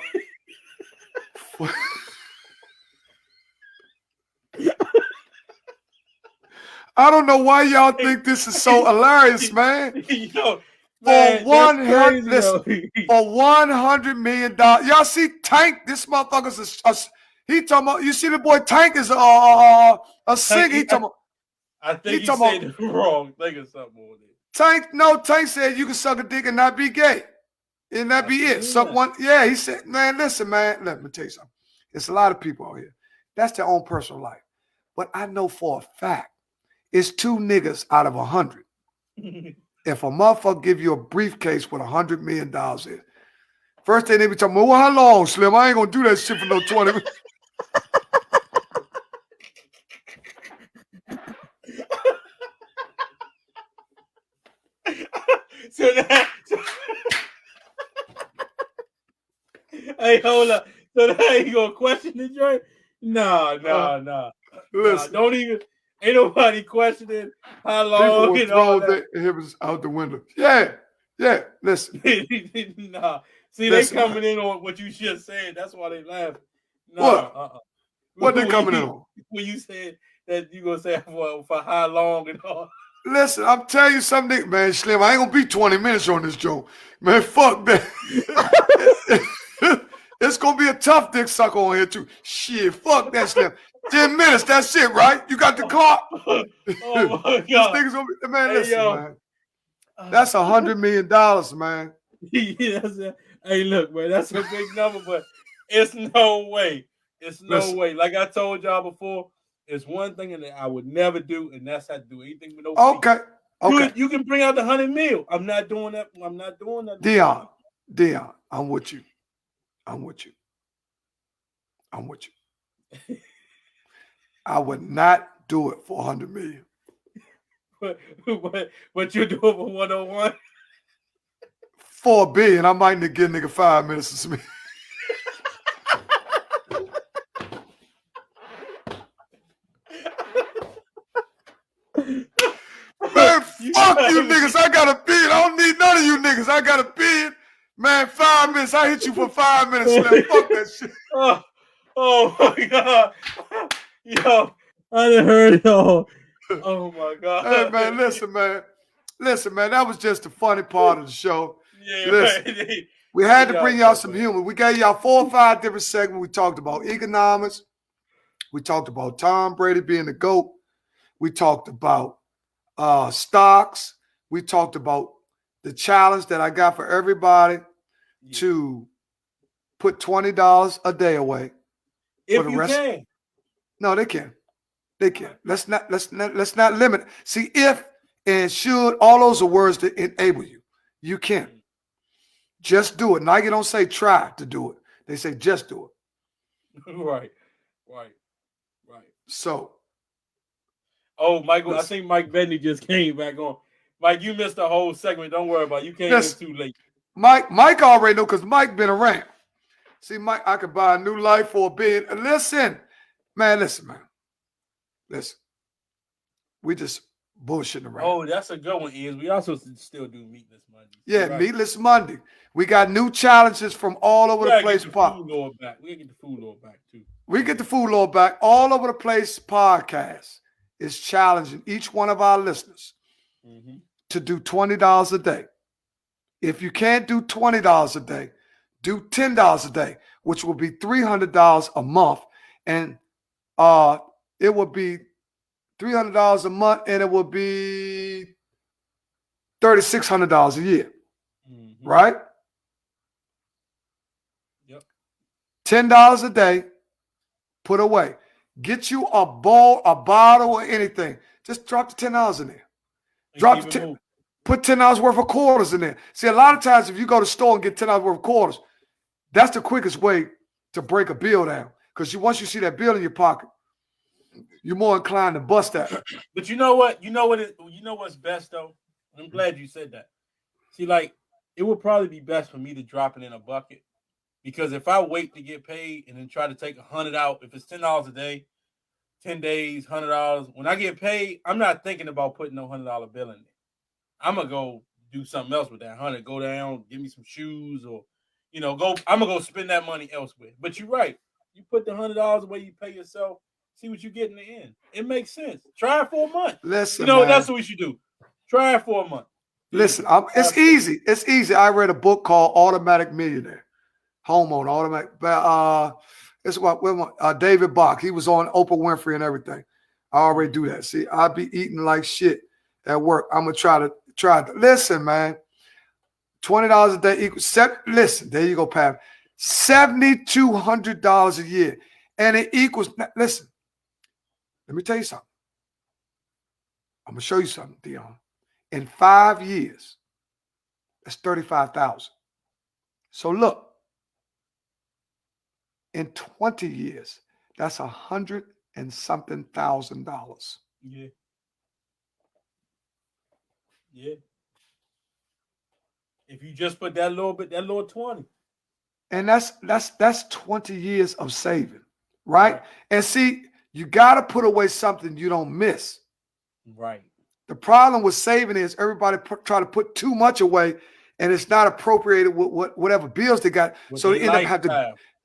S3: I don't know why y'all think this is so hilarious, man.
S2: For
S3: $100 million, y'all see Tank? This motherfucker's he talking about. You see the boy Tank is a singer. He talking about.
S2: I think he said the wrong thing or something over there.
S3: Tank said you can suck a dick and not be gay, and that be it. Someone, he said, man, listen, man, let me tell you something. There's a lot of people out here. That's their own personal life, but I know for a fact. It's 2 niggas out of 100. If a motherfucker give you a briefcase with $100 million in, first thing they be talking about, well, how long, Slim? I ain't gonna do that shit for no 20.
S2: Hey, hold up. So now you gonna question the joint? No.
S3: Listen,
S2: don't even. Ain't nobody questioning how long
S3: people will throw hips out the window. Yeah. Listen.
S2: Nah. See, listen, they coming in on what you just said. That's why they laugh.
S3: Nah, what they coming in on?
S2: When you said that you gonna say for how long and all.
S3: Listen, I'm telling you something, man, Slim. I ain't gonna be 20 minutes on this joke. Man, fuck that. It's gonna be a tough dick sucker on here too. Shit, fuck that, Slim. 10 minutes, that's it, right? You got the clock.
S2: Oh my God.
S3: This nigga's gonna be, man, listen, man. That's $100 million, man.
S2: Yeah, hey, look, man, that's a big number, but it's no way. It's no
S3: Listen.
S2: way. Like I told y'all before, it's one thing that I would never do, and that's how to do anything with no fee.
S3: Okay. Okay.
S2: You can bring out the 100 mil. I'm not doing that. I'm not doing that.
S3: Deon, I'm with you. I'm with you. I'm with you. I would not do it for 100 million.
S2: But you do it for 101.
S3: For $1 billion, I might give nigga 5 minutes to speak. Man, fuck you niggas. I got $1 billion. I don't need none of you niggas. I got $1 billion. Man, 5 minutes. I hit you for 5 minutes. Man. Fuck that shit.
S2: Oh my God. Yo, I done heard it all. Oh my God.
S3: Hey, man, listen, man. Listen, man, that was just the funny part of the show.
S2: Yeah,
S3: listen,
S2: man.
S3: We had to bring y'all some humor. We gave y'all 4 or 5 different segments. We talked about economics. We talked about Tom Brady being the GOAT. We talked about stocks. We talked about the challenge that I got for everybody to put $20 a day away.
S2: If you can.
S3: No, they can. They can. Let's not limit it. See, if and should, all those are words that enable you. You can. Just do it. Nike don't say try to do it. They say just do
S2: it. Right.
S3: So.
S2: Oh, Michael, I think Mike Bentley just came back on. Mike, you missed the whole segment. Don't worry about it. You came in too late.
S3: Mike already know because Mike been around. See, Mike, I could buy a new life for $1 billion. Listen, man. Listen. We just bullshitting around.
S2: Oh, that's a good one, Is. We also still do Meatless Monday.
S3: Yeah, right. Meatless Monday. We got new challenges from all over the place.
S2: We gotta get the food lord back too.
S3: We get the food lord back. All Over the Place podcast is challenging each one of our listeners to do $20 a day. If you can't do $20 a day, do $10 a day, which will be $300 a month. And it will be $300 a month, and it will be $3,600 a year. Right?
S2: Yep.
S3: $10 a day, put away. Get you a bowl, a bottle, or anything. Just drop the $10 in there. Put $10 worth of quarters in there. See, a lot of times if you go to the store and get $10 worth of quarters, that's the quickest way to break a bill down. Because once you see that bill in your pocket, you're more inclined to bust that.
S2: But you know what? You know what's best though? I'm glad you said that. See, like, it would probably be best for me to drop it in a bucket. Because if I wait to get paid and then try to take 100 out, if it's $10 a day, 10 days, $100, when I get paid, I'm not thinking about putting no $100 bill in there. I'm going to go do something else with that 100. Go down, give me some shoes, or, I'm going to go spend that money elsewhere. But you're right. You put the $100 away, you pay yourself, see what you get in the end. It makes sense. Try it for a month.
S3: Listen,
S2: man. That's what we should do. Try it for a month.
S3: Listen, it's easy. It's easy. I read a book called Automatic Millionaire. Homeowner, automatic. It's what David Bach. He was on Oprah Winfrey and everything. I already do that. See, I be eating like shit at work. I'm gonna try to. Listen, man. $20 a day equals. Listen, there you go, Pat. $7,200 a year, and it equals. Listen, let me tell you something. I'm gonna show you something, Deon. In 5 years, that's $35,000. So look. In 20 years, that's $100 and something thousand.
S2: Yeah. Yeah. If you just put that little 20.
S3: And that's 20 years of saving, right? And see, you got to put away something you don't miss.
S2: Right.
S3: The problem with saving is everybody try to put too much away, and it's not appropriated with whatever bills they got. So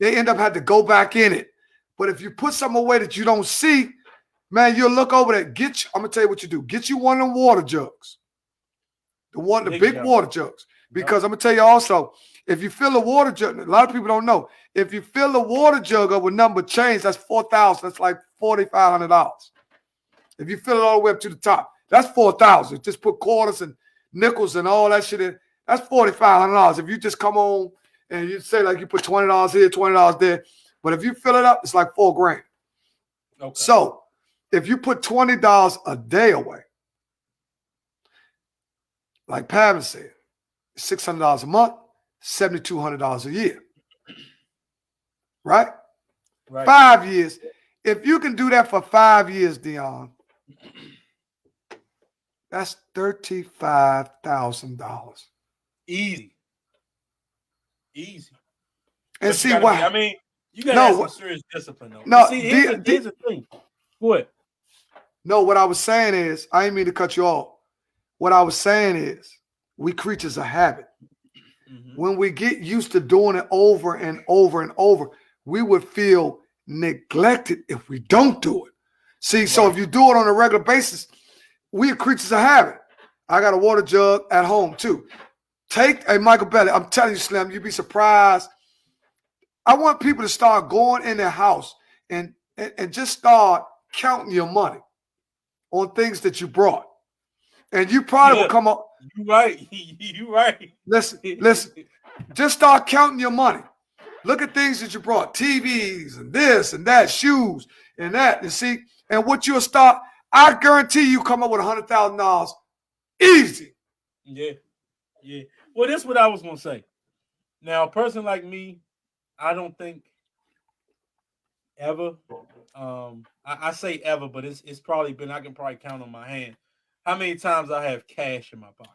S3: they end up having to go back in it. But if you put something away that you don't see, man, you'll look over there. I'm gonna tell you what you do. Get you one of them water jugs. The big water jugs. Because I'm gonna tell you also, if you fill a water jug, a lot of people don't know. If you fill the water jug up with number change, that's $4,000. That's like $4,500. If you fill it all the way up to the top, that's $4,000. Just put quarters and nickels and all that shit in. That's $4,500. If you just come on and you say like you put $20 here, $20 there, but if you fill it up, it's like $4,000. Okay. So if you put $20 a day away, like Pavin said, $600 a month, $7,200 a year. Right? 5 years. If you can do that for 5 years, Deon, that's $35,000.
S2: Easy.
S3: And see why?
S2: I mean, you got to have some serious discipline, though.
S3: No,
S2: see, here's the thing. What?
S3: No, what I was saying is, I didn't mean to cut you off. What I was saying is, we creatures of habit. Mm-hmm. When we get used to doing it over and over and over, we would feel neglected if we don't do it. See, so if you do it on a regular basis, we are creatures of habit. I got a water jug at home too. Michael Belly, I'm telling you, Slim, you'd be surprised. I want people to start going in their house and just start counting your money on things that you brought. And you probably will come up.
S2: You're right. You're right.
S3: Listen. Just start counting your money. Look at things that you brought, TVs and this and that, shoes and that. And see, and what you'll start, I guarantee you come up with $100,000 easy.
S2: Yeah. Well, that's what I was going to say. Now, a person like me, I don't think ever, I say ever, but it's probably been, I can probably count on my hand how many times I have cash in my pocket.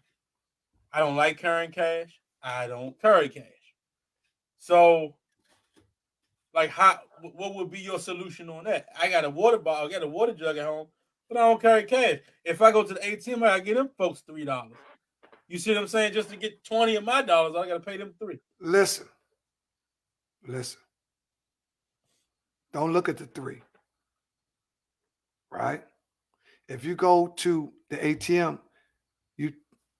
S2: I don't like carrying cash. I don't carry cash. So, like, what would be your solution on that? I got a water bottle, I got a water jug at home, but I don't carry cash. If I go to the ATM, I get them folks $3. You see what I'm saying? Just to get 20 of my dollars, I got to pay them $3.
S3: Listen. Don't look at the 3. Right? If you go to the ATM, you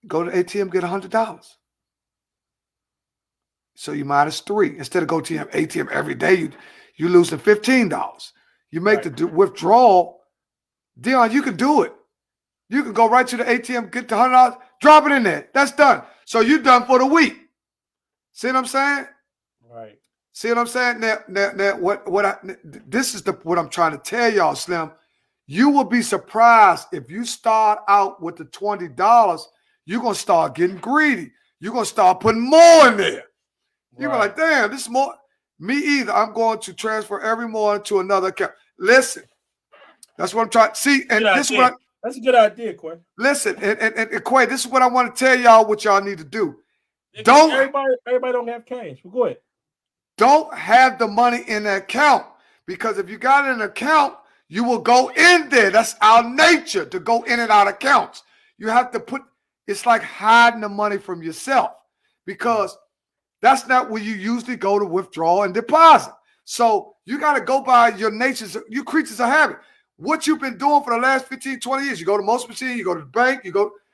S3: go to the ATM, get $100. So you minus 3. Instead of go to ATM every day, you losing $15. You make the withdrawal. Deon, you can do it. You can go right to the ATM, get the $100, drop it in there. That's done. So you're done for the week. See what I'm saying?
S2: Right.
S3: See what I'm saying? Now this is what I'm trying to tell y'all, Slim. You will be surprised if you start out with the $20, you're going to start getting greedy. You're going to start putting more in there. You're like, damn, this is more. Me either. I'm going to transfer every morning to another account. Listen, that's what I'm trying to see. And this is what
S2: that's a good idea, Quay.
S3: Listen, and Quay, this is what I want to tell y'all what y'all need to do.
S2: Everybody don't have cash. Well, go ahead.
S3: Don't have the money in the account, because if you got it in an account, you will go in there. That's our nature, to go in and out of accounts. You have to it's like hiding the money from yourself, because that's not where you usually go to withdraw and deposit. So you got to go by your natures. You creatures of habit. What you've been doing for the last 15, 20 years. You go to most machine, you go to the bank,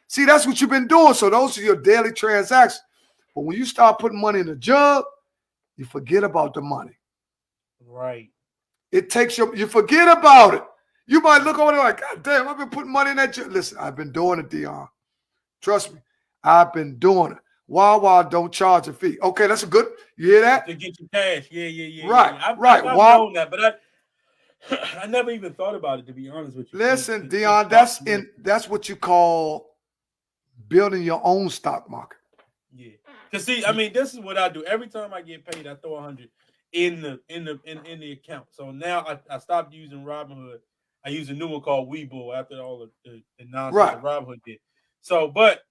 S3: see, that's what you've been doing. So those are your daily transactions. But when you start putting money in the jug, you forget about the money.
S2: Right.
S3: It takes you forget about it. You might look over there like, God damn, I've been putting money in that jug. Listen, I've been doing it, Deon. Trust me, I've been doing it. Wawa don't charge a fee. Okay, that's a good. You hear that?
S2: To get your cash. Yeah.
S3: Right,
S2: I've known that, but I never even thought about it, to be honest with you.
S3: Listen, Deon, that's what you call building your own stock market.
S2: Yeah. Cause see, I mean, this is what I do. Every time I get paid, I throw $100 in the account. So now I stopped using Robinhood. I use a new one called Webull after all of the nonsense that Robinhood did. So, but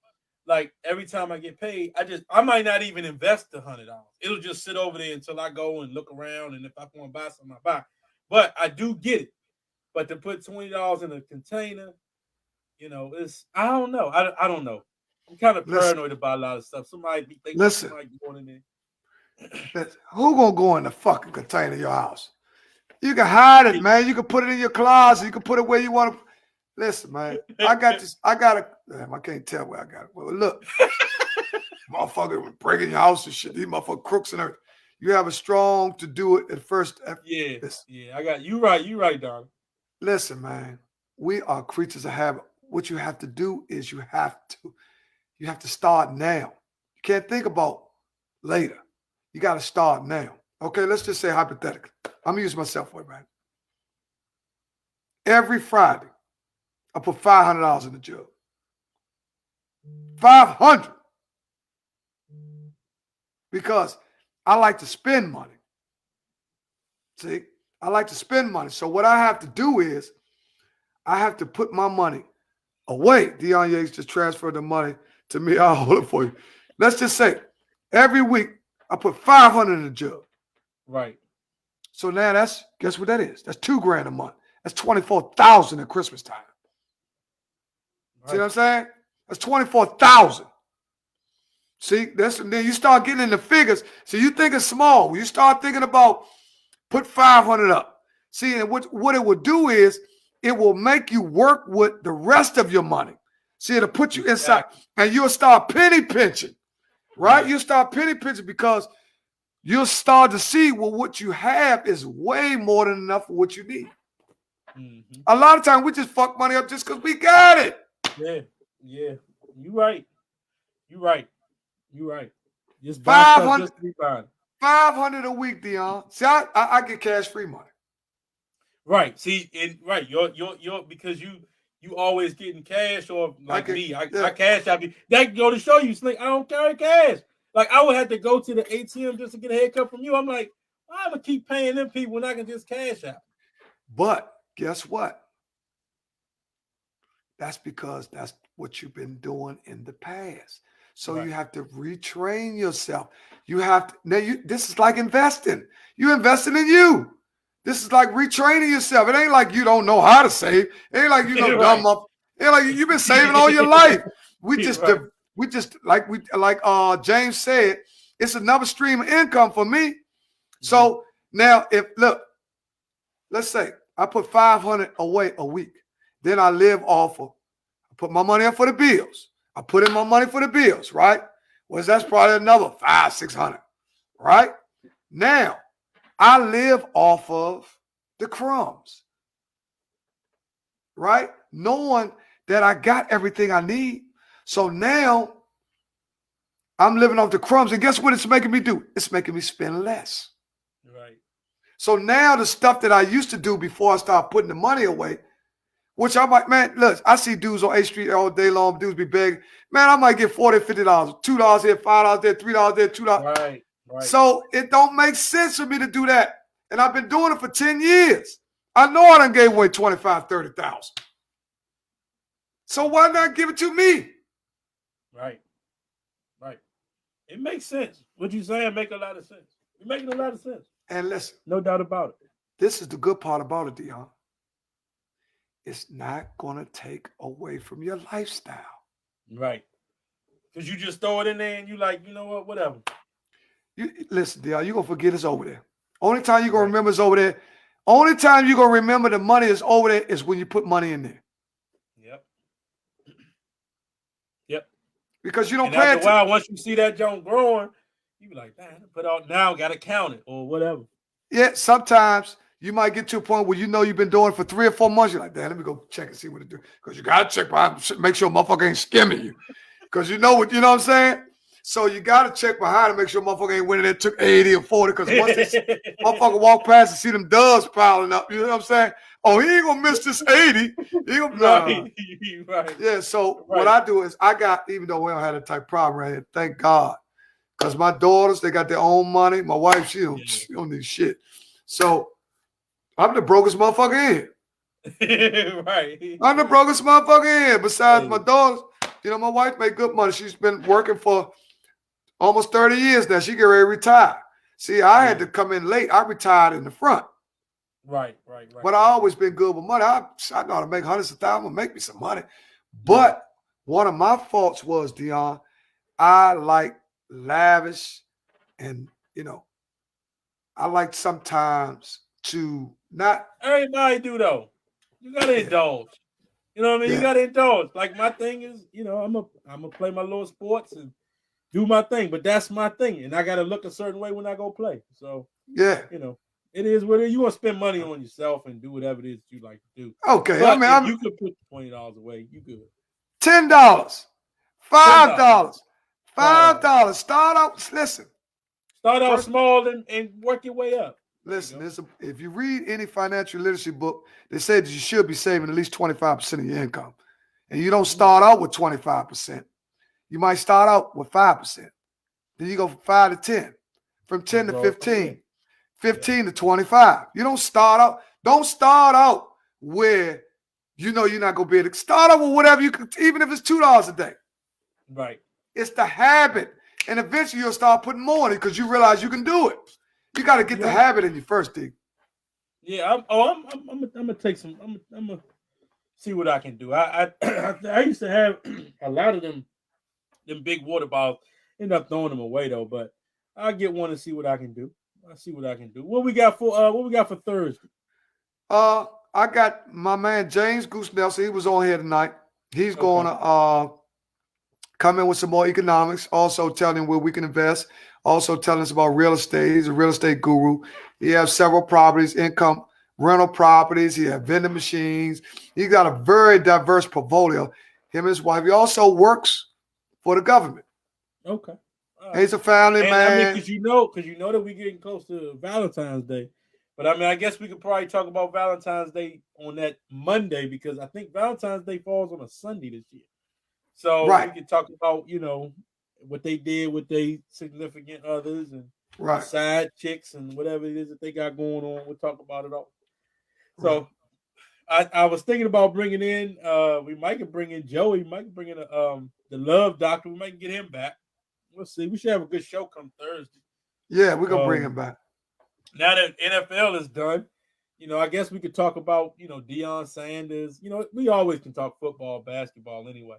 S2: like every time I get paid, I might not even invest the $100. It'll just sit over there until I go and look around, and if I want to buy something, I buy. But I do get it. But to put $20 in a container, I don't know. I don't know. I'm kind of paranoid about a lot of stuff. Somebody be thinking somebody going in there.
S3: Who gonna go in the fucking container of your house? You can hide it, man. You can put it in your closet. You can put it where you want to. Listen, man. I got this. I can't tell where I got it. Well, look, motherfucker breaking your house and shit. These motherfucker crooks and everything. You have a strong to do it at first.
S2: Yeah. I got you right. You right, darling.
S3: Listen, man. We are creatures of habit. What you have to do is you have to start now. You can't think about later. You got to start now. Okay, let's just say hypothetically. I'm going to use myself for it, man. Every Friday, I put $500 in the jug. 500. Because I like to spend money. See, I like to spend money. So what I have to do is I have to put my money away. Deon Yates just transferred the money to me. I'll hold it for you. Let's just say every week I put 500 in the jug.
S2: Right.
S3: So now guess what that is? That's $2,000 a month. That's $24,000 at Christmas time. Right. See what I'm saying? That's $24,000. See, then you start getting in the figures. So you think it's small. When you start thinking about put 500 up. See, and what it will do is it will make you work with the rest of your money. See, it'll put you inside, and you'll start penny pinching, right? You'll start penny pinching because you'll start to see, well, what you have is way more than enough for what you need. Mm-hmm. A lot of times we just fuck money up just because we got it.
S2: Yeah. You're right. Just 500 just to be fine.
S3: 500 a week, Deon. See, I get cash-free money.
S2: Right. See, you're because you always getting cash, or like I cash out. That go to show you, Slink, I don't carry cash. Like I would have to go to the ATM just to get a haircut from you. I'm like, I would keep paying them people when I can just cash out.
S3: But guess what? That's because that's what you've been doing in the past. So you have to retrain yourself. You have to this is like investing. You investing in you. This is like retraining yourself. It ain't like you don't know how to save. It ain't like you know dumb up. It ain't like you've been saving all your life. We just like James said, it's another stream of income for me. So now let's say I put 500 away a week. Then I live off of, I put my money up for the bills. I put in my money for the bills, right? Well, that's probably another $500-600, right? Now, I live off of the crumbs, right? Knowing that I got everything I need. So now, I'm living off the crumbs. And guess what it's making me do? It's making me spend less.
S2: Right.
S3: So now the stuff that I used to do before I started putting the money away, which I might, man, look, I see dudes on 8th Street all day long. Dudes be begging. Man, I might get $40, $50, $2 here, $5 there, $3 there, $2.
S2: Right.
S3: So it don't make sense for me to do that. And I've been doing it for 10 years. I know I done gave away 25, 30,000. So why not give it to me?
S2: Right. It makes sense. What you saying make a lot of sense. You're making a lot of sense.
S3: And listen.
S2: No doubt about it.
S3: This is the good part about it, Deon. It's not going to take away from your lifestyle.
S2: Right. Because you just throw it in there and you like, you know what, whatever.
S3: Listen, Deon, you're going to forget it's over there. Only time you're going to remember it's over there. Only time you're going to remember the money is over there is when you put money in there.
S2: Yep.
S3: Because you don't
S2: plan to. While, once you see that junk growing, you be like, man, put out now, got to count it or whatever.
S3: Yeah, sometimes you might get to a point where you know you've been doing it for 3 or 4 months. You're like, damn, let me go check and see what it do. Because you got to check behind, make sure motherfucker ain't skimming you. Because you know what I'm saying? So you got to check behind and make sure motherfucker ain't winning that took 80 or 40. Because once this motherfucker walk past and see them doves piling up, you know what I'm saying? Oh, he ain't going to miss this 80. Right. Yeah, so what I do is I got, even though we don't have that type of problem right here, thank God. Because my daughters, they got their own money. My wife, she don't need shit. So I'm the brokest motherfucker in.
S2: Right.
S3: I'm the brokest motherfucker in. Besides my daughters, you know, my wife make good money. She's been working for almost 30 years now. She get ready to retire. See, I had to come in late. I retired in the front.
S2: Right.
S3: But I always been good with money. I know how to make hundreds of thousands, make me some money. But one of my faults was, Deon, I like lavish and, you know, I like sometimes to not.
S2: Everybody do, though. You got to indulge. You know what I mean? You got to indulge. Like my thing is, you know, I'm gonna play my little sports and do my thing, but that's my thing. And I got to look a certain way when I go play. So, you know. It is what it is. You want to spend money on yourself and do whatever it is you like to do.
S3: Okay,
S2: but I mean, you could put $20 away. You good.
S3: $10, $5, $5. Start out. Listen.
S2: Start out small and work your way up.
S3: Listen, if you read any financial literacy book, they say that you should be saving at least 25% of your income. And you don't start out with 25%. You might start out with 5%. Then you go from 5 to 10, from 10 to 15, 15 to 25. You don't start out where you know you're not going to be able to start out with whatever you can, even if it's $2 a day.
S2: Right.
S3: It's the habit. And eventually you'll start putting more in it because you realize you can do it. You got to get the habit in you first, D.
S2: Yeah, I'm gonna take some. I'm gonna see what I can do. I used to have a lot of them big water bottles. End up throwing them away though, but I'll get one and see what I can do. I'll see what I can do. What we got for Thursday?
S3: I got my man James Goose Nelson. He was on here tonight. He's going to come in with some more economics. Also telling where we can invest. Also telling us about real estate. He's a real estate guru. He has several properties, income, rental properties. He has vending machines. He's got a very diverse portfolio. Him and his wife. He also works for the government.
S2: Okay.
S3: He's a family man.
S2: I mean, because you know that we're getting close to Valentine's Day. But I mean, I guess we could probably talk about Valentine's Day on that Monday because I think Valentine's Day falls on a Sunday this year. So we could talk about, what they did with their significant others and side chicks and whatever it is that they got going on. We'll talk about it all. So I was thinking about bringing in, we might bring in Joey, might bring in the Love Doctor. We might get him back. We'll see. We should have a good show come Thursday.
S3: Yeah, we're going to bring him back.
S2: Now that NFL is done, I guess we could talk about, Deon Sanders. We always can talk football, basketball anyway.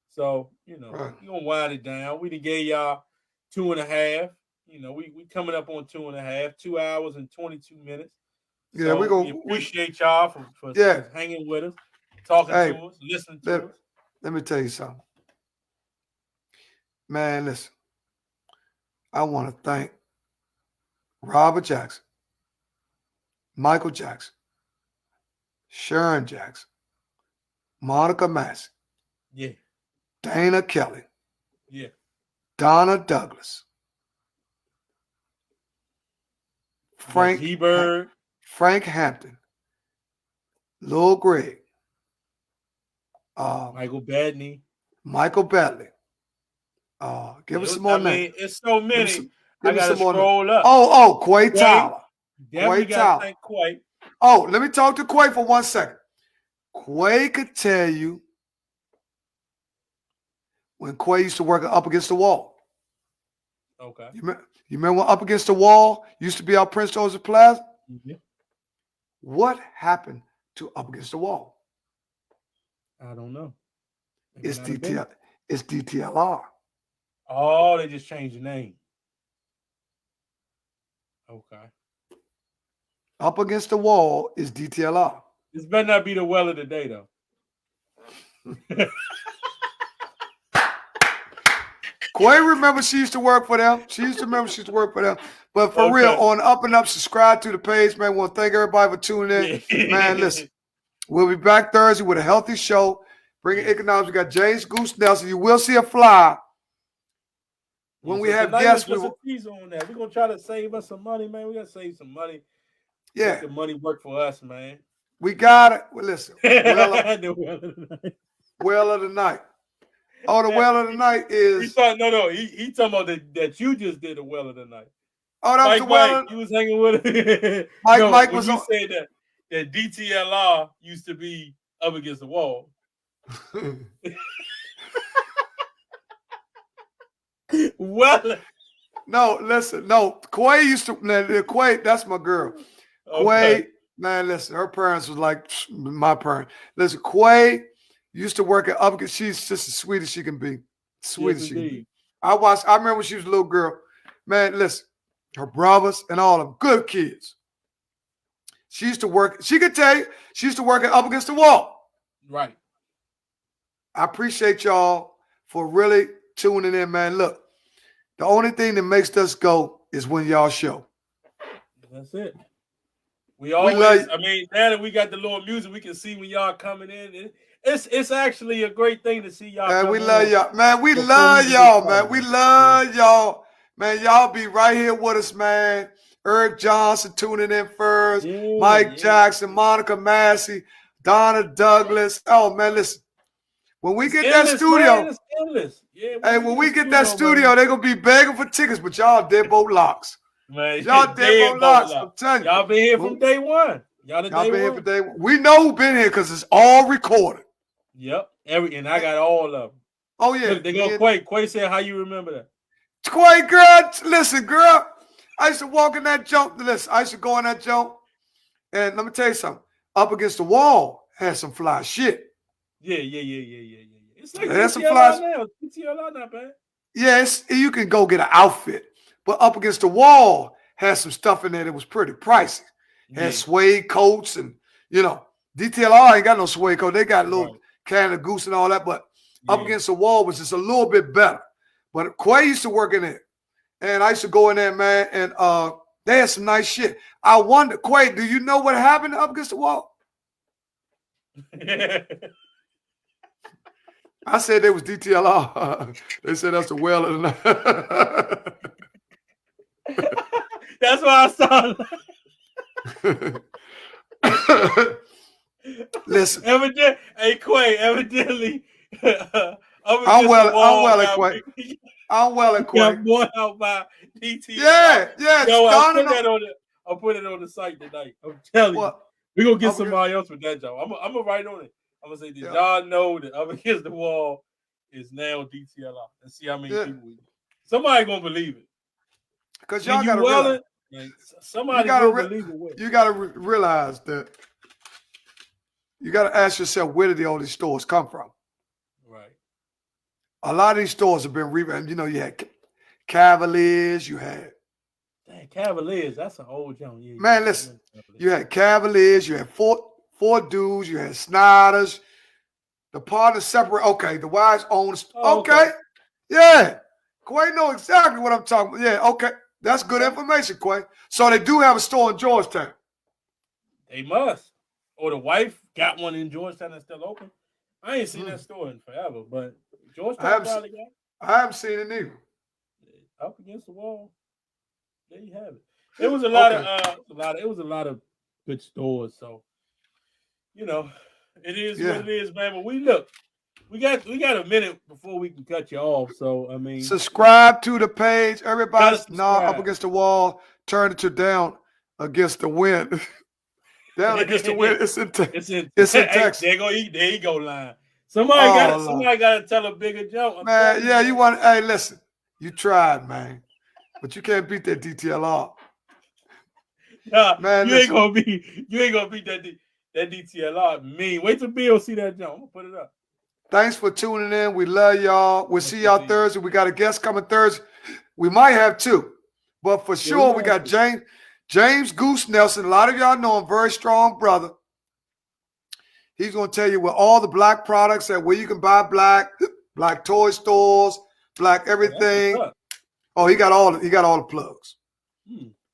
S2: So, we're going to wind it down. We done gave y'all 2.5. We coming up on 2.5, 2 hours and 22 minutes.
S3: Yeah,
S2: so
S3: we're going
S2: to appreciate y'all for hanging with us, talking to us, listening to us.
S3: Let me tell you something. Man, listen. I want to thank Robert Jackson, Michael Jackson, Sharon Jackson, Monica Massey, Dana Kelly, Donna Douglas, Frank Hampton, Lil Greg,
S2: Michael Badney.
S3: Give us some more names.
S2: It's so many. I got to scroll up.
S3: Quay Tyler.
S2: Definitely got to thank Quay.
S3: Oh, let me talk to Quay for 1 second. Quay could tell you when Quay used to work Up Against the Wall.
S2: Okay.
S3: You remember when Up Against the Wall used to be our Prince Joseph Plaza?
S2: Mm-hmm.
S3: What happened to Up Against the Wall?
S2: I don't know.
S3: It's DTLR.
S2: Oh, they just changed the name. Okay.
S3: Up Against the Wall is DTLR.
S2: This better not be the well of the day, though.
S3: Quay remember she used to work for them. But for real, on Up and Up, subscribe to the page, man. We want to thank everybody for tuning in. Man, listen, we'll be back Thursday with a healthy show. Bringing economics. We got James Goose Nelson. You will see a fly. When we have guests,
S2: we're going to try to save us some money, man. We got to save some money.
S3: Yeah.
S2: Make the money work for us, man.
S3: We got it. Well, listen. Well of the night. Oh, the well of the night is.
S2: No. He talking about that you just did the well of the night.
S3: Oh, that was the well.
S2: Mike, you was hanging with him.
S3: Mike was
S2: on. You said that DTLR used to be Up Against the Wall. Well,
S3: no, listen, no. Quay used to. Quay, that's my girl.
S2: Okay.
S3: Quay, man, listen. Her parents was like my parents. Listen, Quay used to work at Up. She's just as sweet as she can be. Sweet as she can be. I remember when she was a little girl. Man, listen, her brothers and all of them, good kids. She used to work. She could tell you she used to work at Up Against the Wall.
S2: Right.
S3: I appreciate y'all for really tuning in, man. Look, the only thing that makes us go is when y'all show.
S2: That's it. We always, I mean, now that we got the little music, we can see when y'all coming in. it's actually a great thing to see y'all.
S3: Man, we love y'all. Man, we love y'all, man. We love y'all. Man, y'all be right here with us, man. Eric Johnson tuning in first. Mike Jackson, Monica Massey, Donna Douglas. Oh, man, listen. When we get that studio, hey, when we get that studio, they're going to be begging for tickets, but y'all dead both locks.
S2: Man,
S3: y'all dead both locks. I'm telling you.
S2: Y'all been here from day one.
S3: Y'all been here from day one. We know who been here because it's all recorded.
S2: Yep. And I got all of them.
S3: Oh, yeah.
S2: Look, they go Quay. Quay said, how you remember that?
S3: Quay, girl, listen, girl. I used to walk in that jump. Listen, I used to go in that jump. And let me tell you something. Up against the wall had some fly shit.
S2: Yeah. It's like TTLR now. TTLR not bad.
S3: Yes, you can go get an outfit. But up against the wall had some stuff in there that was pretty pricey. Had suede coats and, DTLR ain't got no suede coat. They got a little Canada Goose and all that. But up against the wall was just a little bit better. But Quay used to work in there. And I used to go in there, man, and they had some nice shit. I wonder, Quay, do you know what happened up against the wall? I said they was DTLR. They said that's the well of the night.
S2: That's why I saw.
S3: Listen.
S2: Hey, Quay, evidently.
S3: I'm well at Quay. I'm well at Quay.
S2: Got bought out by DT.
S3: Yeah.
S2: Yo, I'll put it on the site tonight. I'm telling you. We're going to get somebody else with that job. I'm going to write on it. I'm going to say, did y'all know that Up Against the Wall is now DTLR? And see how many people we somebody going to believe it.
S3: Because y'all got to realize.
S2: Somebody going to believe it.
S3: You got to realize that you got to ask yourself, where did all these stores come from?
S2: Right.
S3: A lot of these stores have been revamped. You had Cavaliers, you had.
S2: Dang, Cavaliers, that's an old junk. Yeah,
S3: man, listen. You had Cavaliers, you had Fort Dudes, you had Snyder's. The partners separate. Okay, the wives own. Okay. Yeah. Quay know exactly what I'm talking about. Yeah, okay. That's good information, Quay. So they do have a store in Georgetown.
S2: They must. Or the wife got one in Georgetown that's still open. I ain't seen that store in forever, but Georgetown probably got it.
S3: I haven't seen it either.
S2: Up Against the Wall. There you have it. It was a lot of good stores. So, it is what it is, man. But we got a minute before we can cut you off. So I mean,
S3: subscribe to the page. Everybody's not Up Against the Wall. Turn it to Down Against the Wind. Down Against the Wind. It's in Texas.
S2: There you go, line. Somebody got to tell a bigger joke.
S3: Man, yeah, you want. Hey, listen, you tried, man, but you can't beat that DTLR.
S2: Nah, man, you ain't gonna beat that DTLR. Mean. Wait till Bill see that joke. I'm gonna put it up.
S3: Thanks for tuning in. We love y'all. We'll see y'all Thursday. We got a guest coming Thursday. We might have two, but for sure we got James Goose Nelson. A lot of y'all know him. Very strong brother. He's going to tell you where all the black products at, where you can buy black toy stores, black everything. Oh, he got all the plugs.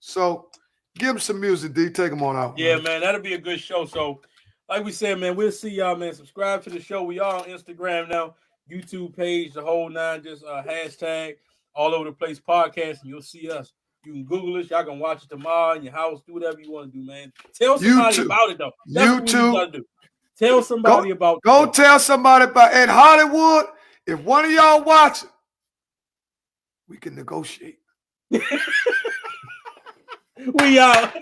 S3: So give him some music, D. Take him on out.
S2: Yeah, man, that'll be a good show. So, like we said, man, we'll see y'all, man. Subscribe to the show. We are on Instagram now, YouTube page, the whole nine. Just hashtag AllOverThePlacePodcast, and you'll see us. You can Google us. Y'all can watch it tomorrow in your house. Do whatever you want to do, man. Tell somebody about it, though. That's what you got to do. Tell somebody about it.
S3: Go tell somebody about it. In Hollywood, if one of y'all watching, we can negotiate.
S2: We out.